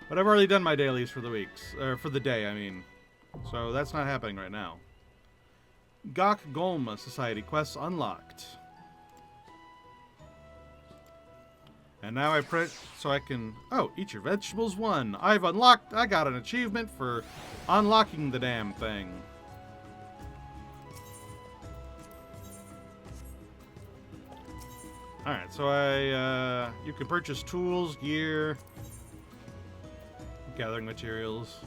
But I've already done my dailies for the weeks, or for the day, I mean. So that's not happening right now. Gokgulma Society quests unlocked. And now I press so I can... Oh, eat your vegetables 1. I got an achievement for unlocking the damn thing. Alright, so you can purchase tools, gear, gathering materials.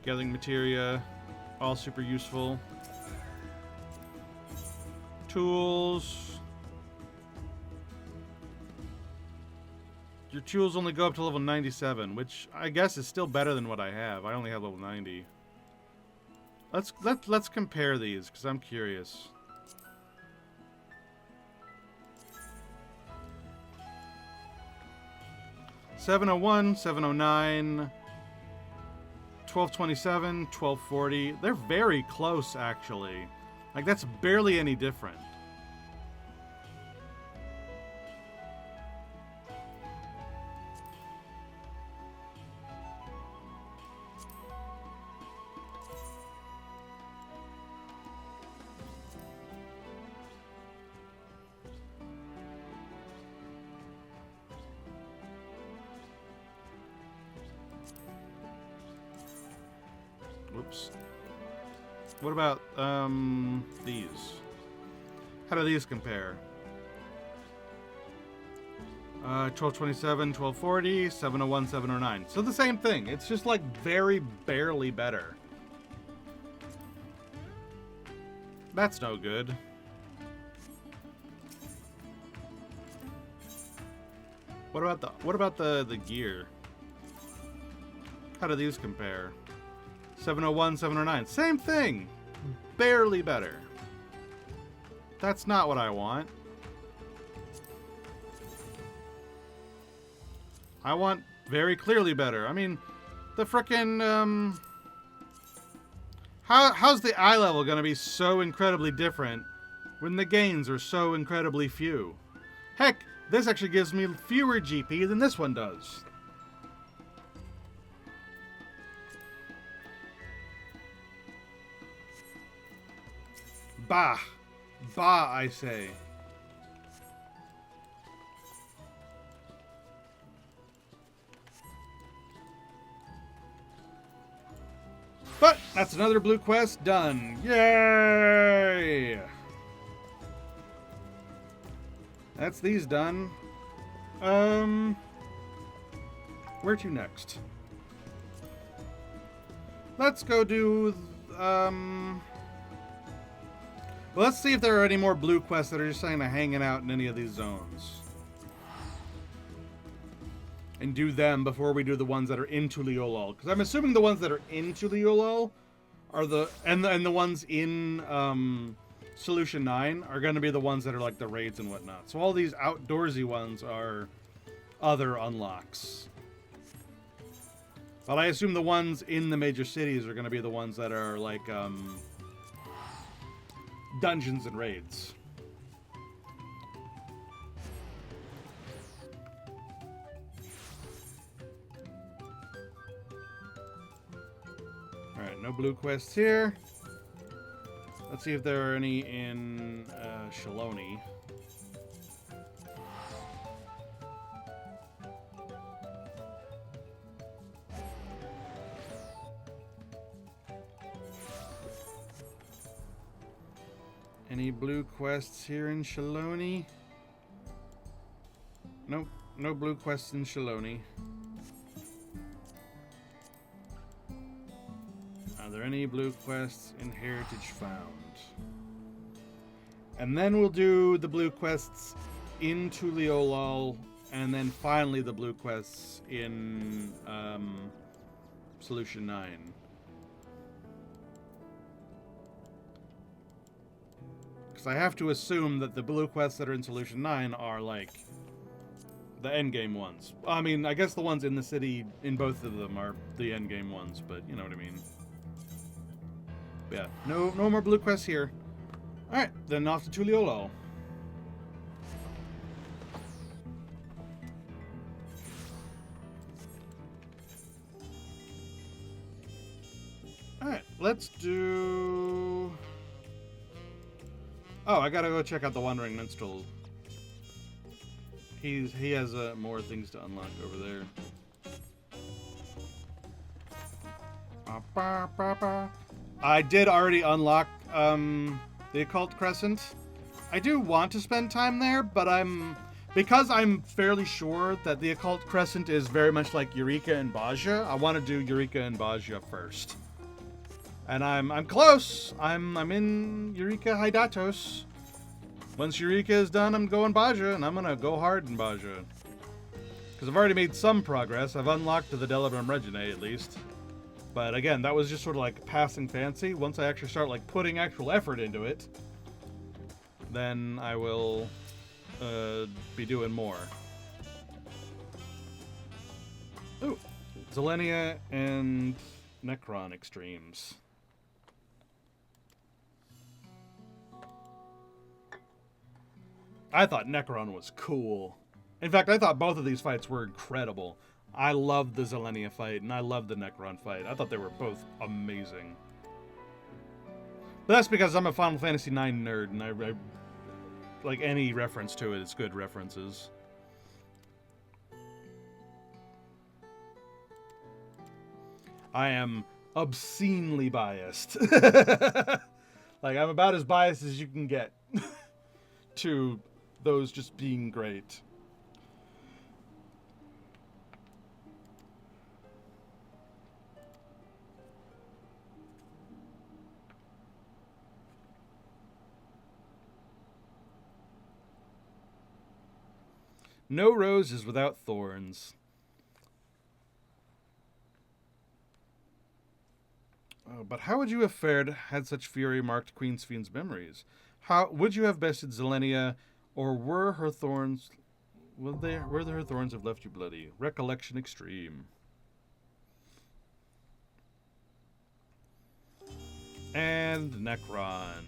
Gathering materia, all super useful. Tools. Your tools only go up to level 97, which I guess is still better than what I have. I only have level 90. Let's compare these, because I'm curious. $701, $709. 1227, 1240. They're very close, actually. Like, that's barely any different. Whoops. What about, these? How do these compare? 1227, 1240, 701, 709. So the same thing. It's just like very barely better. That's no good. What about the gear? How do these compare? 701, 709. Same thing. Barely better. That's not what I want. I want very clearly better. I mean, the frickin', how's the eye level gonna be so incredibly different when the gains are so incredibly few? Heck, this actually gives me fewer GP than this one does. Bah. Bah, I say. But that's another blue quest done. Yay! That's these done. Where to next? Let's go do, well, let's see if there are any more blue quests that are just kind of hanging out in any of these zones. And do them before we do the ones that are in Tuliolol. Because I'm assuming the ones that are in Tuliolol are the ones in Solution 9 are going to be the ones that are like the raids and whatnot. So all these outdoorsy ones are other unlocks. But I assume the ones in the major cities are going to be the ones that are like dungeons and raids. Alright, no blue quests here. Let's see if there are any in Shaloni. Any blue quests here in Chillin? Nope, no blue quests in Chillin. Are there any blue quests in Heritage Found? And then we'll do the blue quests in Tuliolol, and then finally the blue quests in Solution 9. Because I have to assume that the blue quests that are in Solution 9 are like the endgame ones. I mean, I guess the ones in the city in both of them are the endgame ones, but you know what I mean. Yeah, no more blue quests here. Alright, then off to Tuliolol. Alright, let's do... Oh, I gotta go check out the Wandering Minstrel. He has more things to unlock over there. I did already unlock the Occult Crescent. I do want to spend time there, but because I'm fairly sure that the Occult Crescent is very much like Eureka and Baja, I want to do Eureka and Baja first. And I'm close. I'm in Eureka Hydatos. Once Eureka is done, I'm going Baja, and I'm gonna go hard in Baja. Because I've already made some progress. I've unlocked the Delibram Reginae at least. But again, that was just sort of like passing fancy. Once I actually start like putting actual effort into it, then I will be doing more. Ooh, Zelenia and Necron Extremes. I thought Necron was cool. In fact, I thought both of these fights were incredible. I loved the Zelenia fight, and I loved the Necron fight. I thought they were both amazing. But that's because I'm a Final Fantasy IX nerd, and I like any reference to it, it's good references. I am obscenely biased. Like, I'm about as biased as you can get to those just being great. No rose is without thorns. Oh, but how would you have fared had such fury marked Queen's Fiend's memories? How would you have bested Zelenia, or were her thorns her thorns have left you bloody? Recollection extreme. And Necron.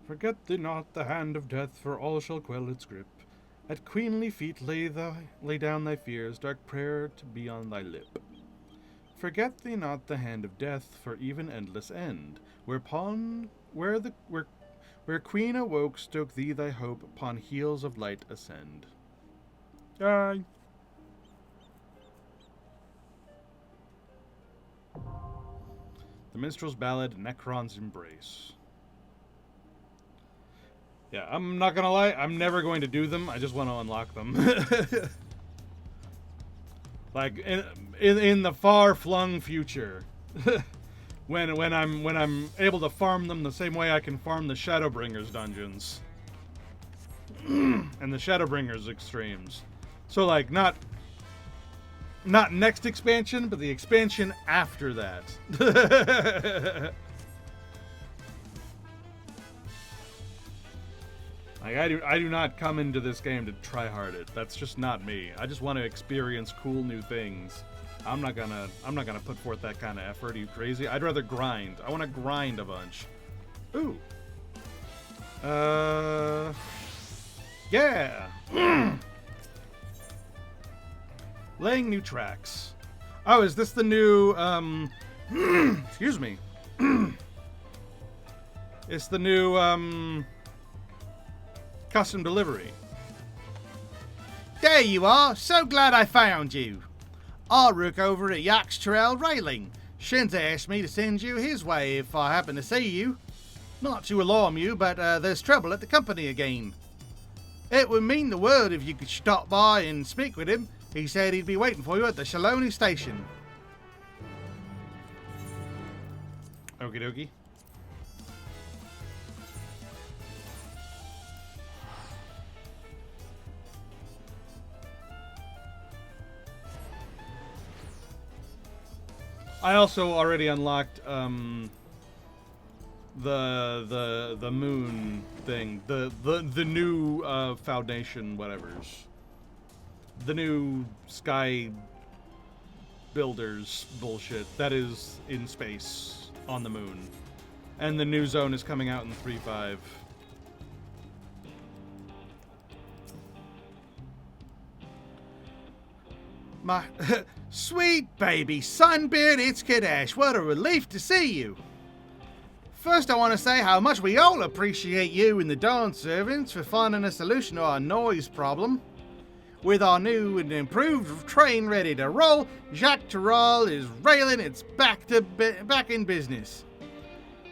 Forget thee not the hand of death, for all shall quell its grip. At queenly feet lay down thy fears, dark prayer to be on thy lip. Forget thee not the hand of death, for even endless end. Where queen awoke, stoke thee thy hope, upon heels of light ascend. Aye. The Minstrel's Ballad, Necron's Embrace. Yeah, I'm not gonna lie, I'm never going to do them. I just want to unlock them. Like in the far-flung future, when I'm able to farm them the same way I can farm the Shadowbringers dungeons and the Shadowbringers extremes. So like not Not next expansion, but the expansion after that. Like, I do not come into this game to try hard it. That's just not me. I just want to experience cool new things. I'm not gonna put forth that kind of effort. Are you crazy? I'd rather grind. I want to grind a bunch. Ooh. Yeah. Laying new tracks. Oh, is this the new, excuse me. It's the new, custom delivery. There you are. So glad I found you. I work over at Dawntrail Railing. Shinza asked me to send you his way if I happen to see you. Not to alarm you, but there's trouble at the company again. It would mean the world if you could stop by and speak with him. He said he'd be waiting for you at the Chillin station. Okie dokie. I also already unlocked the moon thing, the new foundation whatevers, the new sky builders bullshit that is in space on the moon, and the new zone is coming out in 3.5. My sweet baby Sunbeard, it's Kadash. What a relief to see you. First, I want to say how much we all appreciate you and the Dawn servants for finding a solution to our noise problem. With our new and improved train ready to roll, Dawntrail is railing it's back in business.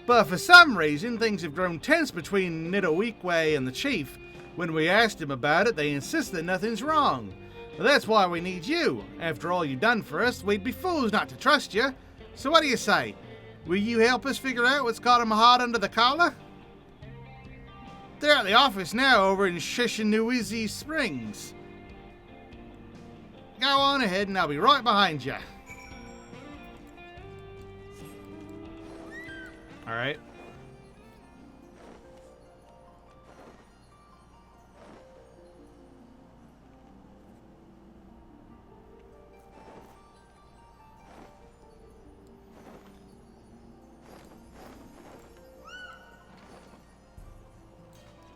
But for some reason, things have grown tense between Nidoweekway and the chief. When we asked him about it, they insist that nothing's wrong. Well, that's why we need you. After all you've done for us, we'd be fools not to trust you. So what do you say? Will you help us figure out what's got him hot under the collar? They're at the office now over in Shishinuizi Springs. Go on ahead and I'll be right behind you. All right.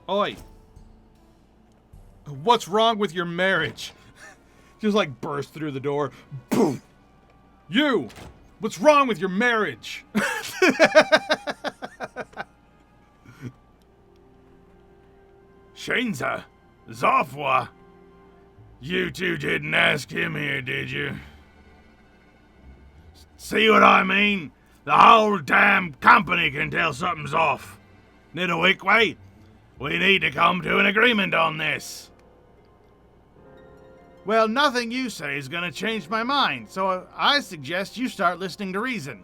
Oi! What's wrong with your marriage? Just like burst through the door. Boom! You! What's wrong with your marriage? Shinza? Zofwa? You two didn't ask him here, did you? See what I mean? The whole damn company can tell something's off. Nidoweekway, we need to come to an agreement on this. Well, nothing you say is going to change my mind, so I suggest you start listening to reason.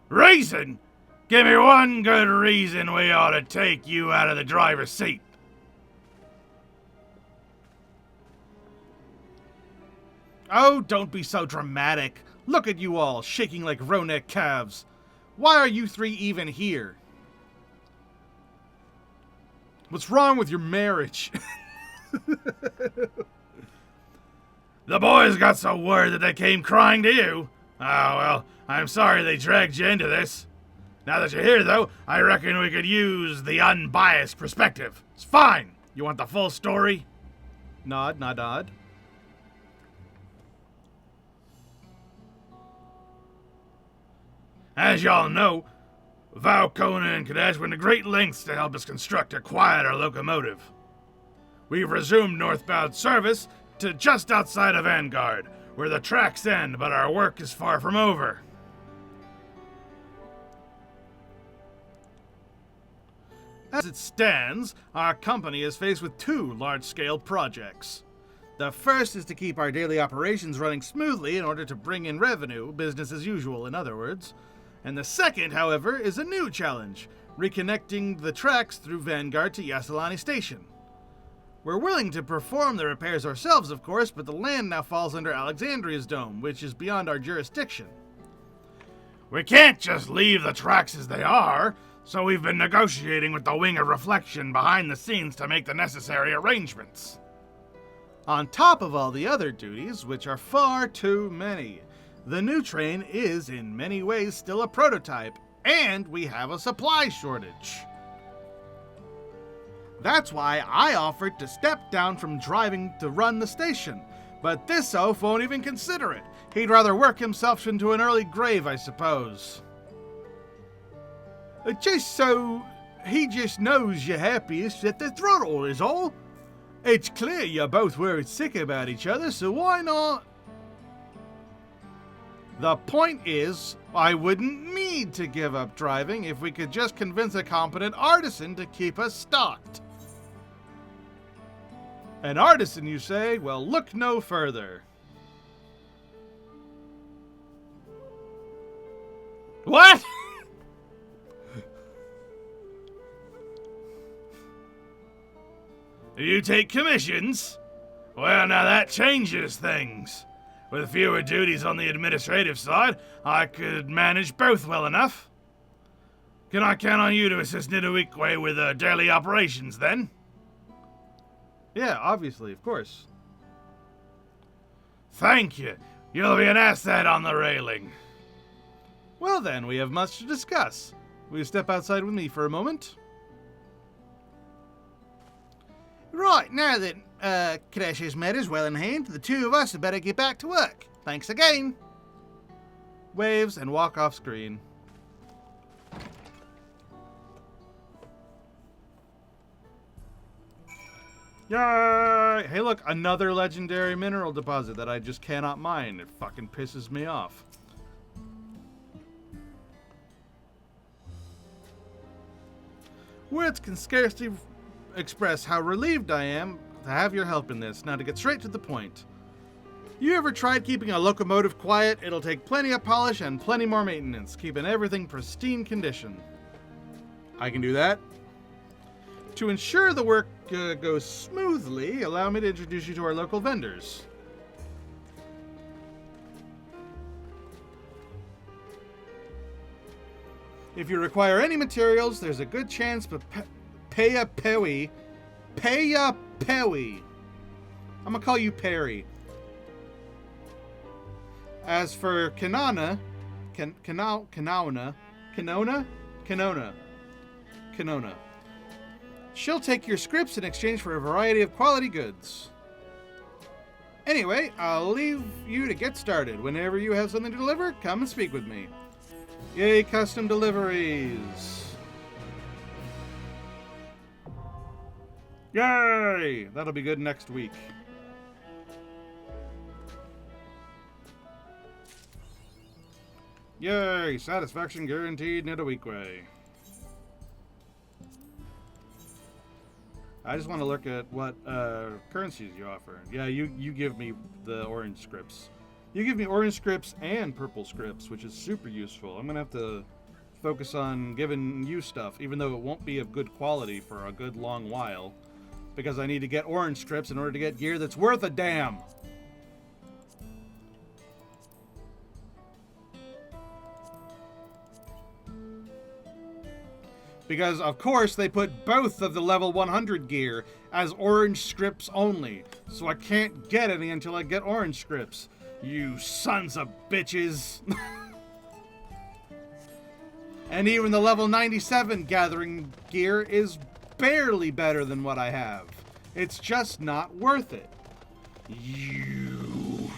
Reason? Give me one good reason we ought to take you out of the driver's seat. Oh, don't be so dramatic. Look at you all, shaking like row-neck calves. Why are you three even here? What's wrong with your marriage? The boys got so worried that they came crying to you. Oh, well, I'm sorry they dragged you into this. Now that you're here, though, I reckon we could use the unbiased perspective. It's fine. You want the full story? Nod, nod, nod. As y'all know, Valkona and Kadesh went to great lengths to help us construct a quieter locomotive. We've resumed northbound service to just outside of Vanguard, where the tracks end, but our work is far from over. As it stands, our company is faced with two large-scale projects. The first is to keep our daily operations running smoothly in order to bring in revenue, business as usual, in other words. And the second, however, is a new challenge, reconnecting the tracks through Vanguard to Yasalani Station. We're willing to perform the repairs ourselves, of course, but the land now falls under Alexandria's dome, which is beyond our jurisdiction. We can't just leave the tracks as they are, so we've been negotiating with the Wing of Reflection behind the scenes to make the necessary arrangements. On top of all the other duties, which are far too many, the new train is in many ways still a prototype, and we have a supply shortage. That's why I offered to step down from driving to run the station, but this oaf won't even consider it. He'd rather work himself into an early grave, I suppose. Just so he just knows you're happiest at the throttle is all. It's clear you're both worried sick about each other, so why not? The point is, I wouldn't need to give up driving if we could just convince a competent artisan to keep us stocked. An artisan, you say? Well, look no further. What? You take commissions? Well, now that changes things. With fewer duties on the administrative side, I could manage both well enough. Can I count on you to assist Nidoikwe with daily operations, then? Yeah, obviously, of course. Thank you. You'll be an asset on the railing. Well then, we have much to discuss. Will you step outside with me for a moment? Right, now that Kadesh's matters well in hand, the two of us had better get back to work. Thanks again. Waves and walk off screen. Yay! Hey look, another legendary mineral deposit that I just cannot mine. It fucking pisses me off. Words can scarcely express how relieved I am to have your help in this. Now to get straight to the point. You ever tried keeping a locomotive quiet? It'll take plenty of polish and plenty more maintenance, keeping everything pristine condition. I can do that. To ensure the work goes smoothly, allow me to introduce you to our local vendors. If you require any materials, there's a good chance, but Paya Pewi. I'm gonna call you Perry. As for Kanana, Kanona. She'll take your scripts in exchange for a variety of quality goods. Anyway, I'll leave you to get started. Whenever you have something to deliver, come and speak with me. Yay, custom deliveries. Yay! That'll be good next week. Yay! Satisfaction guaranteed, Nidoikwe. I just want to look at what currencies you offer. Yeah, you give me the orange scripts. You give me orange scripts and purple scripts, which is super useful. I'm going to have to focus on giving you stuff, even though it won't be of good quality for a good long while, because I need to get orange scripts in order to get gear that's worth a damn. Because, of course, they put both of the level 100 gear as orange scripts only, so I can't get any until I get orange scripts. You sons of bitches. And even the level 97 gathering gear is barely better than what I have. It's just not worth it. You.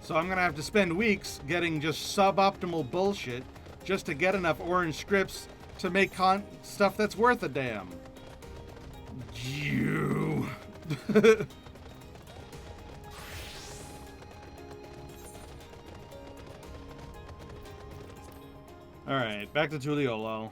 So I'm gonna have to spend weeks getting just suboptimal bullshit just to get enough orange scripts to make stuff that's worth a damn. You. Alright, back to Tuliolo.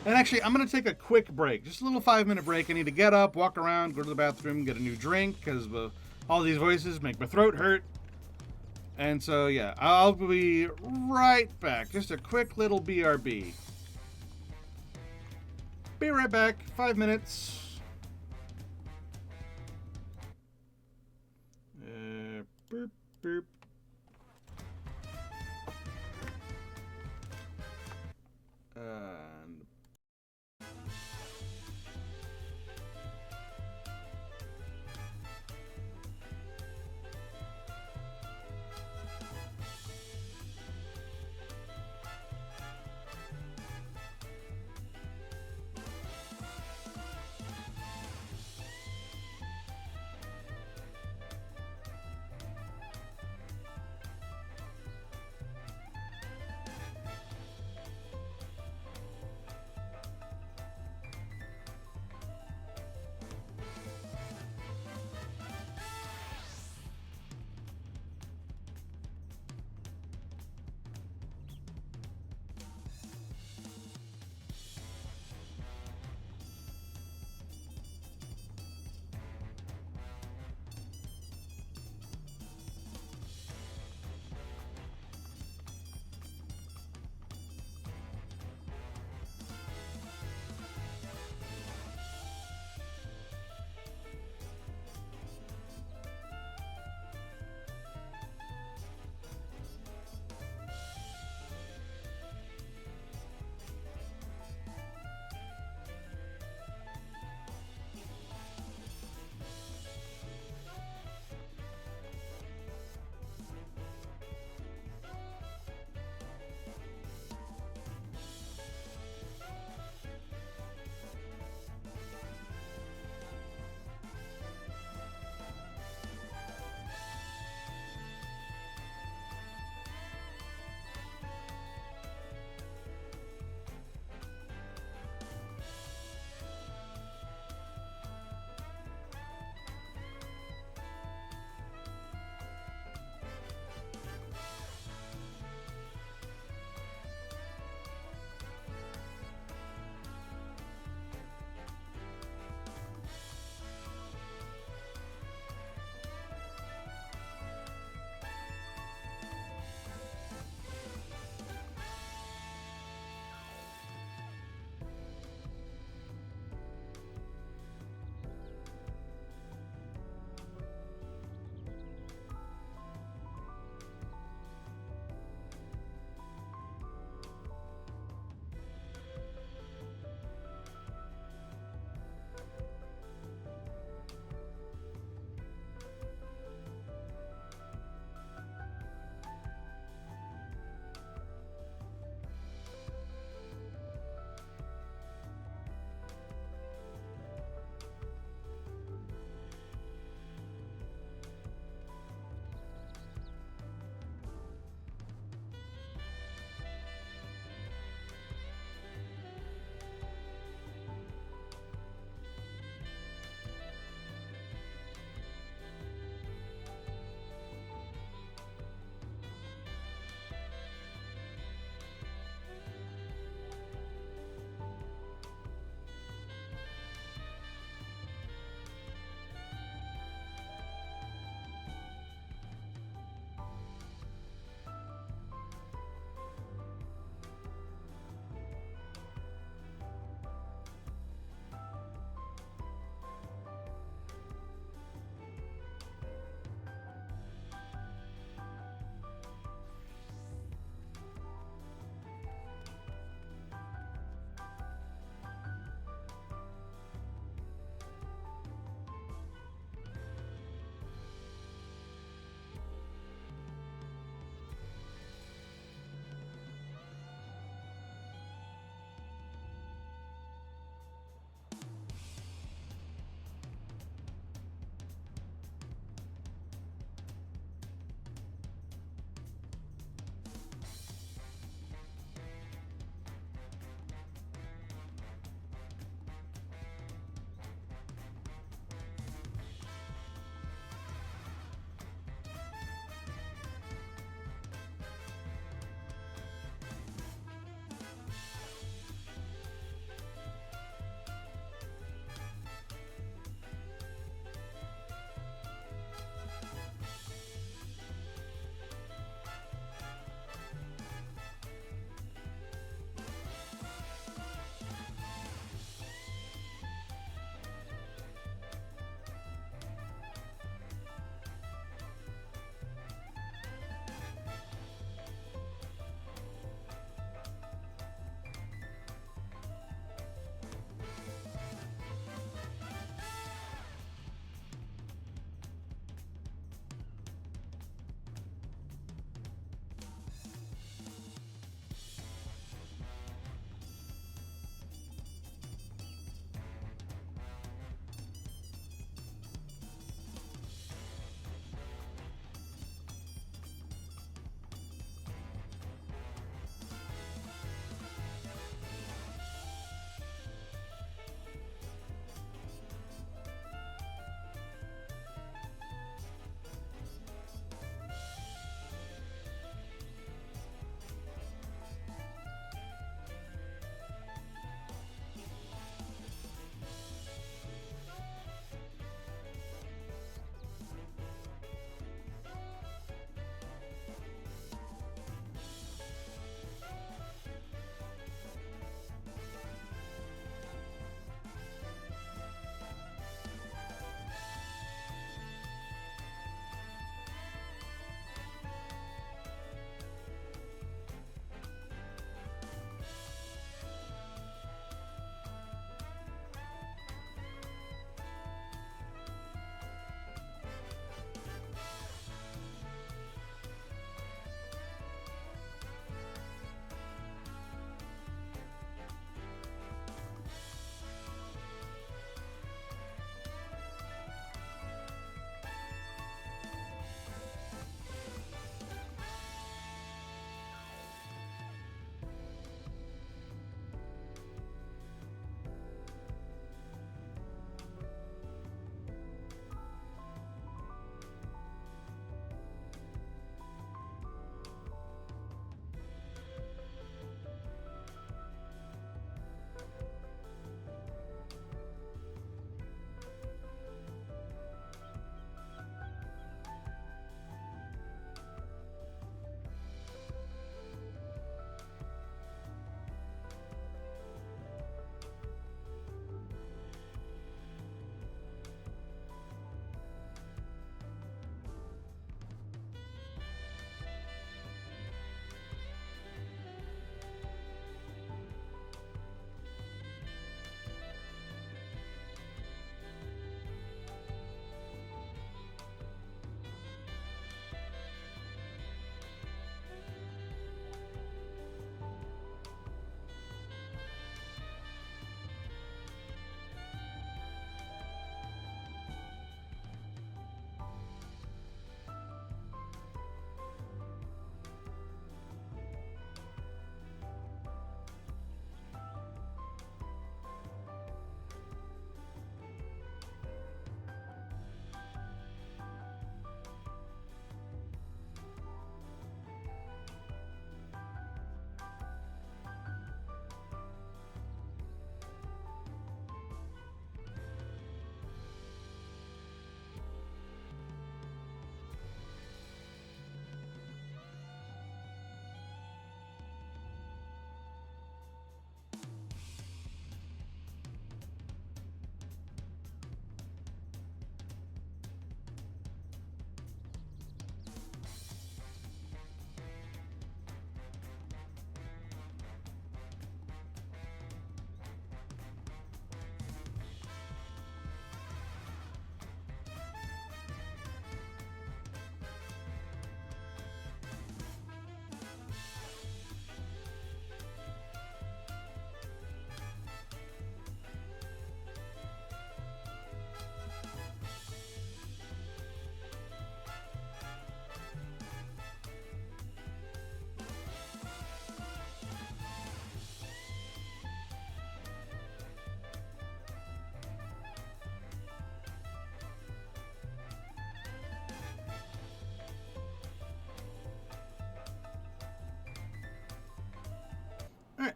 And actually, I'm going to take a quick break. Just a little 5-minute break. I need to get up, walk around, go to the bathroom, get a new drink, because all these voices make my throat hurt. And so, yeah, I'll be right back. Just a quick little BRB. Be right back. 5 minutes. Boop, boop. And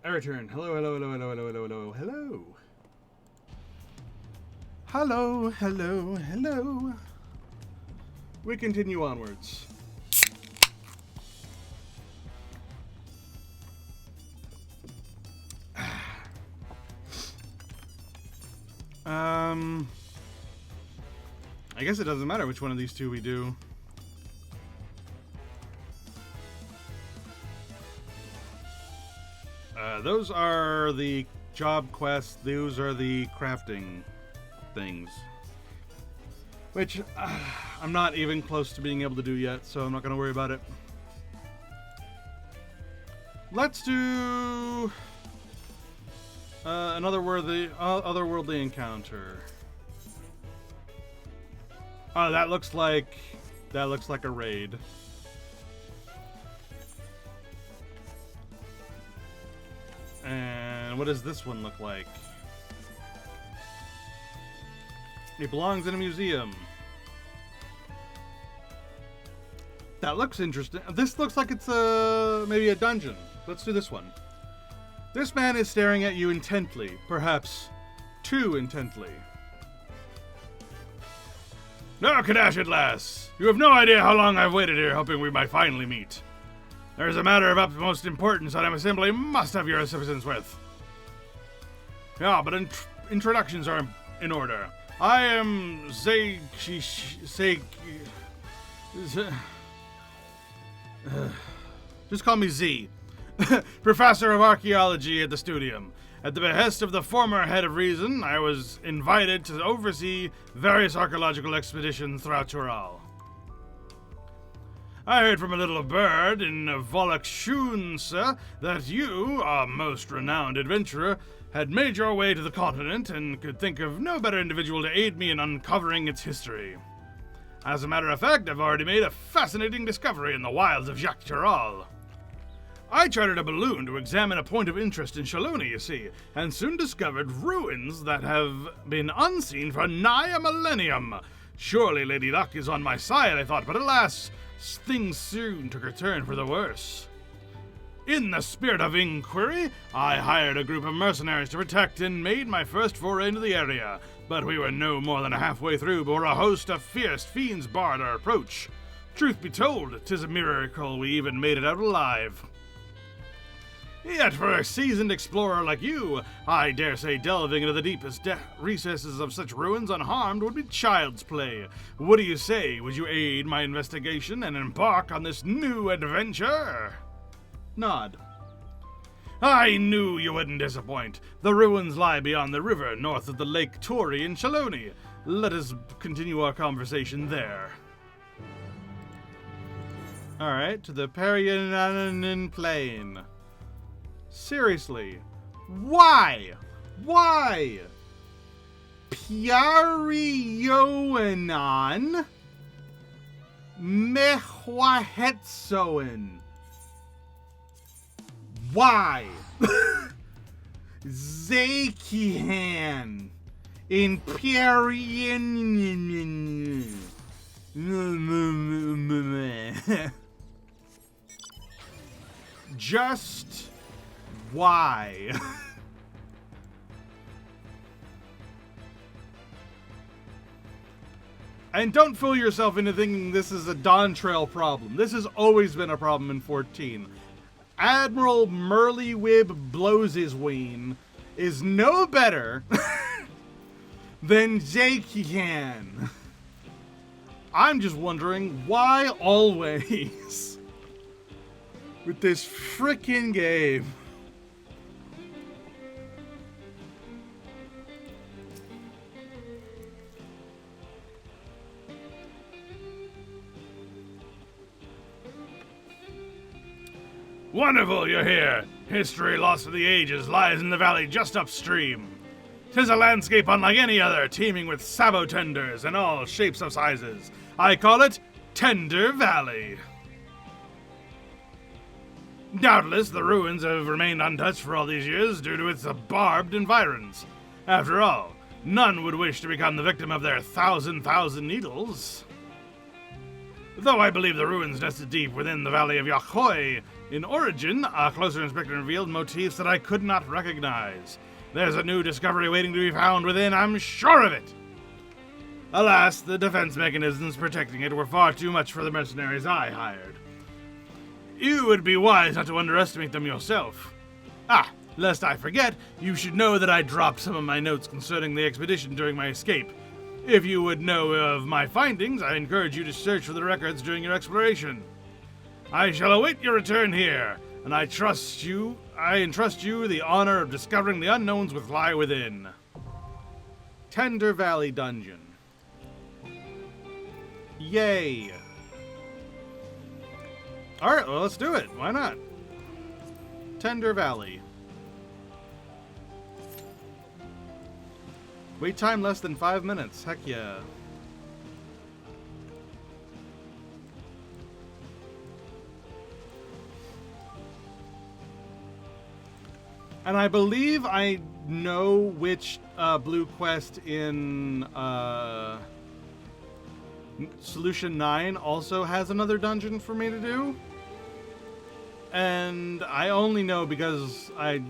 I return. Hello, hello, hello, hello, hello, hello, hello, hello. Hello, hello, hello. We continue onwards. I guess it doesn't matter which one of these two we do. Those are the job quests. Those are the crafting things. Which I'm not even close to being able to do yet, so I'm not going to worry about it. Let's do another otherworldly encounter. Oh, that looks like a raid. And what does this one look like? It belongs in a museum. That looks interesting. This looks like it's maybe a dungeon. Let's do this one. This man is staring at you intently, perhaps too intently. Now, Kadash at last! You have no idea how long I've waited here hoping we might finally meet. There is a matter of utmost importance that I simply must have your assistance with. Yeah, but introductions are in order. I am just call me Z. Professor of Archaeology at the Studium. At the behest of the former head of Reason, I was invited to oversee various archaeological expeditions throughout Tural. I heard from a little bird in Volokshunsa that you, our most renowned adventurer, had made your way to the continent and could think of no better individual to aid me in uncovering its history. As a matter of fact, I've already made a fascinating discovery in the wilds of Jacques Tural. I chartered a balloon to examine a point of interest in Chillin, you see, and soon discovered ruins that have been unseen for nigh a millennium. Surely Lady Luck is on my side, I thought, but alas, things soon took a turn for the worse. In the spirit of inquiry, I hired a group of mercenaries to protect and made my first foray into the area, but we were no more than halfway through before a host of fierce fiends barred our approach. Truth be told, 'tis a miracle we even made it out alive. Yet for a seasoned explorer like you, I dare say delving into the deepest recesses of such ruins unharmed would be child's play. What do you say? Would you aid my investigation and embark on this new adventure? Nod. I knew you wouldn't disappoint. The ruins lie beyond the river, north of the Lake Tori in Chillin. Let us continue our conversation there. Alright, to the Parianan Plain. Seriously, why? Why? Piarioanan Mehwahetsoen. Why? Zekihan in Piarian. Just why? And don't fool yourself into thinking this is a Dawntrail problem. This has always been a problem in 14. Admiral Merlywib Blowsisween is no better than Jakian. I'm just wondering why always with this frickin' game. Wonderful, you're here. History lost to the ages lies in the valley just upstream. 'Tis a landscape unlike any other, teeming with sabotenders in all shapes of sizes. I call it Tender Valley. Doubtless, the ruins have remained untouched for all these years due to its barbed environs. After all, none would wish to become the victim of their thousand needles. Though I believe the ruins nested deep within the valley of Yakhoi, In origin, a closer inspection revealed motifs that I could not recognize. There's a new discovery waiting to be found within, I'm sure of it. Alas, the defense mechanisms protecting it were far too much for the mercenaries I hired. You would be wise not to underestimate them yourself. Ah, lest I forget, you should know that I dropped some of my notes concerning the expedition during my escape. If you would know of my findings, I encourage you to search for the records during your exploration. I shall await your return here, and I entrust you the honor of discovering the unknowns which lie within. Tender Valley Dungeon. Yay! Alright, well, let's do it. Why not? Tender Valley. Wait time less than 5 minutes. Heck yeah. And I believe I know which blue quest in Solution 9 also has another dungeon for me to do. And I only know because I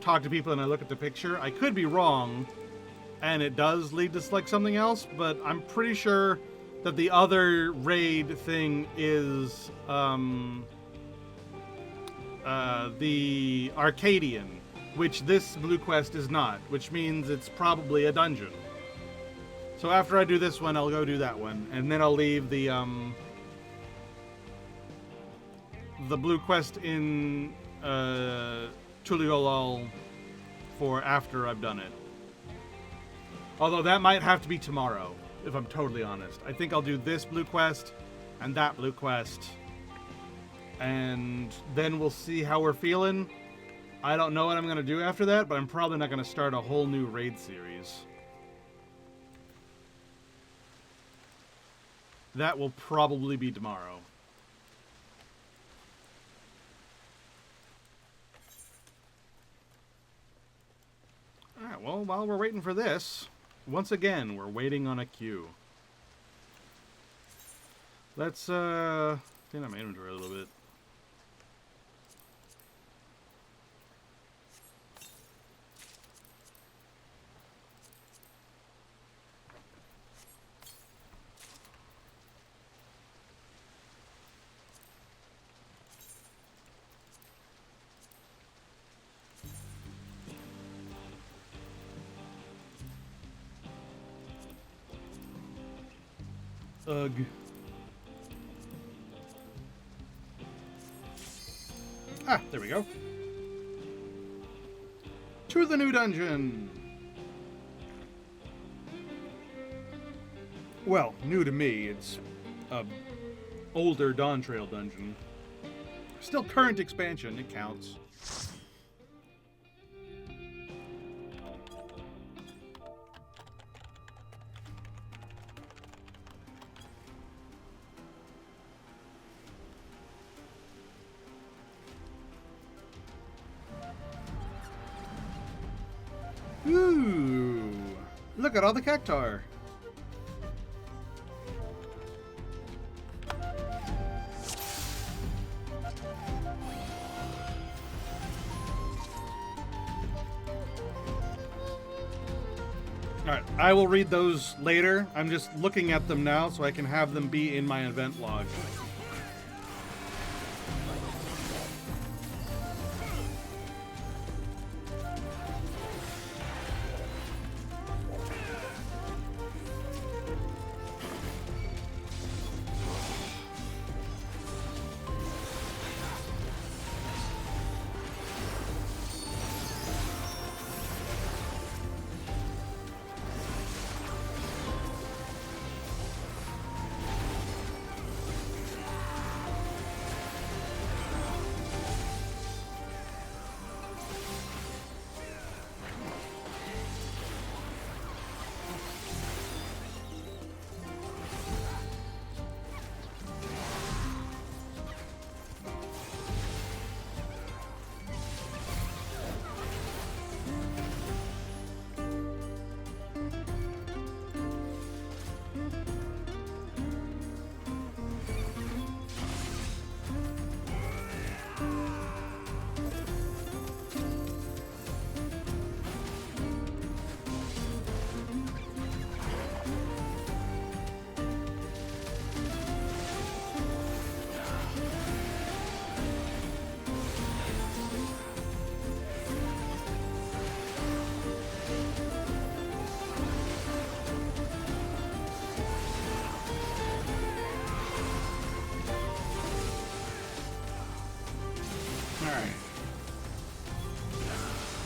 talk to people and I look at the picture. I could be wrong, and it does lead to like something else, but I'm pretty sure that the other raid thing is the Arcadian, which this blue quest is not, which means it's probably a dungeon. So after I do this one, I'll go do that one, and then I'll leave the blue quest in Tuliolol for after I've done it. Although that might have to be tomorrow, if I'm totally honest. I think I'll do this blue quest and that blue quest, and then we'll see how we're feeling. I don't know what I'm going to do after that, but I'm probably not going to start a whole new raid series. That will probably be tomorrow. Alright, well, while we're waiting for this, once again, we're waiting on a queue. Let's, clean up my inventory a little bit. Ugh. Ah, there we go. To the new dungeon! Well, new to me, it's a older Dawntrail dungeon. Still current expansion, it counts. Ooh, look at all the cactar. Alright, I will read those later. I'm just looking at them now so I can have them be in my event log.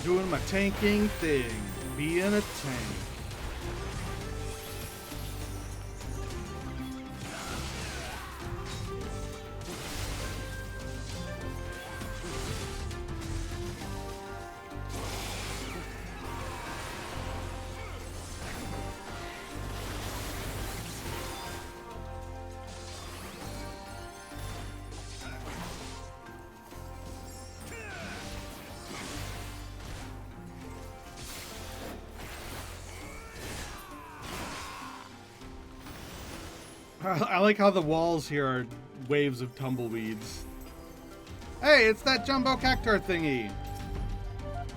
Doing my tanking thing. Being a tank. I like how the walls here are waves of tumbleweeds. Hey, it's that jumbo cactar thingy.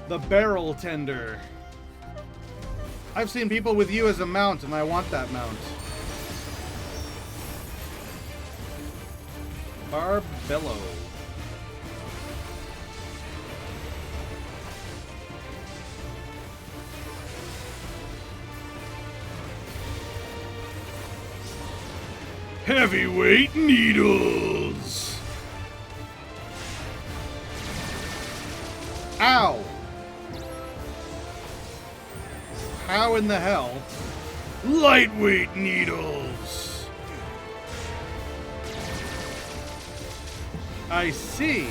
The barrel tender. I've seen people with you as a mount, and I want that mount. Barbello. Heavyweight needles. Ow! How in the hell? Lightweight needles. I see.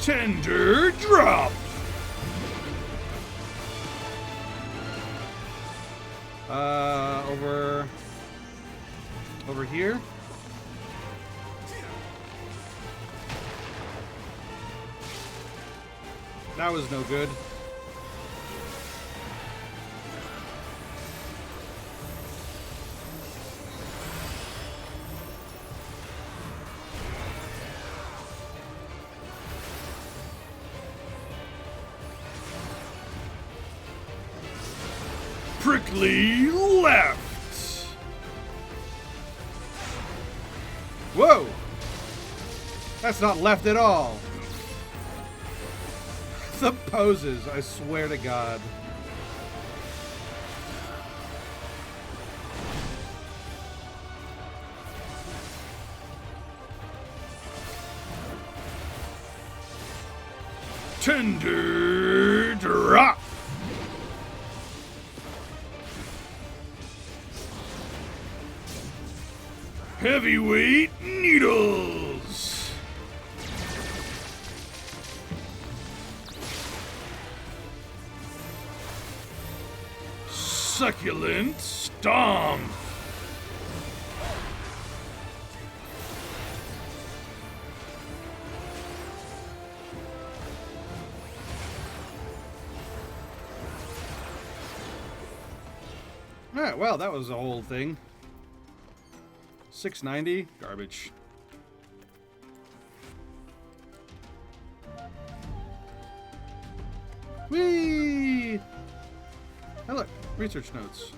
Tender drop. Over here. That was no good. Prickly left. Whoa! That's not left at all. The poses, I swear to God. Tender drop. Heavyweight needles. Succulent stomp. Alright, well, that was the whole thing. 690, garbage. Whee! Hey, look, research notes.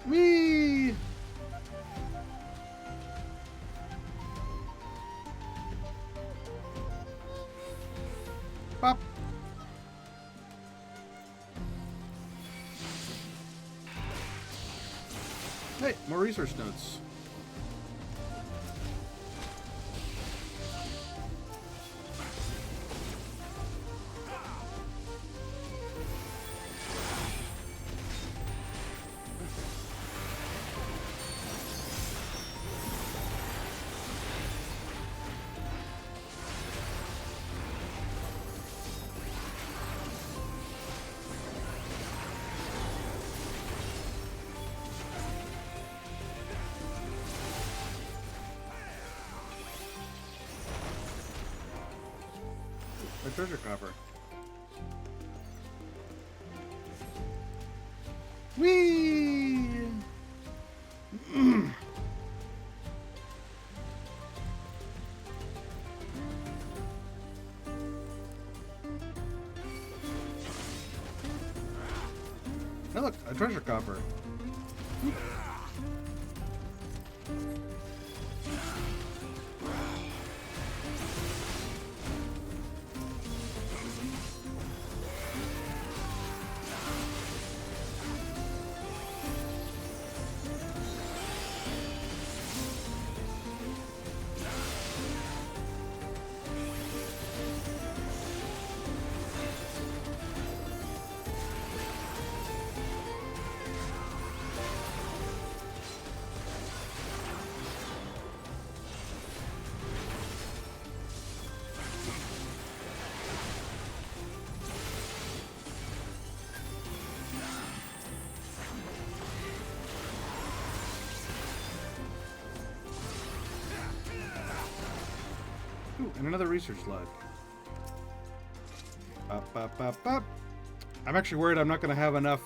Whee! Pop. Hey, more research notes. A treasure coffer. Whee! Hey, look, a treasure coffer. And another research log. Up, up, up, up. I'm actually worried I'm not going to have enough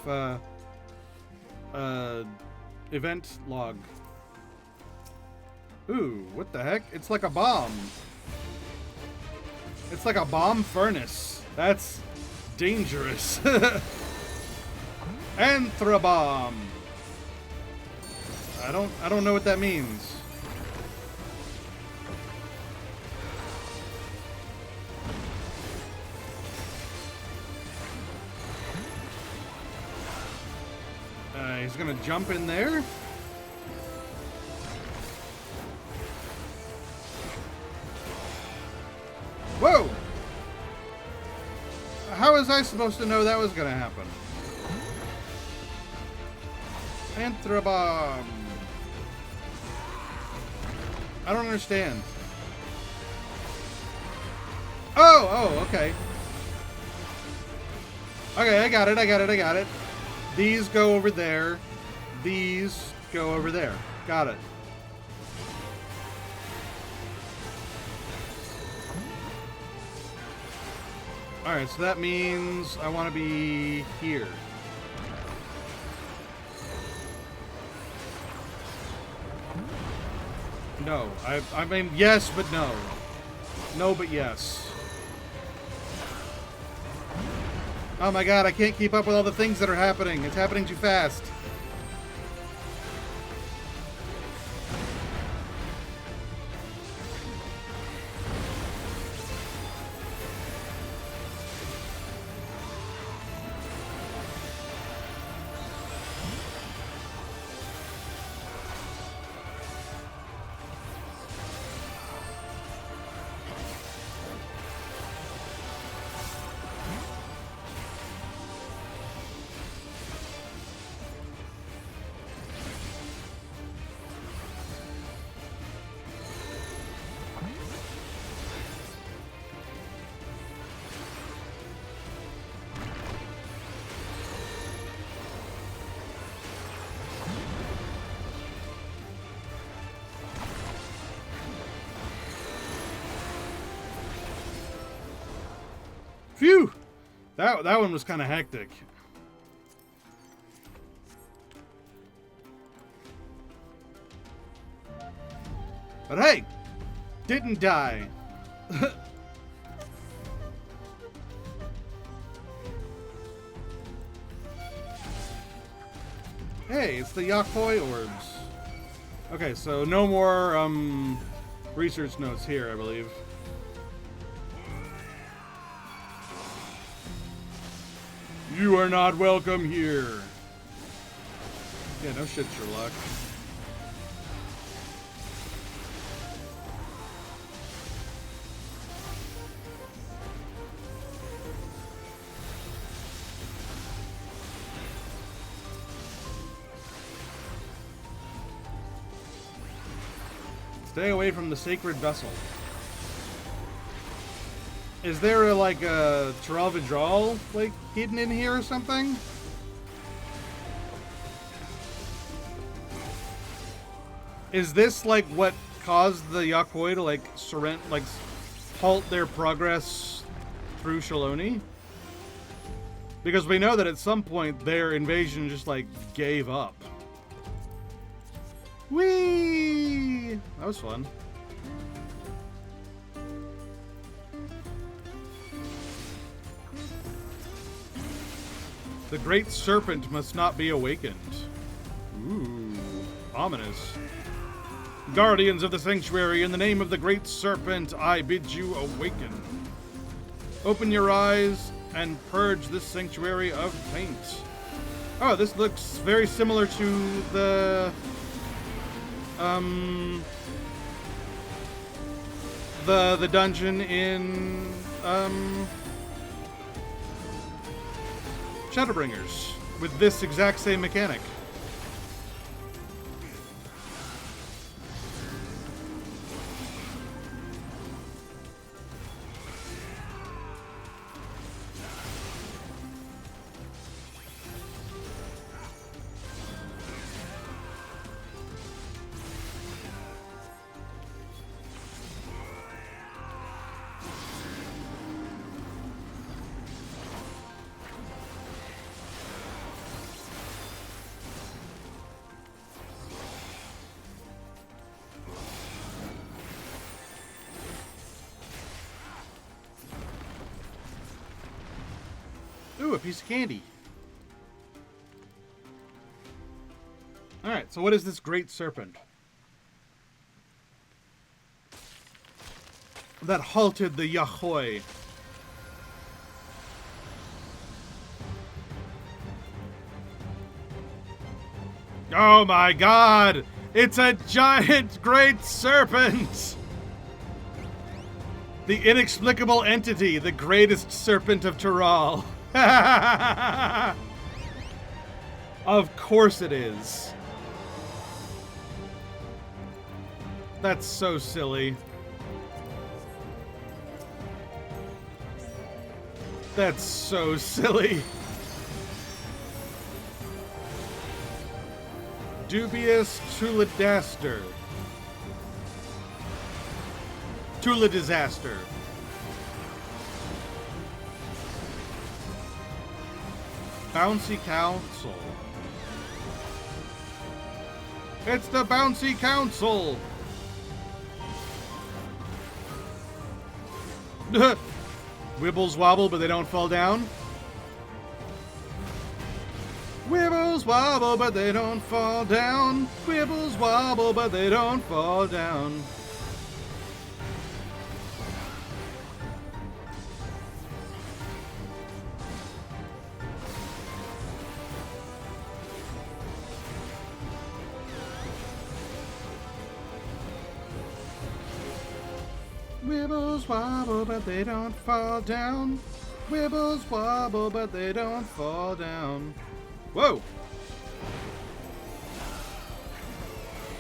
event log. Ooh, what the heck? It's like a bomb. It's like a bomb furnace. That's dangerous. Anthrobomb. I don't know what that means. He's gonna jump in there. Whoa! How was I supposed to know that was gonna happen? Anthrobomb. I don't understand. Oh, okay. Okay, I got it. These go over there. These go over there. Got it. Alright, so that means I want to be here. No. I mean, yes, but no. No, but yes. Oh my god, I can't keep up with all the things that are happening. It's happening too fast. Phew! That one was kind of hectic. But hey, didn't die. Hey, it's the Yakoi orbs. Okay, so no more research notes here, I believe. You are not welcome here. Yeah, no shit, Sherlock. Stay away from the sacred vessel. Is there a, like a Terrell Vidral like hidden in here or something? Is this like what caused the Yakoi to like halt their progress through Chillin? Because we know that at some point their invasion just like gave up. Whee! That was fun. The great serpent must not be awakened. Ooh, ominous. Guardians of the sanctuary, in the name of the great serpent, I bid you awaken. Open your eyes and purge this sanctuary of taint. Oh, this looks very similar to the dungeon in Shadowbringers, with this exact same mechanic. piece of candy. Alright, so what is this great serpent that halted the Yahweh? Oh my god! It's a giant great serpent! The inexplicable entity, the greatest serpent of Tyrol. Of course it is. That's so silly. That's so silly. Dubious Tuladaster. Tula Disaster. Bouncy Council. It's the Bouncy Council! Wibbles wobble, but they don't fall down. Wibbles wobble, but they don't fall down. Wibbles wobble, but they don't fall down. Wibbles wobble, but they don't fall down. Wibbles wobble, but they don't fall down. Whoa!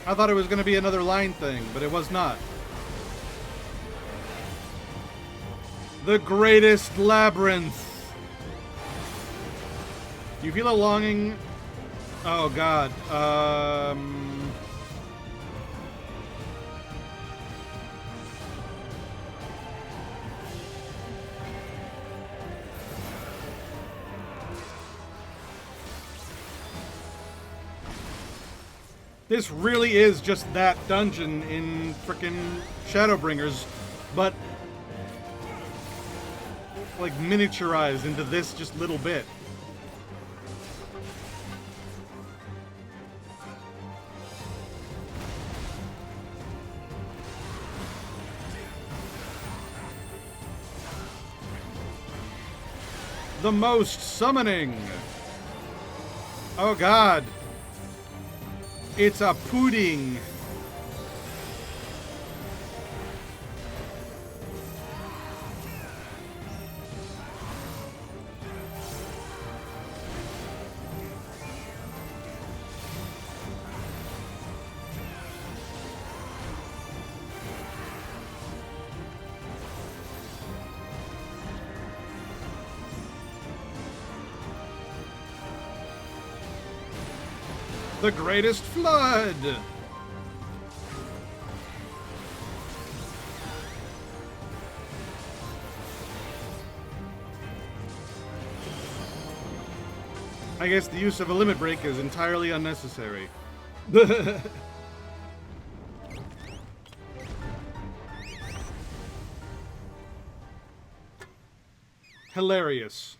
I thought it was going to be another line thing, but it was not. The greatest labyrinth. Do you feel a longing? Oh god. This really is just that dungeon in frickin' Shadowbringers, but like miniaturized into this just little bit. The most summoning. Oh god. It's a pudding. The greatest flood. I guess the use of a limit break is entirely unnecessary. Hilarious.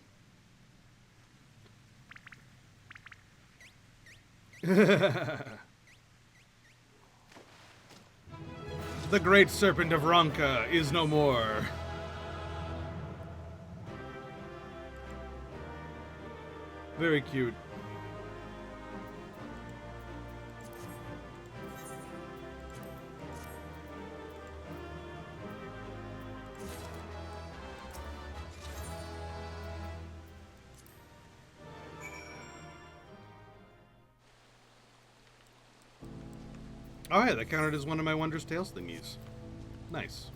The great serpent of Ronka is no more. Very cute. Oh yeah, that counted as one of my Wondrous Tales thingies. Nice.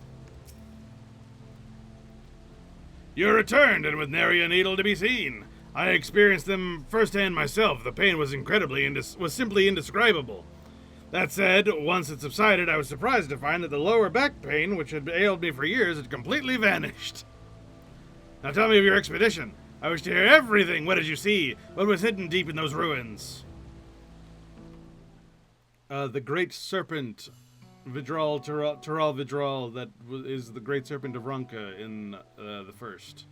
You returned, and with nary a needle to be seen. I experienced them firsthand myself. The pain was simply indescribable. That said, once it subsided, I was surprised to find that the lower back pain, which had ailed me for years, had completely vanished. Now tell me of your expedition. I wish to hear everything. What did you see? What was hidden deep in those ruins? The great serpent, Vidral, Tyrol Vidral, that is the great serpent of Ronka in the first.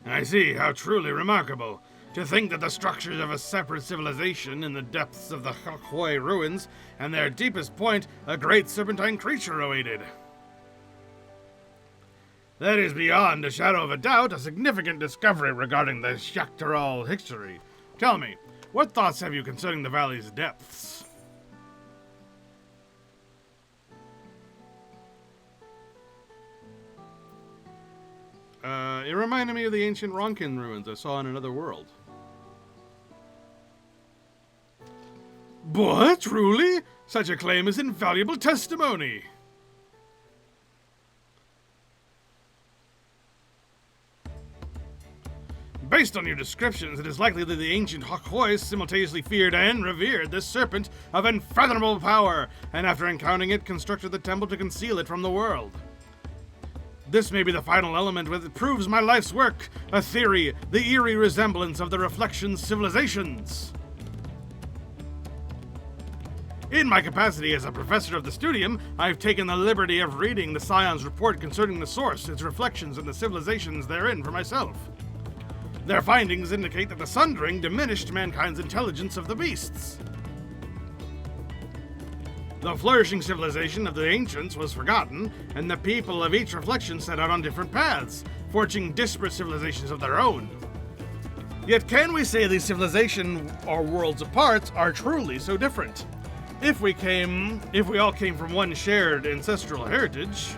I see, how truly remarkable. To think that the structures of a separate civilization in the depths of the Hakwoi ruins, and their deepest point, a great serpentine creature awaited. That is beyond a shadow of a doubt a significant discovery regarding the Shaktaral history. Tell me, what thoughts have you concerning the valley's depths? It reminded me of the ancient Ronkin ruins I saw in another world. What, truly? Such a claim is invaluable testimony. Based on your descriptions, it is likely that the ancient Hakwoi simultaneously feared and revered this serpent of unfathomable power, and after encountering it, constructed the temple to conceal it from the world. This may be the final element that proves my life's work, a theory, the eerie resemblance of the Reflections civilizations. In my capacity as a professor of the studium, I've taken the liberty of reading the Scion's report concerning the source, its reflections, and the civilizations therein for myself. Their findings indicate that the Sundering diminished mankind's intelligence of the beasts. The flourishing civilization of the ancients was forgotten, and the people of each reflection set out on different paths, forging disparate civilizations of their own. Yet can we say these civilizations or worlds apart are truly so different? If we all came from one shared ancestral heritage,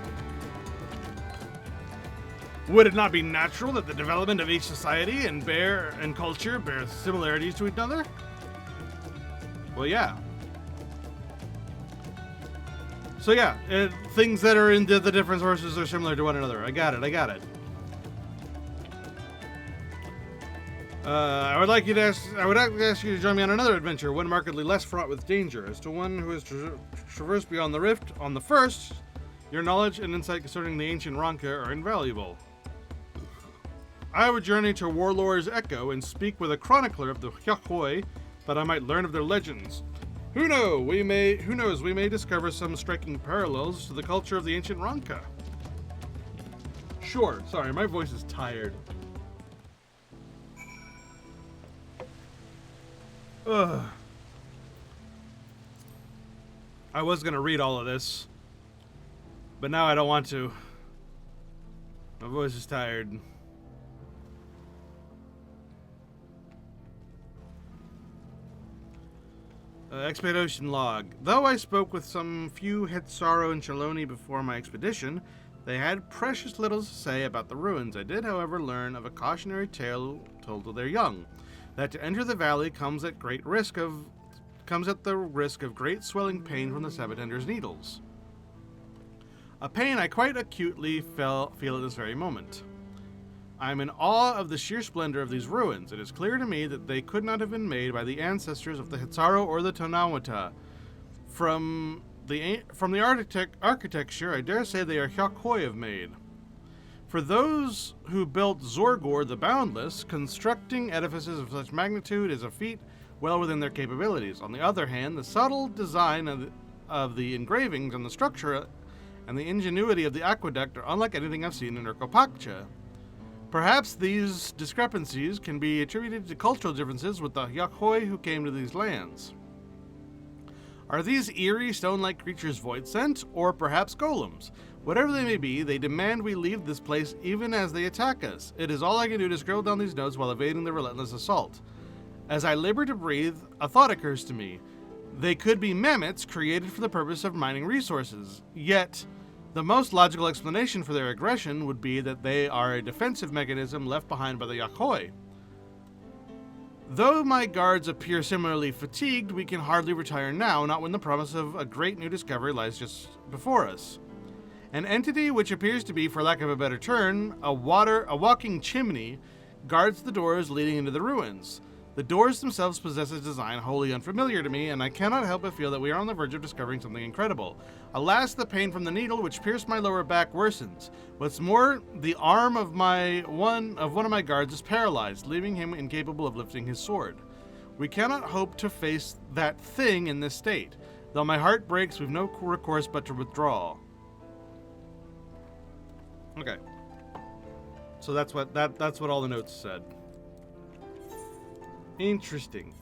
would it not be natural that the development of each society and culture bear similarities to each other? Well, yeah. So yeah, things that are in the different sources are similar to one another. I got it. I would like to ask you to join me on another adventure, one markedly less fraught with danger. As to one who has traversed beyond the rift, on the first, your knowledge and insight concerning the ancient Ronka are invaluable. I would journey to Warlord's Echo and speak with a chronicler of the Hakwoi, that I might learn of their legends. Who knows, we may discover some striking parallels to the culture of the ancient Ronka. Sure, sorry, my voice is tired. Ugh. I was gonna read all of this, but now I don't want to. My voice is tired. Expedition log. Though I spoke with some few Hitsaro and Chilloni before my expedition, they had precious little to say about the ruins. I did, however, learn of a cautionary tale told to their young, that to enter the valley comes at the risk of great swelling pain from the Sabatender's needles. A pain I quite acutely feel at this very moment. I am in awe of the sheer splendor of these ruins. It is clear to me that they could not have been made by the ancestors of the Hitsaro or the Tonawata. From the architecture, I dare say they are Hakwoi have made. For those who built Zorgor the Boundless, constructing edifices of such magnitude is a feat well within their capabilities. On the other hand, the subtle design of the engravings and the structure and the ingenuity of the aqueduct are unlike anything I've seen in Urkopakcha. Perhaps these discrepancies can be attributed to cultural differences with the Hakwoi who came to these lands. Are these eerie, stone-like creatures void-sent, or perhaps golems? Whatever they may be, they demand we leave this place even as they attack us. It is all I can do to scroll down these notes while evading their relentless assault. As I labor to breathe, a thought occurs to me. They could be mammoths created for the purpose of mining resources, yet the most logical explanation for their aggression would be that they are a defensive mechanism left behind by the Hakwoi. Though my guards appear similarly fatigued, we can hardly retire now, not when the promise of a great new discovery lies just before us. An entity which appears to be, for lack of a better term, a walking chimney, guards the doors leading into the ruins. The doors themselves possess a design wholly unfamiliar to me, and I cannot help but feel that we are on the verge of discovering something incredible. Alas, the pain from the needle which pierced my lower back worsens. What's more, the arm of one of my guards is paralyzed, leaving him incapable of lifting his sword. We cannot hope to face that thing in this state. Though my heart breaks, we've no recourse but to withdraw. Okay. So that's what all the notes said. Interesting.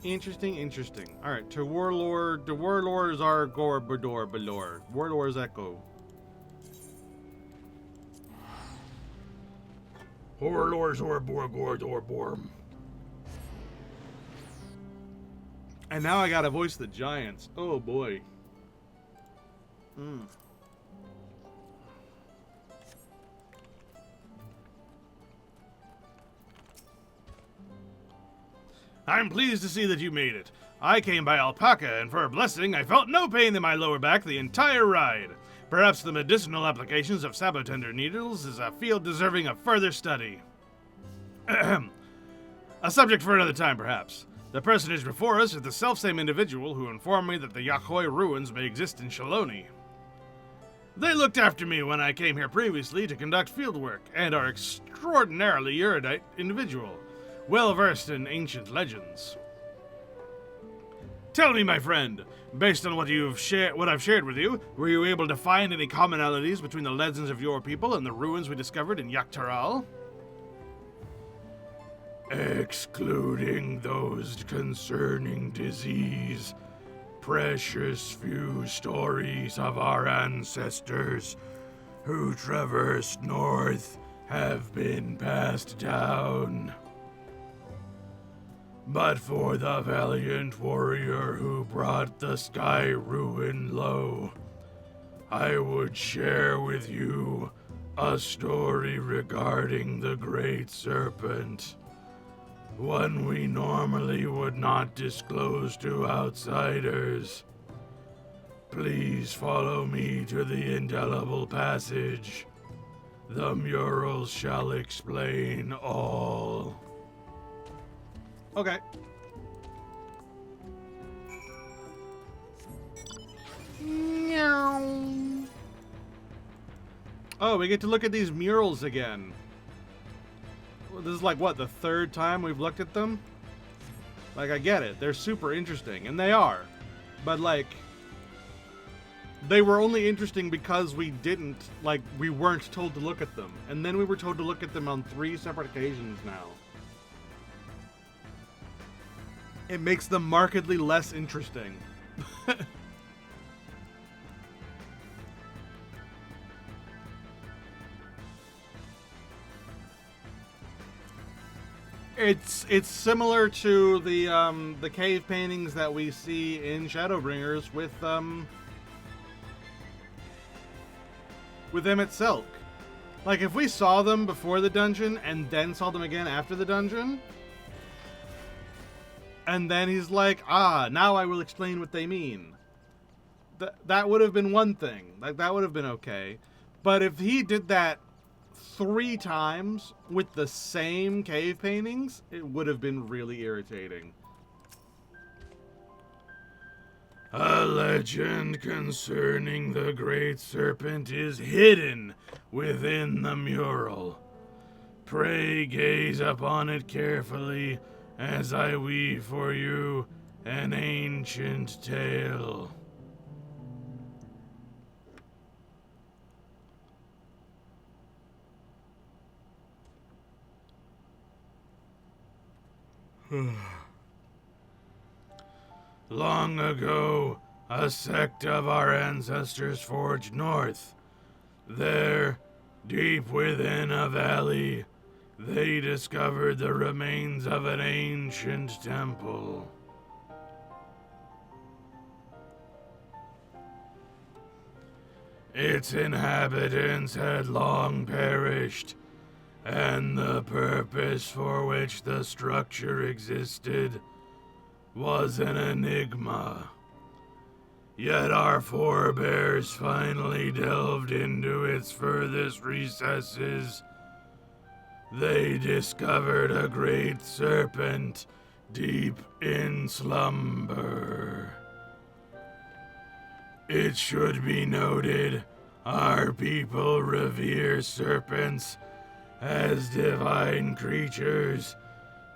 All right, to Warlord. The Warlords are Gore Bador Balor. Warlords Echo. Warlords or Borgord or Borm. And now I gotta voice the giants. Oh boy. I'm pleased to see that you made it. I came by alpaca, and for a blessing, I felt no pain in my lower back the entire ride. Perhaps the medicinal applications of sabotender needles is a field deserving of further study. A subject for another time, perhaps. The personage before us is the selfsame individual who informed me that the Yakhoi ruins may exist in Shaloni. They looked after me when I came here previously to conduct fieldwork, and are extraordinarily erudite individual, well versed in ancient legends. Tell me, my friend, based on what I've shared with you, were you able to find any commonalities between the legends of your people and the ruins we discovered in Yaktaral? Excluding those concerning disease, precious few stories of our ancestors who traversed north have been passed down. But for the valiant warrior who brought the sky ruin low, I would share with you a story regarding the Great Serpent. One we normally would not disclose to outsiders. Please follow me to the indelible passage. The murals shall explain all. Okay. Oh, we get to look at these murals again. Well, this is like, what, the third time we've looked at them? Like, I get it. They're super interesting, and they are. But, like, they were only interesting because we weren't told to look at them. And then we were told to look at them on 3 separate occasions now. It makes them markedly less interesting. It's similar to the cave paintings that we see in Shadowbringers with Emmett Silk. Like, if we saw them before the dungeon and then saw them again after the dungeon, and then he's like, now I will explain what they mean. That would have been one thing. Like, that would have been okay. But if he did that 3 times with the same cave paintings, it would have been really irritating. A legend concerning the Great Serpent is hidden within the mural. Pray gaze upon it carefully as I weave for you an ancient tale. Long ago, a sect of our ancestors forged north. There, deep within a valley, they discovered the remains of an ancient temple. Its inhabitants had long perished, and the purpose for which the structure existed was an enigma. Yet our forebears finally delved into its furthest recesses. They discovered a great serpent deep in slumber. It should be noted, our people revere serpents as divine creatures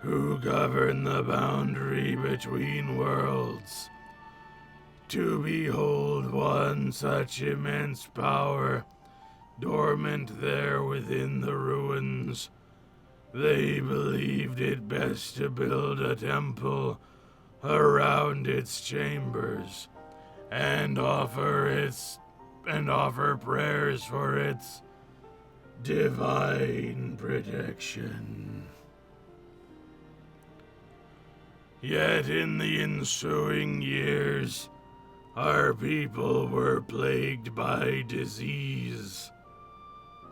who govern the boundary between worlds. To behold one such immense power dormant there within the ruins They believed it best to build a temple around its chambers and offer prayers for its divine protection. Yet in the ensuing years, our people were plagued by disease.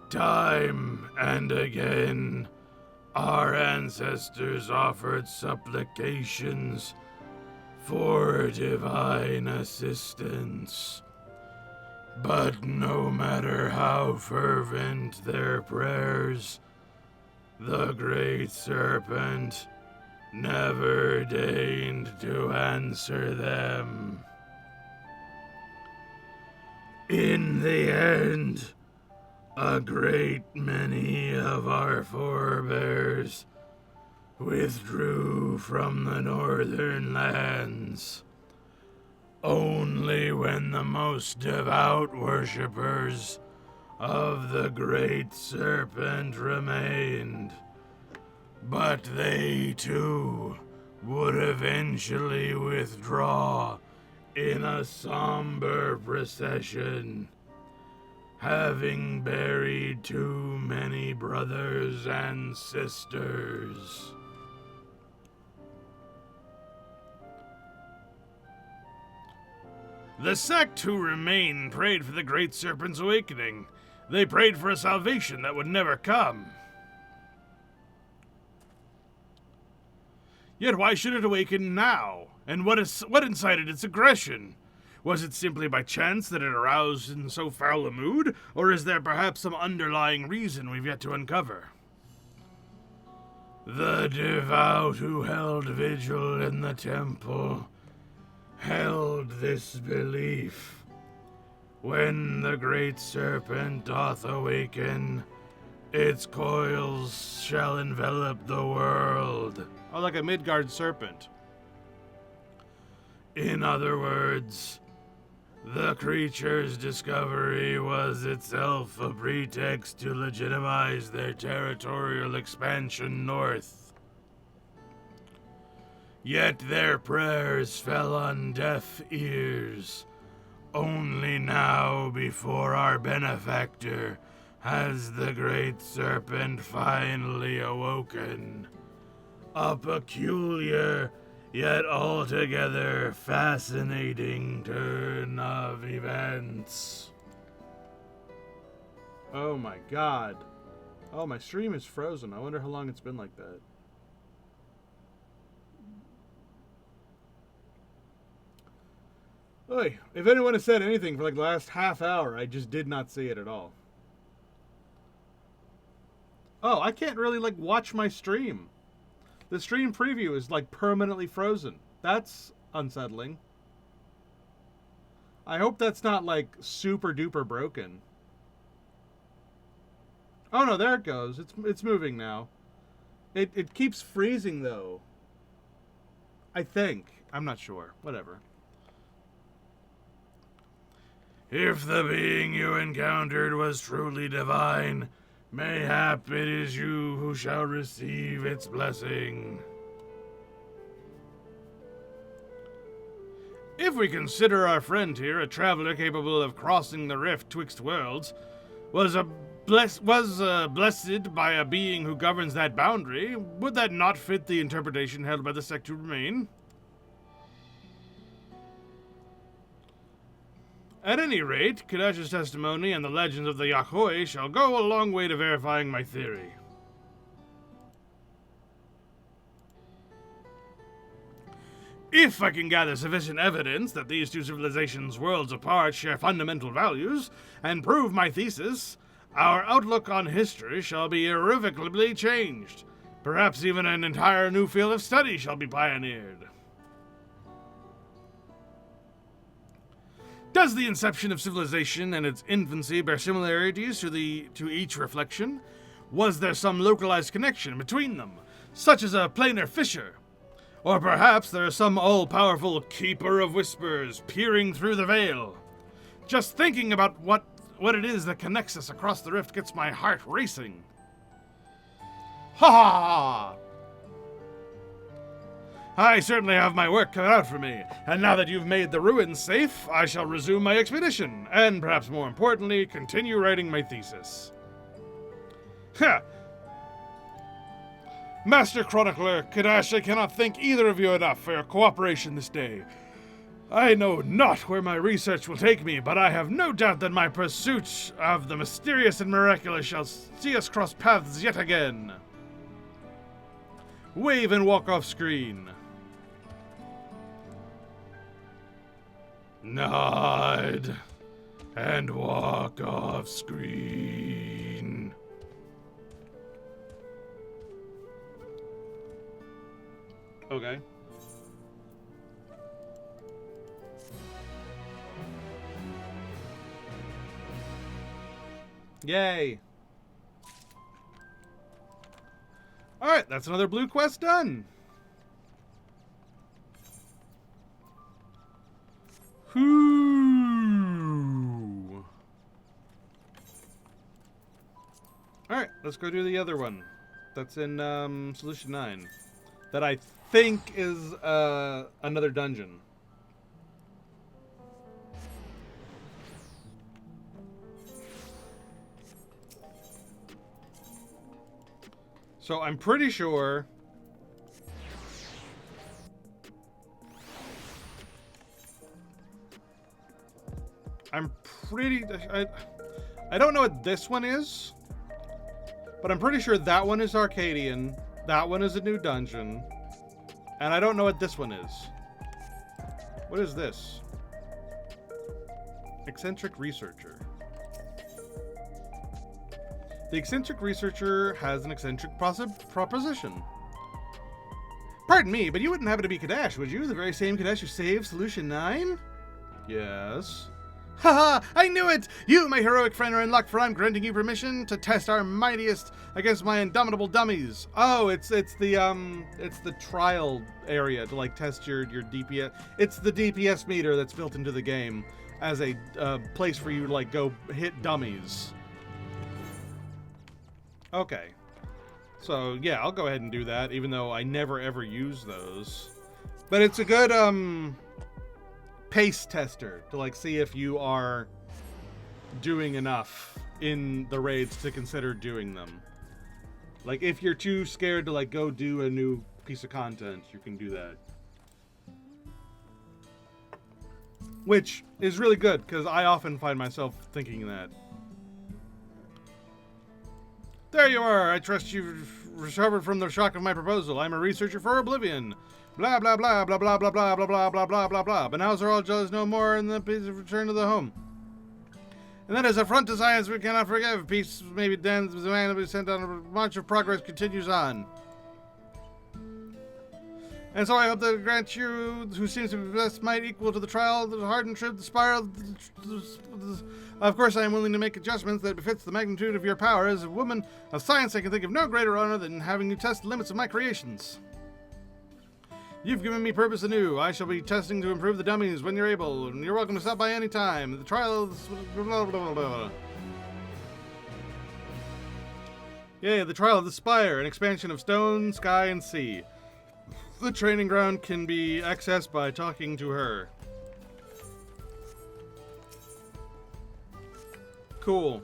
Time and again, our ancestors offered supplications for divine assistance. But no matter how fervent their prayers, the Great Serpent never deigned to answer them. In the end, a great many of our forebears withdrew from the northern lands. Only when the most devout worshippers of the Great Serpent remained. But they too would eventually withdraw in a somber procession, having buried too many brothers and sisters. The sect who remained prayed for the Great Serpent's awakening. They prayed for a salvation that would never come. Yet why should it awaken now? And what incited its aggression? Was it simply by chance that it aroused in so foul a mood, or is there perhaps some underlying reason we've yet to uncover? The devout who held vigil in the temple held this belief. When the Great Serpent doth awaken, its coils shall envelop the world. Oh, like a Midgard serpent. In other words, the creature's discovery was itself a pretext to legitimize their territorial expansion north. Yet their prayers fell on deaf ears. Only now, before our benefactor, has the Great Serpent finally awoken. A peculiar, yet altogether fascinating turn of events. Oh my god. Oh, my stream is frozen. I wonder how long it's been like that. Oy, if anyone has said anything for like the last half hour, I just did not see it at all. Oh, I can't really like watch my stream. The stream preview is like permanently frozen. That's unsettling. I hope that's not like super duper broken. Oh no, there it goes. It's moving now. It keeps freezing though. I think. I'm not sure. Whatever. If the being you encountered was truly divine, mayhap it is you who shall receive its blessing. If we consider our friend here a traveler capable of crossing the rift twixt worlds, was blessed by a being who governs that boundary, would that not fit the interpretation held by the sect to remain? At any rate, Kadash's testimony and the legends of the Yahweh shall go a long way to verifying my theory. If I can gather sufficient evidence that these two civilizations worlds apart share fundamental values, and prove my thesis, our outlook on history shall be irrevocably changed. Perhaps even an entire new field of study shall be pioneered. Does the inception of civilization and its infancy bear similarities to each reflection? Was there some localized connection between them, such as a planar fissure? Or perhaps there is some all-powerful keeper of whispers peering through the veil? Just thinking about what it is that connects us across the rift gets my heart racing. Ha ha! I certainly have my work cut out for me, and now that you've made the ruins safe, I shall resume my expedition, and perhaps more importantly, continue writing my thesis. Ha! Master Chronicler Kadash, I cannot thank either of you enough for your cooperation this day. I know not where my research will take me, but I have no doubt that my pursuit of the mysterious and miraculous shall see us cross paths yet again. Wave and walk off screen. Nod and walk off screen. Okay. Yay. Alright, that's another blue quest done. Whoo. Alright, let's go do the other one. That's in Solution 9. That I think is another dungeon. So I'm pretty sure I don't know what this one is, but I'm pretty sure that one is Arcadian, that one is a new dungeon, and I don't know what this one is. What is this? Eccentric Researcher. The eccentric researcher has an eccentric proposition. Pardon me, but you wouldn't happen to be Kadash, would you? The very same Kadash who saved Solution 9? Yes. Haha! I knew it! You, my heroic friend, are in luck, for I'm granting you permission to test our mightiest against my indomitable dummies. Oh, it's the trial area to like test your DPS. It's the DPS meter that's built into the game as a place for you to like go hit dummies. Okay. So, yeah, I'll go ahead and do that, even though I never ever use those. But it's a good, pace tester to, like, see if you are doing enough in the raids to consider doing them. Like, if you're too scared to, like, go do a new piece of content, you can do that. Which is really good, because I often find myself thinking that. There you are. I trust you've recovered from the shock of my proposal. I'm a researcher for Oblivion. Blah, blah, blah, blah, blah, blah, blah, blah, blah, blah, blah, blah, blah. But now are all jealous no more, and the peace of return to the home. And that is affront to science we cannot forgive. Peace may be damned, the man will be sent on a march of progress continues on. And so I hope that grant you, who seems to be best might equal to the trial, the hardened trip, the spiral. Of course, I am willing to make adjustments that befits the magnitude of your power. As a woman of science, I can think of no greater honor than having you test the limits of my creations. You've given me purpose anew. I shall be testing to improve the dummies when you're able, and you're welcome to stop by any time. The trials. Blah, blah, blah, blah. Yay, the trial of the spire, an expansion of stone, sky, and sea. The training ground can be accessed by talking to her. Cool.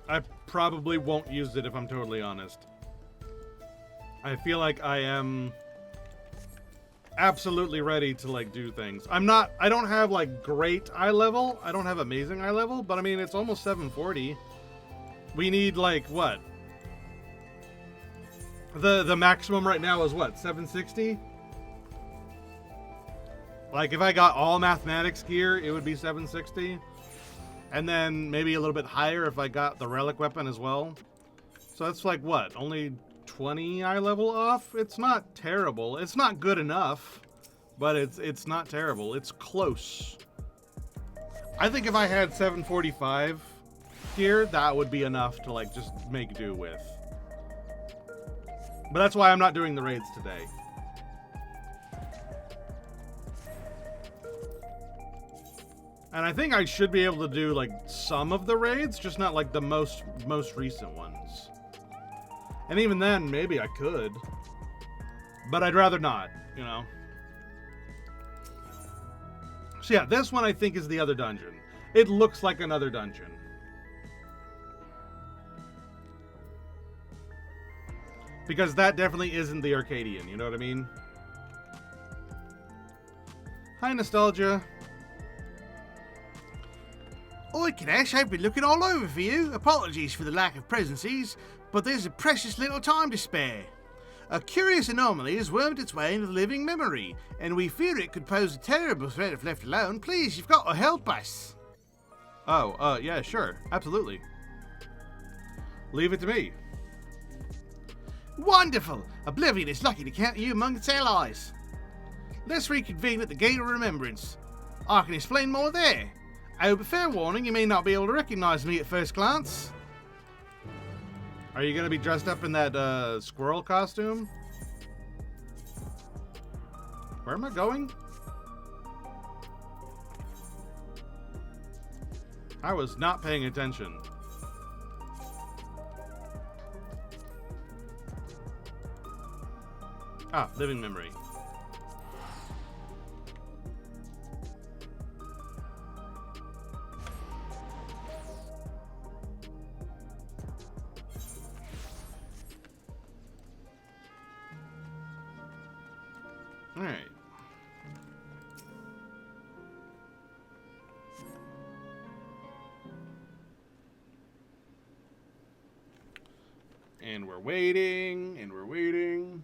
I probably won't use it if I'm totally honest. I feel like I am absolutely ready to like do things. I don't have like great eye level. I don't have amazing eye level, but I mean it's almost 740. We need like what? The maximum right now is what, 760? Like if I got all mathematics gear, it would be 760. And then maybe a little bit higher if I got the relic weapon as well. So that's like what, only 20 eye level off? It's not terrible. It's not good enough, but it's not terrible. It's close. I think if I had 745 gear, that would be enough to like just make do with. But that's why I'm not doing the raids today. And I think I should be able to do like some of the raids, just not like the most recent ones. And even then, maybe I could. But I'd rather not, you know. So yeah, this one I think is the other dungeon. It looks like another dungeon. Because that definitely isn't the Arcadian, you know what I mean? Hi, Nostalgia. Oi, Kadesh, I've been looking all over for you. Apologies for the lack of presences, but there's a precious little time to spare. A curious anomaly has wormed its way into the living memory, and we fear it could pose a terrible threat if left alone. Please, you've got to help us. Oh, yeah, sure. Absolutely. Leave it to me. Wonderful! Oblivion is lucky to count you among its allies. Let's reconvene at the Gate of Remembrance. I can explain more there. Oh, but fair warning, you may not be able to recognize me at first glance. Are you going to be dressed up in that squirrel costume? Where am I going? I was not paying attention. Ah, living memory. All right. And we're waiting, and we're waiting.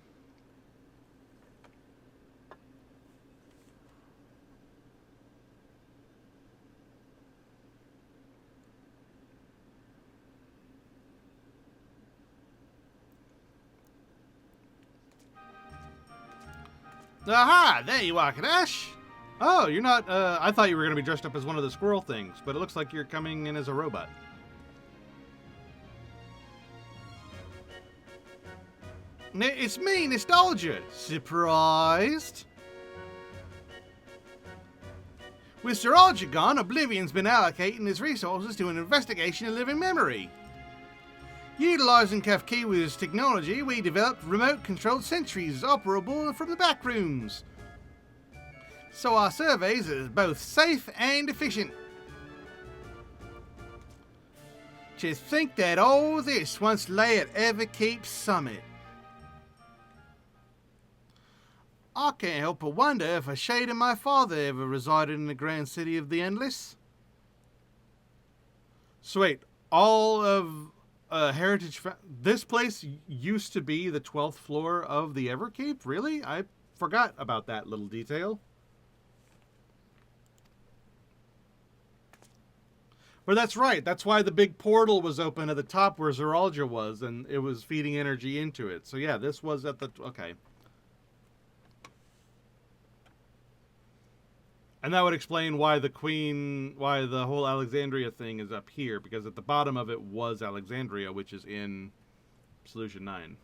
Aha! There you are, Kadash! Oh, you're not, I thought you were going to be dressed up as one of the squirrel things, but it looks like you're coming in as a robot. It's me, Nostalgia. Surprised? With Nostalgia gone, Oblivion's been allocating his resources to an investigation of living memory. Utilizing Kafkiwa's technology, we developed remote-controlled sentries operable from the back rooms. So our surveys are both safe and efficient. To think that all this once lay at Everkeep Summit. I can't help but wonder if a shade of my father ever resided in the grand city of the Endless. So wait, all of Heritage... This place used to be the 12th floor of the Everkeep? Really? I forgot about that little detail. But that's right. That's why the big portal was open at the top where Zeralgia was, and it was feeding energy into it. So yeah, this was at the... Okay. And that would explain why the whole Alexandria thing is up here, because at the bottom of it was Alexandria, which is in Solution 9.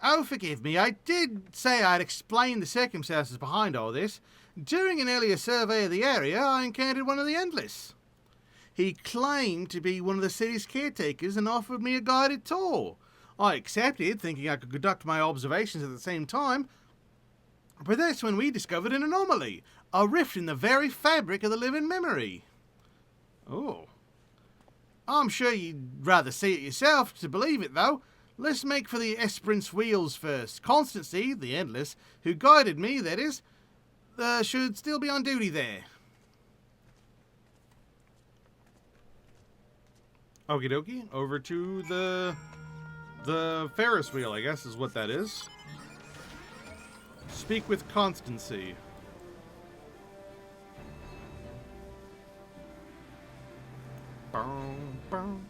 Oh, forgive me, I did say I'd explain the circumstances behind all this. During an earlier survey of the area, I encountered one of the Endless. He claimed to be one of the city's caretakers and offered me a guided tour. I accepted, thinking I could conduct my observations at the same time. But that's when we discovered an anomaly, a rift in the very fabric of the living memory. Oh. I'm sure you'd rather see it yourself to believe it, though. Let's make for the Esperance Wheels first. Constancy, the Endless, who guided me, that is, should still be on duty there. Okie dokie. Over to the Ferris wheel, I guess is what that is. Speak with Constancy. Boom, boom.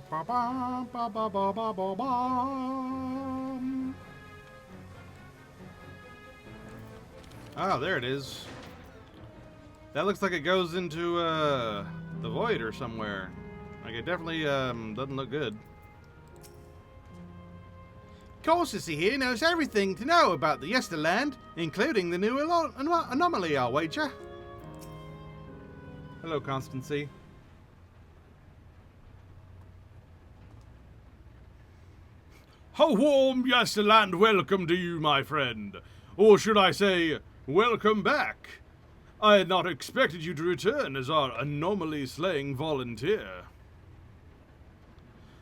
Ba ba ba ba ba ba ba ba. Oh, there it is. That looks like it goes into the void or somewhere. Like it definitely doesn't look good. Causticey here knows everything to know about the Yesterland, including the new anomaly, I'll wager. Hello, Constancy. A warm Yesterland welcome to you, my friend. Or should I say, welcome back. I had not expected you to return as our anomaly-slaying volunteer.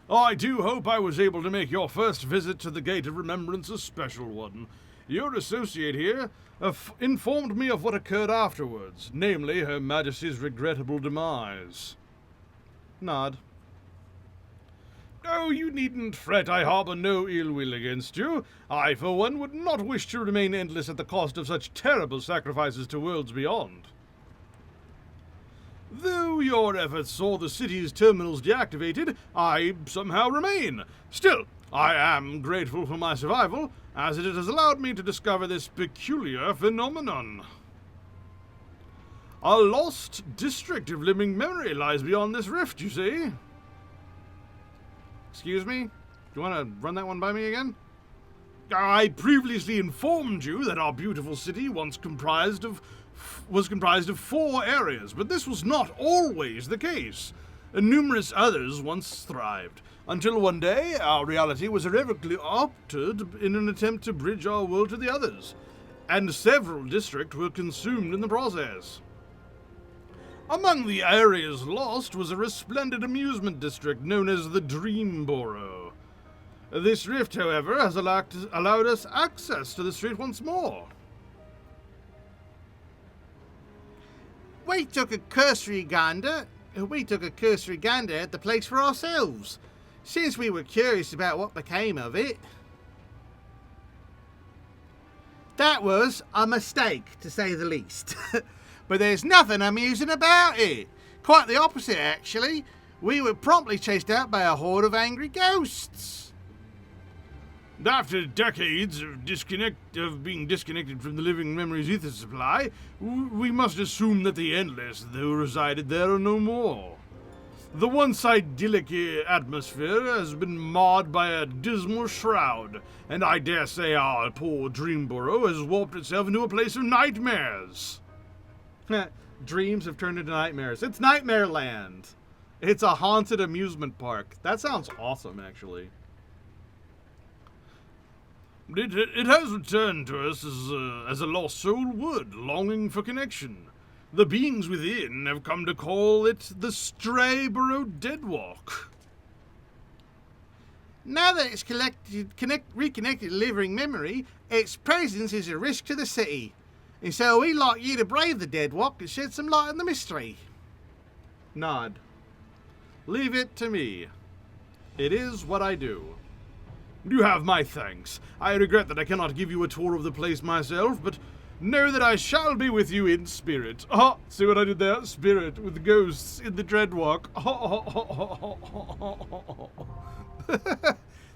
I do hope I was able to make your first visit to the Gate of Remembrance a special one. Your associate here informed me of what occurred afterwards, namely Her Majesty's regrettable demise. Nod. Oh, you needn't fret. I harbor no ill will against you. I, for one, would not wish to remain endless at the cost of such terrible sacrifices to worlds beyond. Though your efforts saw the city's terminals deactivated, I somehow remain. Still, I am grateful for my survival, as it has allowed me to discover this peculiar phenomenon. A lost district of living memory lies beyond this rift, you see. Excuse me? Do you want to run that one by me again? I previously informed you that our beautiful city was comprised of 4 areas, but this was not always the case. Numerous others once thrived, until one day our reality was irrevocably altered in an attempt to bridge our world to the others, and several districts were consumed in the process. Among the areas lost was a resplendent amusement district known as the Dreamborough. This rift, however, has allowed us access to the street once more. We took a cursory gander at the place for ourselves, since we were curious about what became of it. That was a mistake, to say the least. But there's nothing amusing about it. Quite the opposite, actually. We were promptly chased out by a horde of angry ghosts. After decades of being disconnected from the living memory's ether supply, we must assume that the endless, though resided there, are no more. The once idyllic atmosphere has been marred by a dismal shroud, and I dare say our poor Dreamborough has warped itself into a place of nightmares. Dreams have turned into nightmares. It's Nightmare Land. It's a haunted amusement park. That sounds awesome, actually. It has returned to us as a lost soul would, longing for connection. The beings within have come to call it the Strayborough Deadwalk. Now that it's reconnected to living memory, its presence is a risk to the city. And so we'd like you to brave the Deadwalk and shed some light on the mystery. Nod. Leave it to me. It is what I do. You have my thanks. I regret that I cannot give you a tour of the place myself, but know that I shall be with you in spirit. Ah, see what I did there? Spirit, with ghosts in the Dreadwalk.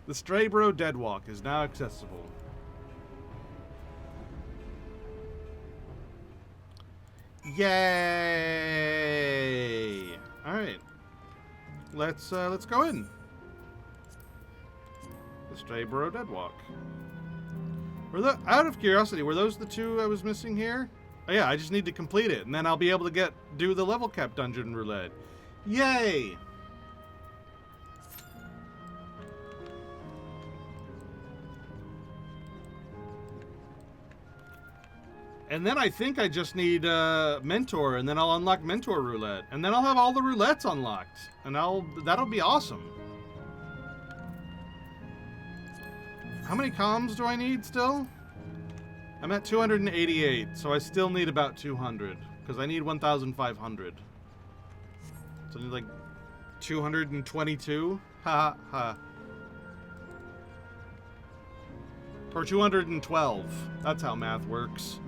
The Strayborough Deadwalk is now accessible. Yay! All right, let's go in. The Strayborough Deadwalk. Out of curiosity, were those the 2 I was missing here? Oh yeah, I just need to complete it, and then I'll be able to do the level cap dungeon roulette. Yay! And then I think I just need Mentor, and then I'll unlock Mentor Roulette. And then I'll have all the roulettes unlocked. And that'll be awesome. How many comms do I need still? I'm at 288, so I still need about 200. Because I need 1,500. So I need like 222? Ha ha. Or 212. That's how math works.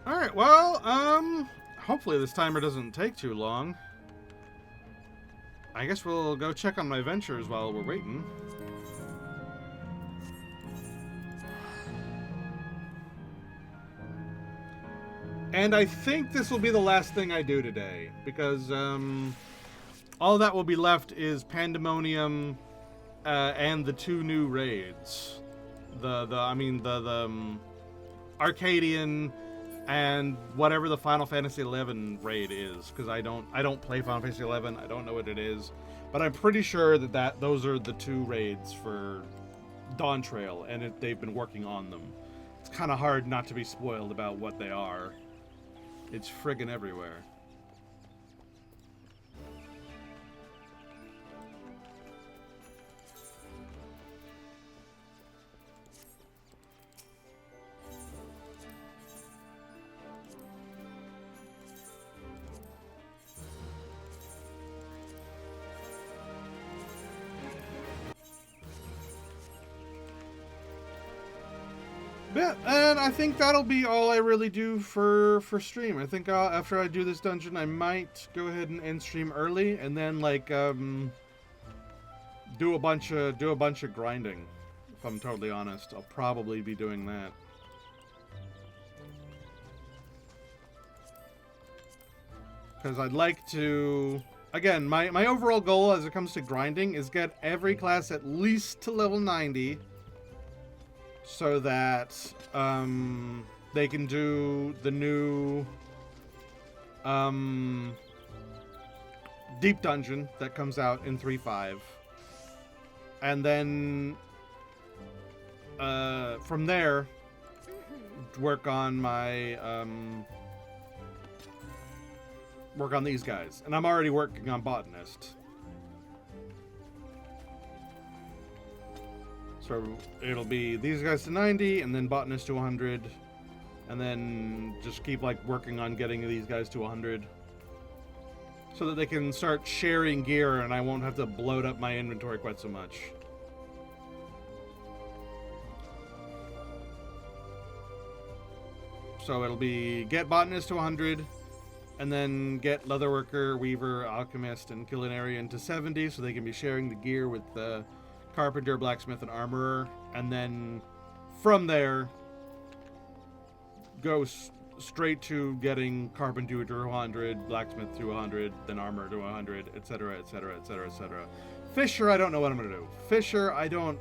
Alright, well, hopefully this timer doesn't take too long. I guess we'll go check on my ventures while we're waiting. And I think this will be the last thing I do today, because all that will be left is Pandemonium and the 2 new raids. The Arcadian and whatever the Final Fantasy XI raid is, because I don't play Final Fantasy XI. I don't know what it is, but I'm pretty sure that those are the 2 raids for Dawntrail, and they've been working on them. It's kind of hard not to be spoiled about what they are. It's friggin' everywhere. Yeah, and I think that'll be all I really do for stream. I think after I do this dungeon, I might go ahead and end stream early, and then like do a bunch of grinding. If I'm totally honest, I'll probably be doing that. Because I'd like to, again, my overall goal as it comes to grinding is get every class at least to level 90. So that they can do the new deep dungeon that comes out in 3.5. And then from there, work on my work on these guys. And I'm already working on Botanist. So it'll be these guys to 90, and then Botanist to 100, and then just keep like working on getting these guys to 100, so that they can start sharing gear, and I won't have to bloat up my inventory quite so much. So it'll be get Botanist to 100, and then get Leatherworker, Weaver, Alchemist, and Culinarian to 70, so they can be sharing the gear with the Carpenter, Blacksmith, and Armorer, and then from there go straight to getting Carpenter to 100, Blacksmith to 100, then Armorer to 100, etc., etc., etc., etc. Fisher, I don't know what I'm gonna do. Fisher, I don't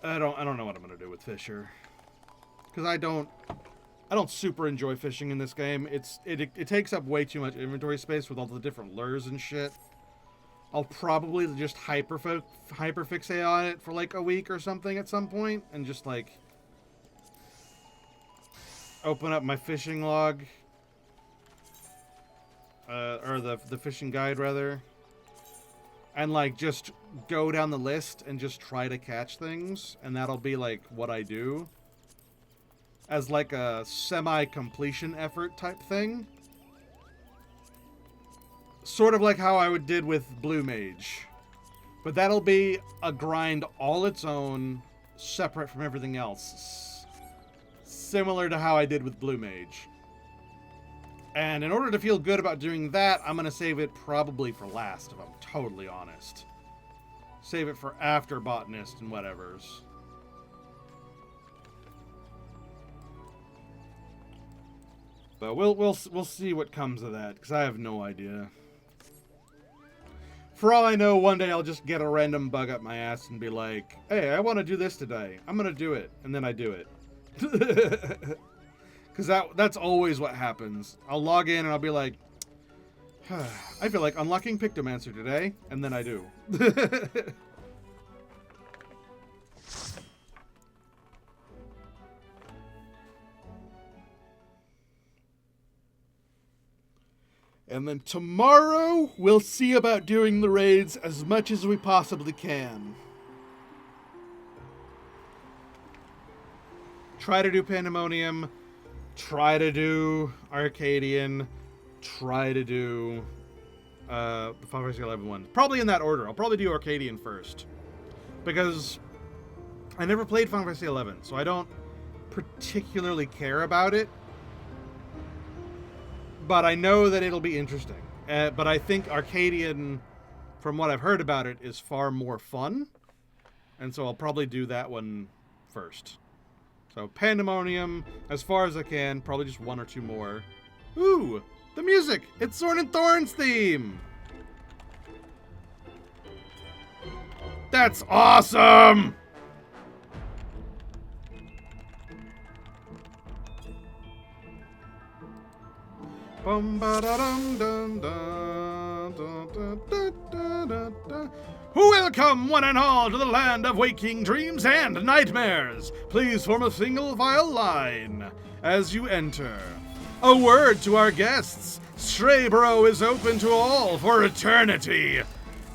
know what I'm gonna do with Fisher, because I don't super enjoy fishing in this game. It takes up way too much inventory space with all the different lures and shit. I'll probably just hyperfixate on it for like a week or something at some point, and just like open up my fishing log, or the fishing guide rather, and like just go down the list and just try to catch things, and that'll be like what I do as like a semi-completion effort type thing. Sort of like how I did with Blue Mage. But that'll be a grind all its own, separate from everything else. Similar to how I did with Blue Mage. And in order to feel good about doing that, I'm going to save it probably for last, if I'm totally honest. Save it for after Botanist and whatevers. But we'll see what comes of that, because I have no idea. For all I know, one day I'll just get a random bug up my ass and be like, hey, I want to do this today. I'm going to do it. And then I do it. Because that's always what happens. I'll log in and I'll be like, I feel like unlocking Pictomancer today. And then I do. And then tomorrow, we'll see about doing the raids as much as we possibly can. Try to do Pandemonium. Try to do Arcadian. Try to do the Final Fantasy XI one. Probably in that order. I'll probably do Arcadian first. Because I never played Final Fantasy XI, so I don't particularly care about it. But I know that it'll be interesting. But I think Arcadian, from what I've heard about it, is far more fun. And so I'll probably do that one first. So Pandemonium, as far as I can, probably just 1 or 2 more. Ooh, the music! It's Sword and Thorn's theme! That's awesome! Bum ba da dum dum dum dum dum dum dum dum. Welcome, one and all, to the land of waking dreams and nightmares. Please form a single file line as you enter. A word to our guests. Straybro is open to all for eternity.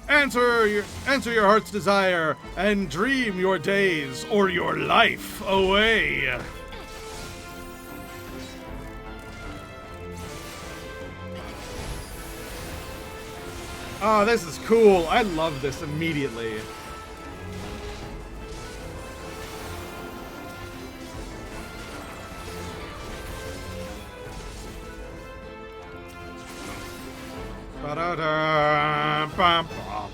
Answer your heart's desire and dream your days or your life away. Oh, this is cool. I love this immediately. Ba-da-da, bum, bum.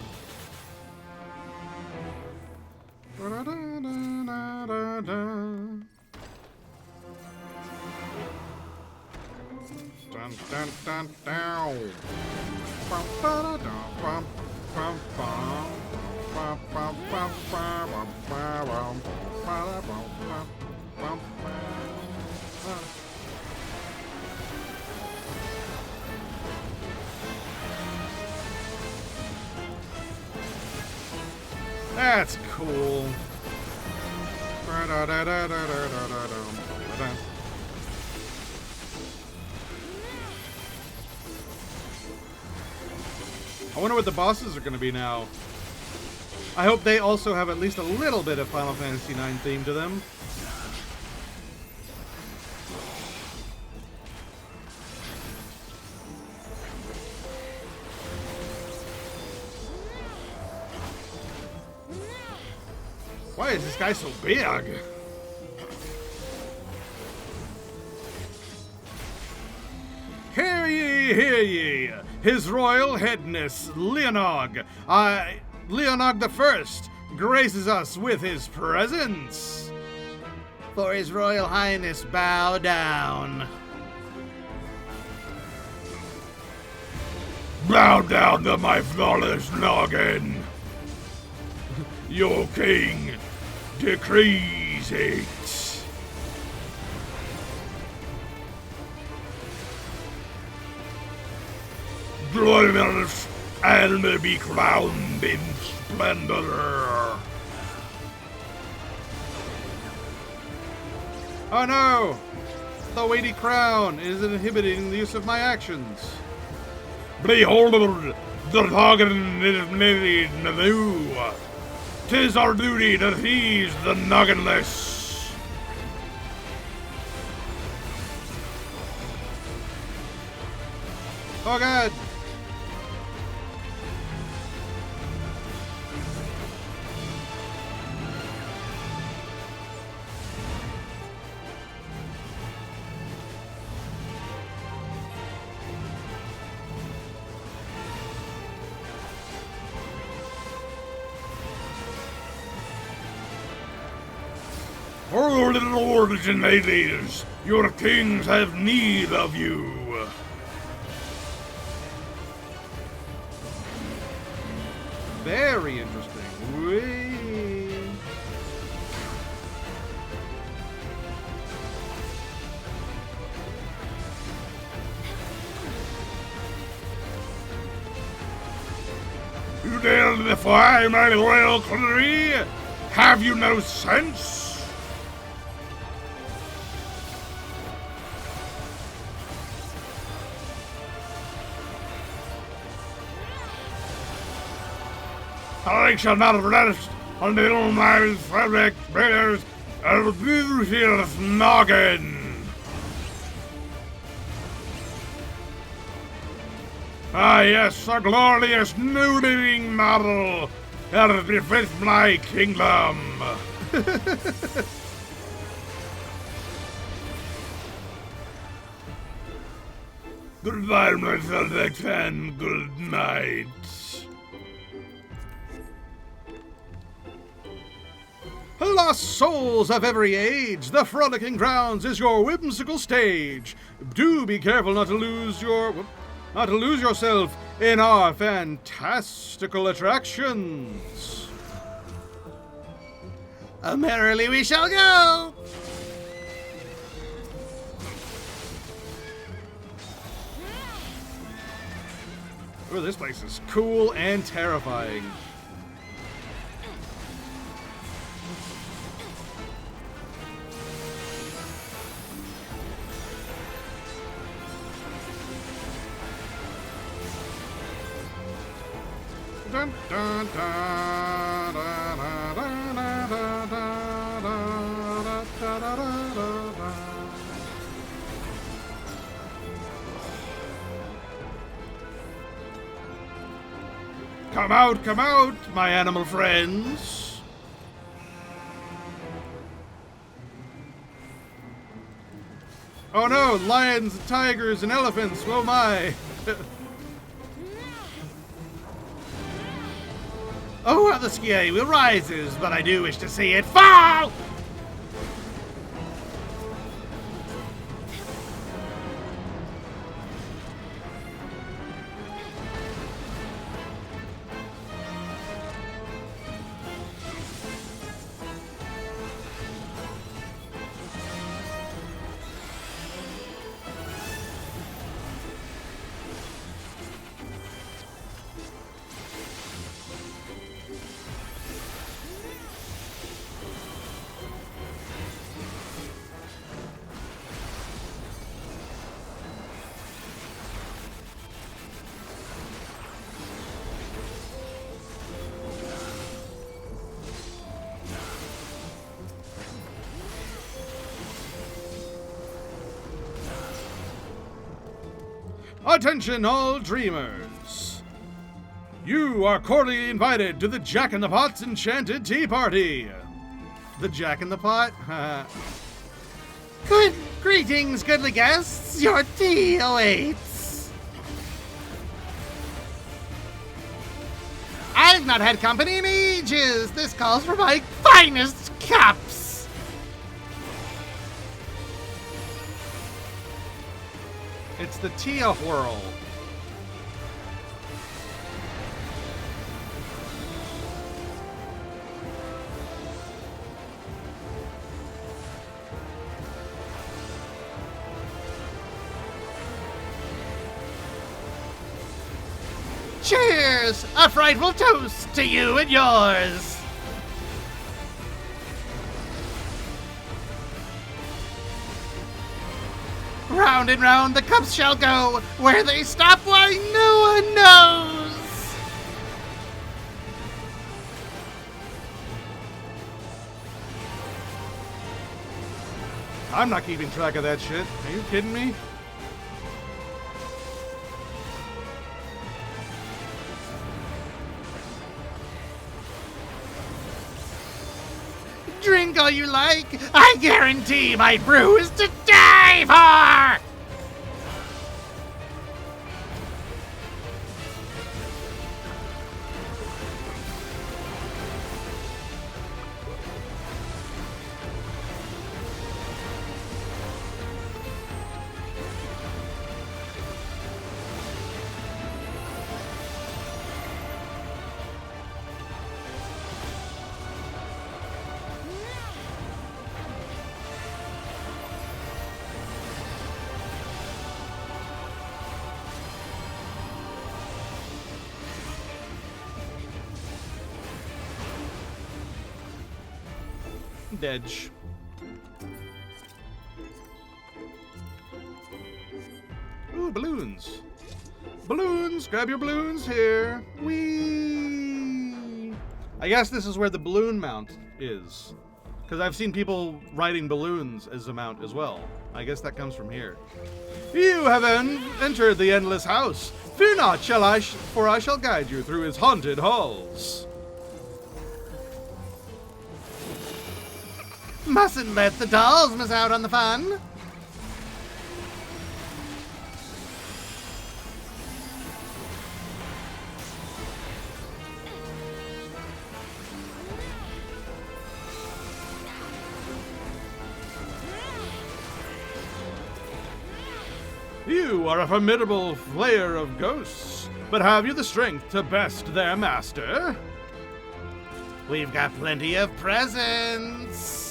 Ba-da-da-da-da-da. Dun, dun, dun, down. Bum, ba-da-da, bum, bum, bum. Bum, bum, bum, bum, bum, bum, ba-da, bum, bum, bum, bum. That's cool. I wonder what the bosses are going to be now. I hope they also have at least a little bit of Final Fantasy IX theme to them. Why is this guy so big? Hear ye, hear ye! His Royal Headness, Leonog the First, graces us with his presence. For His Royal Highness, bow down. Bow down to my flawless noggin. Your king decrees it. Glorious and be crowned in splendor. Oh no! The weighty crown is inhibiting the use of my actions. Behold, the noggin is made new. 'Tis our duty to seize the nogginless. Oh god! Oh, little lords and ladies, your kings have need of you. Very interesting. Whee. You dare defy my royal decree? Have you no sense? I shall not rest until my subject bears a beauteous noggin. Ah yes, a glorious new living model that befits my kingdom. Goodbye, my subjects, and good night. Lost souls of every age, the Frolicking Grounds is your whimsical stage. Do be careful not to lose yourself in our fantastical attractions. Merrily we shall go! Oh, this place is cool and terrifying. Dun, dun, dun, dun, dun, dun, dun, dun, dun, dun, dun, dun. Come out, my animal friends. Oh no, lions, tigers, and elephants, oh my. Oh, how the sky will rises, but I do wish to see it fall! Attention all dreamers! You are cordially invited to the Jack in the Pot's Enchanted Tea Party! The Jack in the Pot? Greetings, goodly guests! Your tea awaits! I've not had company in ages! This calls for my finest cups! It's the Tia Whirl. Cheers! A frightful toast to you and yours! Round and round the cups shall go. Where they stop, why, no one knows. I'm not keeping track of that shit. Are you kidding me? Drink all you like. I guarantee my brew is to die for! Dedge. Ooh, balloons. Balloons! Grab your balloons here. Whee! I guess this is where the balloon mount is. Because I've seen people riding balloons as a mount as well. I guess that comes from here. You have entered the Endless House. Fear not, for I shall guide you through its haunted halls. Mustn't let the dolls miss out on the fun. You are a formidable slayer of ghosts, but have you the strength to best their master? We've got plenty of presents.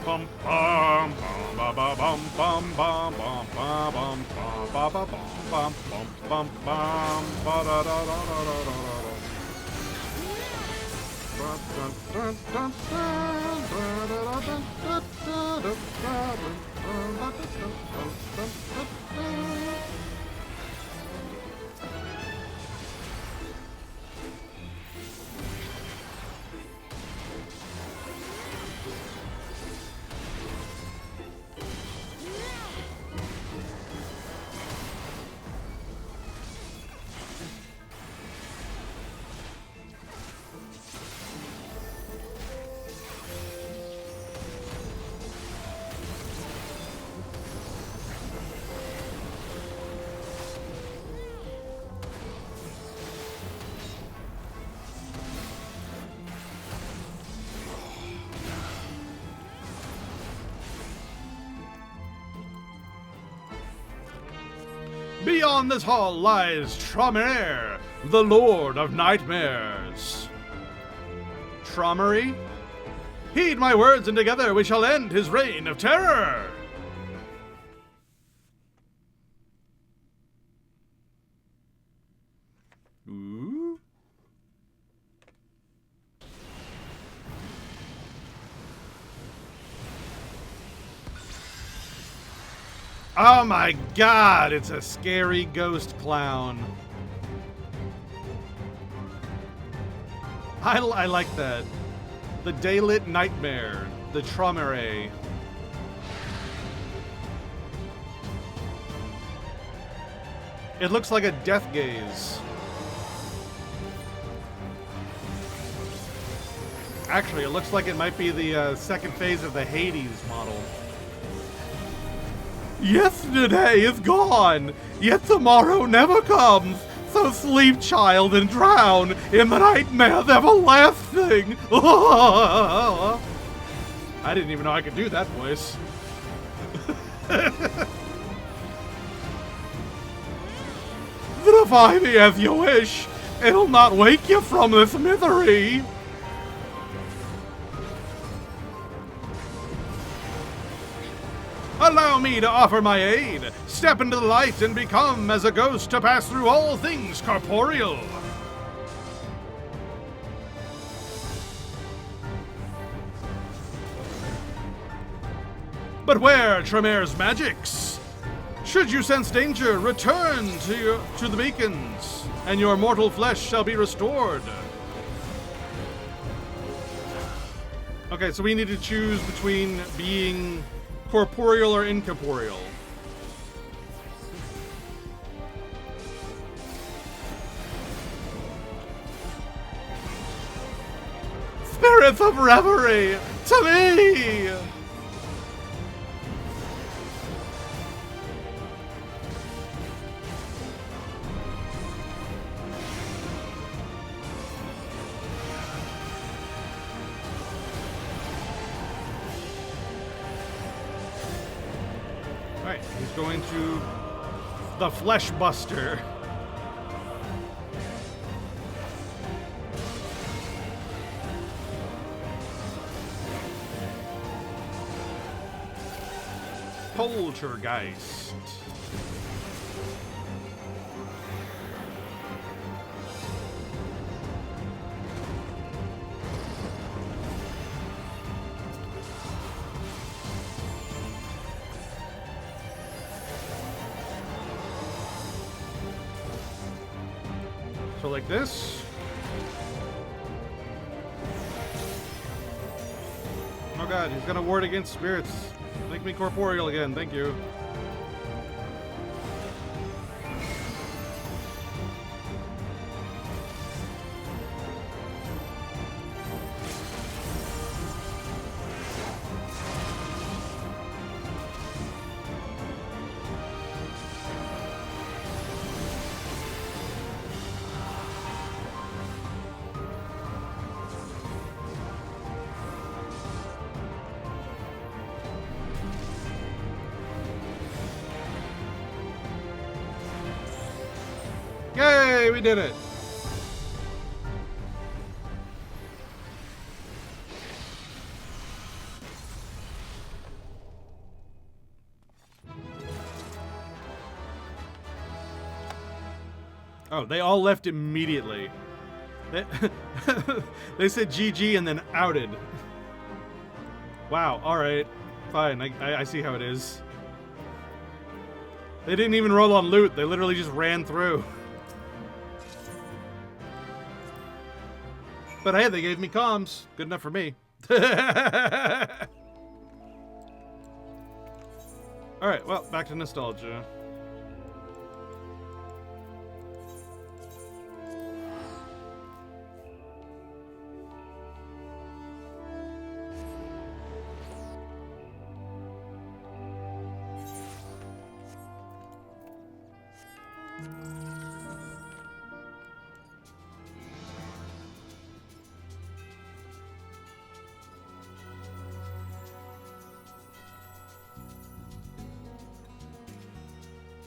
Bum bum bum ba bum bum bum bum ba bum bum ba ba bum bum bum bum bum ba da da da da da da da. Dun, dun, dun, dun, dun, da, da, da, dun, dun, dun, dun, dun, dun, dun, dun, dun, dun. Beyond this hall lies Traumer, the Lord of Nightmares. Traumery? Heed my words, and together we shall end his reign of terror! Ooh. Oh my god, it's a scary ghost clown. I like that. The Daylit Nightmare, the Traumer. It looks like a death gaze. Actually, it looks like it might be the second phase of the Hades model. Yesterday is gone, yet tomorrow never comes. So sleep, child, and drown in the nightmares everlasting. I didn't even know I could do that voice. Defy me as you wish. It'll not wake you from this misery. Allow me to offer my aid. Step into the light and become as a ghost to pass through all things corporeal. But where Tremere's magics? Should you sense danger, return to the beacons, and your mortal flesh shall be restored. Okay, so we need to choose between being corporeal or incorporeal. Spirits of reverie, to me! Alright, he's going to the Flesh Buster. Poltergeist. So like this. Oh god, he's gonna ward against spirits. Make me corporeal again, thank you. Yay, we did it! Oh, they all left immediately. They said GG and then outed. Wow, alright. Fine, I see how it is. They didn't even roll on loot, they literally just ran through. But hey, they gave me comms. Good enough for me. Alright, well, back to nostalgia.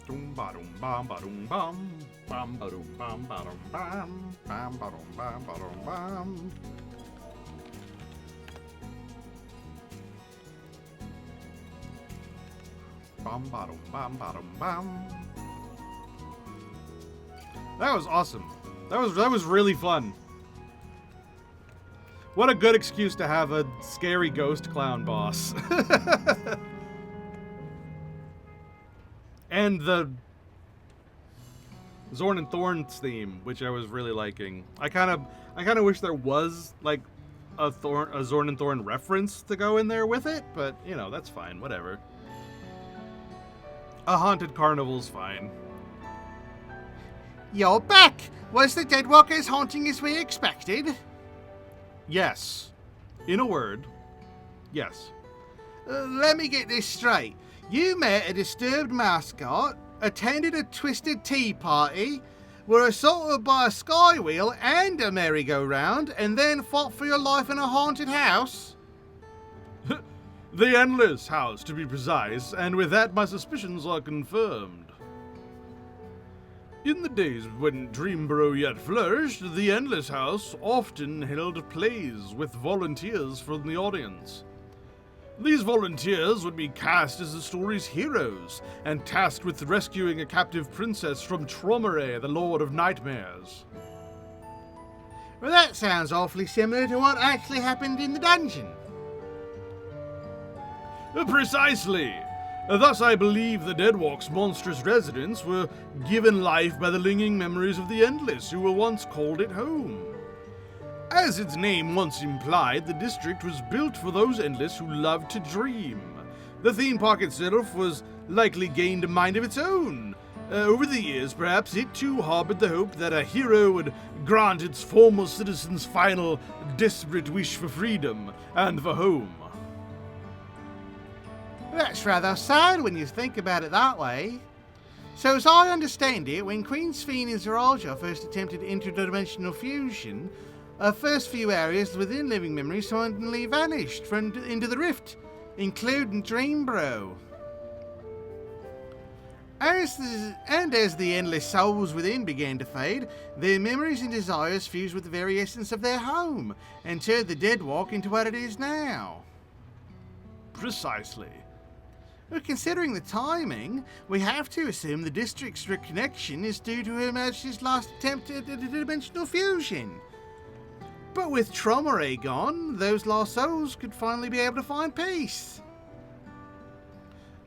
Doom ba doom bam ba doom bam bam ba doom bam ba doom bam bam ba doom bam ba doom bam. Bam ba doom bam ba doom bam. That was awesome. That was really fun. What a good excuse to have a scary ghost clown boss. And the Zorn and Thorns theme, which I was really liking. I kind of wish there was like a Zorn and Thorn reference to go in there with it, but you know, that's fine, whatever. A haunted carnival's fine. You're back! Was the Deadwalker as haunting as we expected? Yes. In a word, yes. Let me get this straight. You met a disturbed mascot, attended a twisted tea party, were assaulted by a sky wheel and a merry-go-round, and then fought for your life in a haunted house? The Endless House, to be precise, and with that my suspicions are confirmed. In the days when Dreamborough yet flourished, the Endless House often held plays with volunteers from the audience. These volunteers would be cast as the story's heroes, and tasked with rescuing a captive princess from Tromare, the Lord of Nightmares. Well, that sounds awfully similar to what actually happened in the dungeon. Precisely. Thus I believe the Deadwalk's monstrous residents were given life by the lingering memories of the Endless, who were once called it home. As its name once implied, the district was built for those Endless who loved to dream. The theme park itself was likely gained a mind of its own. Over the years, perhaps it too harbored the hope that a hero would grant its former citizens' final, desperate wish for freedom and for home. That's rather sad when you think about it that way. So as I understand it, when Queen Sphene and Zeraja first attempted interdimensional fusion, our first few areas within living memory suddenly vanished into the rift, including Dreamborough. As the endless souls within began to fade, their memories and desires fused with the very essence of their home, and turned the Deadwalk into what it is now. Precisely. Well, considering the timing, we have to assume the district's reconnection is due to Her Majesty's last attempt at interdimensional fusion. But with Tromare gone, those lost souls could finally be able to find peace.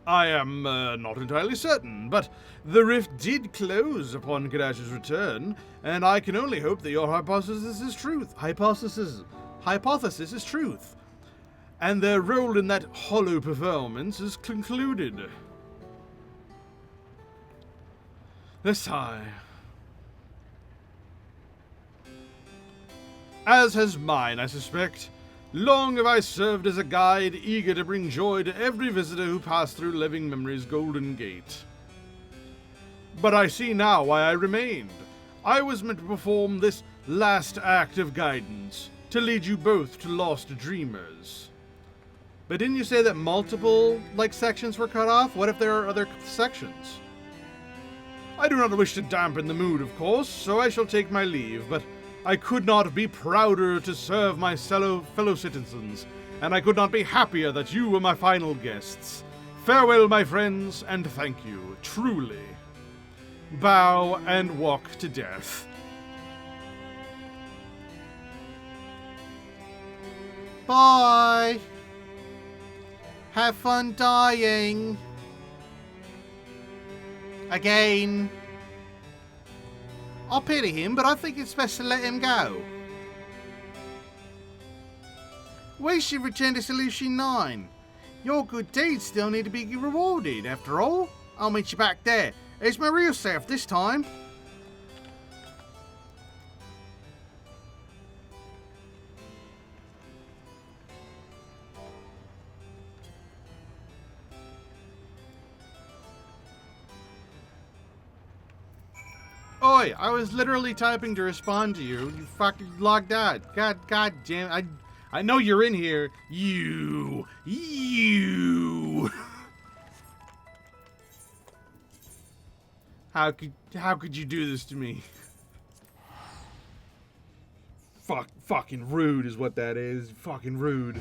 I am not entirely certain, but the rift did close upon Kadash's return, and I can only hope that your hypothesis is truth. Hypothesis is truth. And their role in that hollow performance is concluded. A sigh. As has mine, I suspect. Long have I served as a guide, eager to bring joy to every visitor who passed through living memory's golden gate. But I see now why I remained. I was meant to perform this last act of guidance, to lead you both to lost dreamers. But didn't you say that multiple, sections were cut off? What if there are other sections? I do not wish to dampen the mood, of course, so I shall take my leave, but I could not be prouder to serve my fellow citizens, and I could not be happier that you were my final guests. Farewell, my friends, and thank you, truly. Bow and walk to death. Bye. Have fun dying. Again. I pity him, but I think it's best to let him go. We should return to Solution 9. Your good deeds still need to be rewarded, after all. I'll meet you back there. It's my real self this time. Oi, I was literally typing to respond to you. You fucking logged out. God damn. I know you're in here. You. How could you do this to me? Fucking rude is what that is. Fucking rude.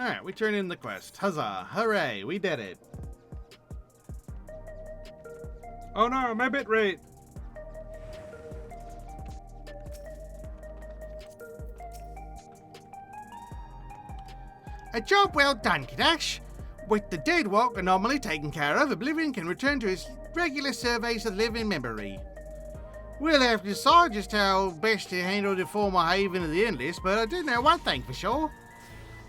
Alright, we turn in the quest. Huzzah! Hooray! We did it! Oh no, my bitrate! A job well done, Kadash. With the dead walk anomaly taken care of, Oblivion can return to its regular surveys of living memory. We'll have to decide just how best to handle the former Haven of the Endless, but I do know one thing for sure.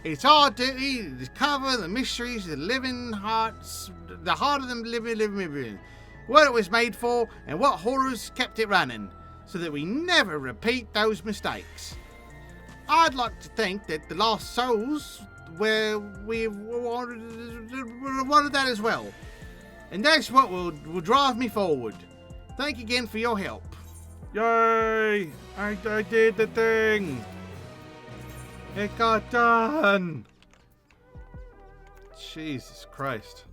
It's our duty to discover the mysteries of the living hearts, the heart of the living, what it was made for, and what horrors kept it running, so that we never repeat those mistakes. I'd like to think that the lost souls we wanted that as well, and that's what will drive me forward. Thank you again for your help. Yay! I did the thing! It got done! Jesus Christ.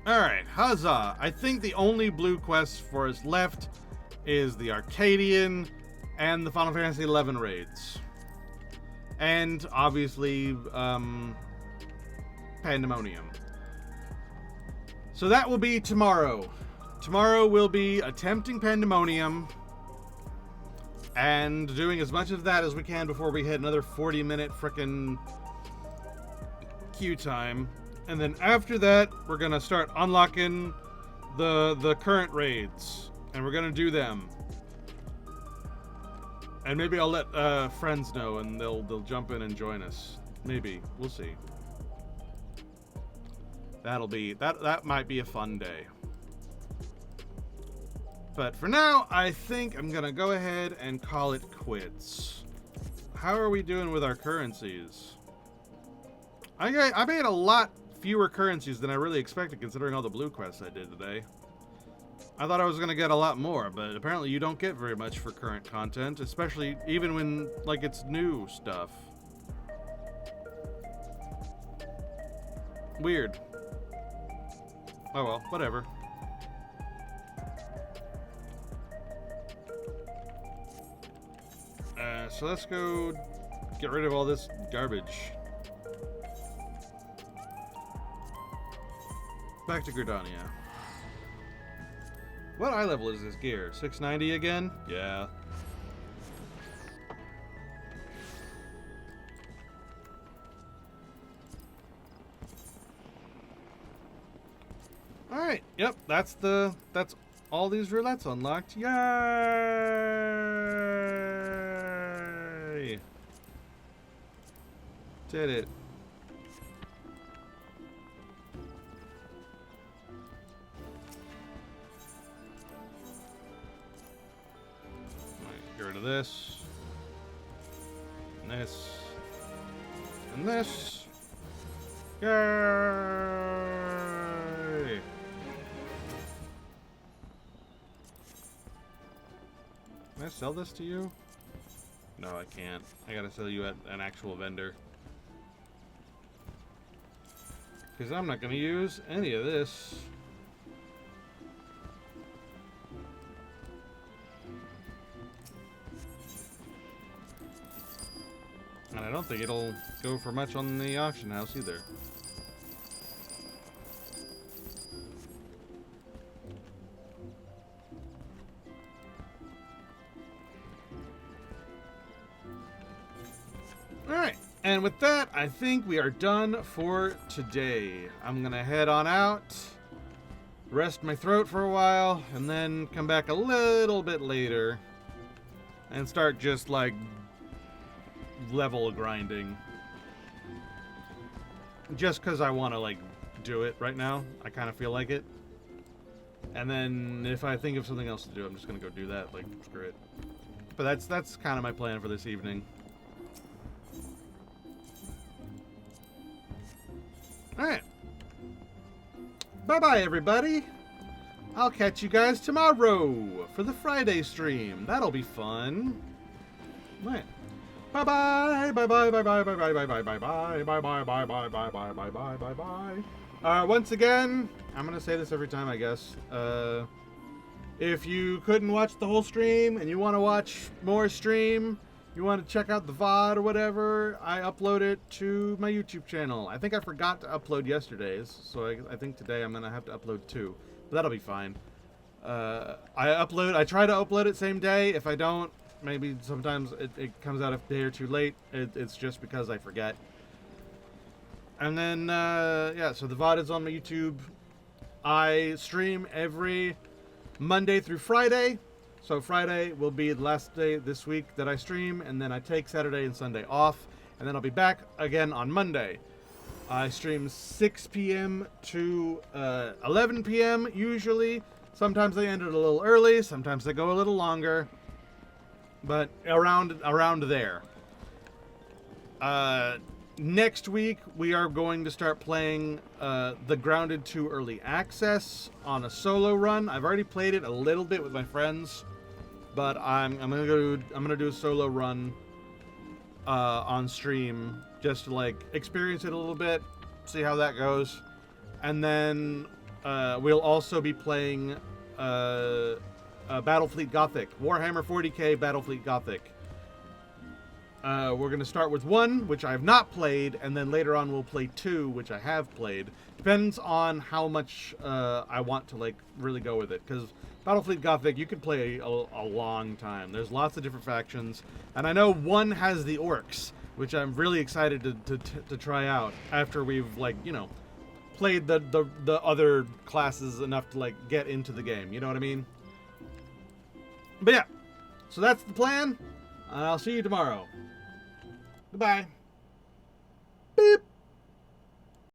Alright, huzzah! I think the only blue quests for us left is the Arcadian and the Final Fantasy XI raids. And, obviously, Pandemonium. So that will be tomorrow. Tomorrow we'll be attempting Pandemonium and doing as much of that as we can before we hit another 40-minute frickin' queue time. And then after that, we're gonna start unlocking the current raids, and we're gonna do them. And maybe I'll let friends know, and they'll jump in and join us. Maybe, we'll see. That might be a fun day. But for now, I think I'm gonna go ahead and call it quits. How are we doing with our currencies? I made a lot fewer currencies than I really expected, considering all the blue quests I did today. I thought I was gonna get a lot more, but apparently you don't get very much for current content, especially even when, like, it's new stuff. Weird. Oh well, whatever. So let's go get rid of all this garbage. Back to Gridania. What eye level is this gear? 690 again? Yeah. Alright, yep, that's all these roulettes unlocked. Yay! Did it. Get rid of this. And this. And this. Yay! Can I sell this to you? No, I can't. I gotta sell you at an actual vendor. Because I'm not gonna use any of this. And I don't think it'll go for much on the auction house either. Alright, and with that, I think we are done for today. I'm gonna head on out, rest my throat for a while, and then come back a little bit later and start just like level grinding. Just because I want to like do it right now. I kind of feel like it. And then if I think of something else to do, I'm just gonna go do that. Like, screw it. But that's kind of my plan for this evening. Alright. Bye-bye, everybody. I'll catch you guys tomorrow for the Friday stream. That'll be fun. Alright. Bye-bye. Bye-bye. Bye-bye. Bye-bye. Bye-bye. Bye-bye. Bye-bye. Bye-bye. Bye-bye. Bye-bye. Bye-bye. Once again, I'm gonna say this every time, I guess. If you couldn't watch the whole stream and you want to watch more stream, you want to check out the VOD or whatever, I upload it to my YouTube channel. I think I forgot to upload yesterday's, so I think today I'm gonna have to upload 2. But that'll be fine. I try to upload it same day. If I don't, maybe sometimes it comes out a day or two late. It's just because I forget. And then, yeah, so the VOD is on my YouTube. I stream every Monday through Friday. So Friday will be the last day this week that I stream, and then I take Saturday and Sunday off, and then I'll be back again on Monday. I stream 6 p.m. to 11 p.m. usually. Sometimes they end it a little early, sometimes they go a little longer, but around there. Next week we are going to start playing the Grounded 2 Early Access on a solo run. I've already played it a little bit with my friends, but I'm gonna do a solo run on stream just to like experience it a little bit, see how that goes, and then we'll also be playing Battlefleet Gothic, Warhammer 40k Battlefleet Gothic. We're going to start with 1, which I have not played, and then later on we'll play 2, which I have played. Depends on how much I want to like really go with it, because Battlefleet Gothic you can play a long time. There's lots of different factions, and I know 1 has the orcs, which I'm really excited to try out after we've like, you know, played the other classes enough to like get into the game. You know what I mean? But yeah, so that's the plan. I'll see you tomorrow. Goodbye. Beep.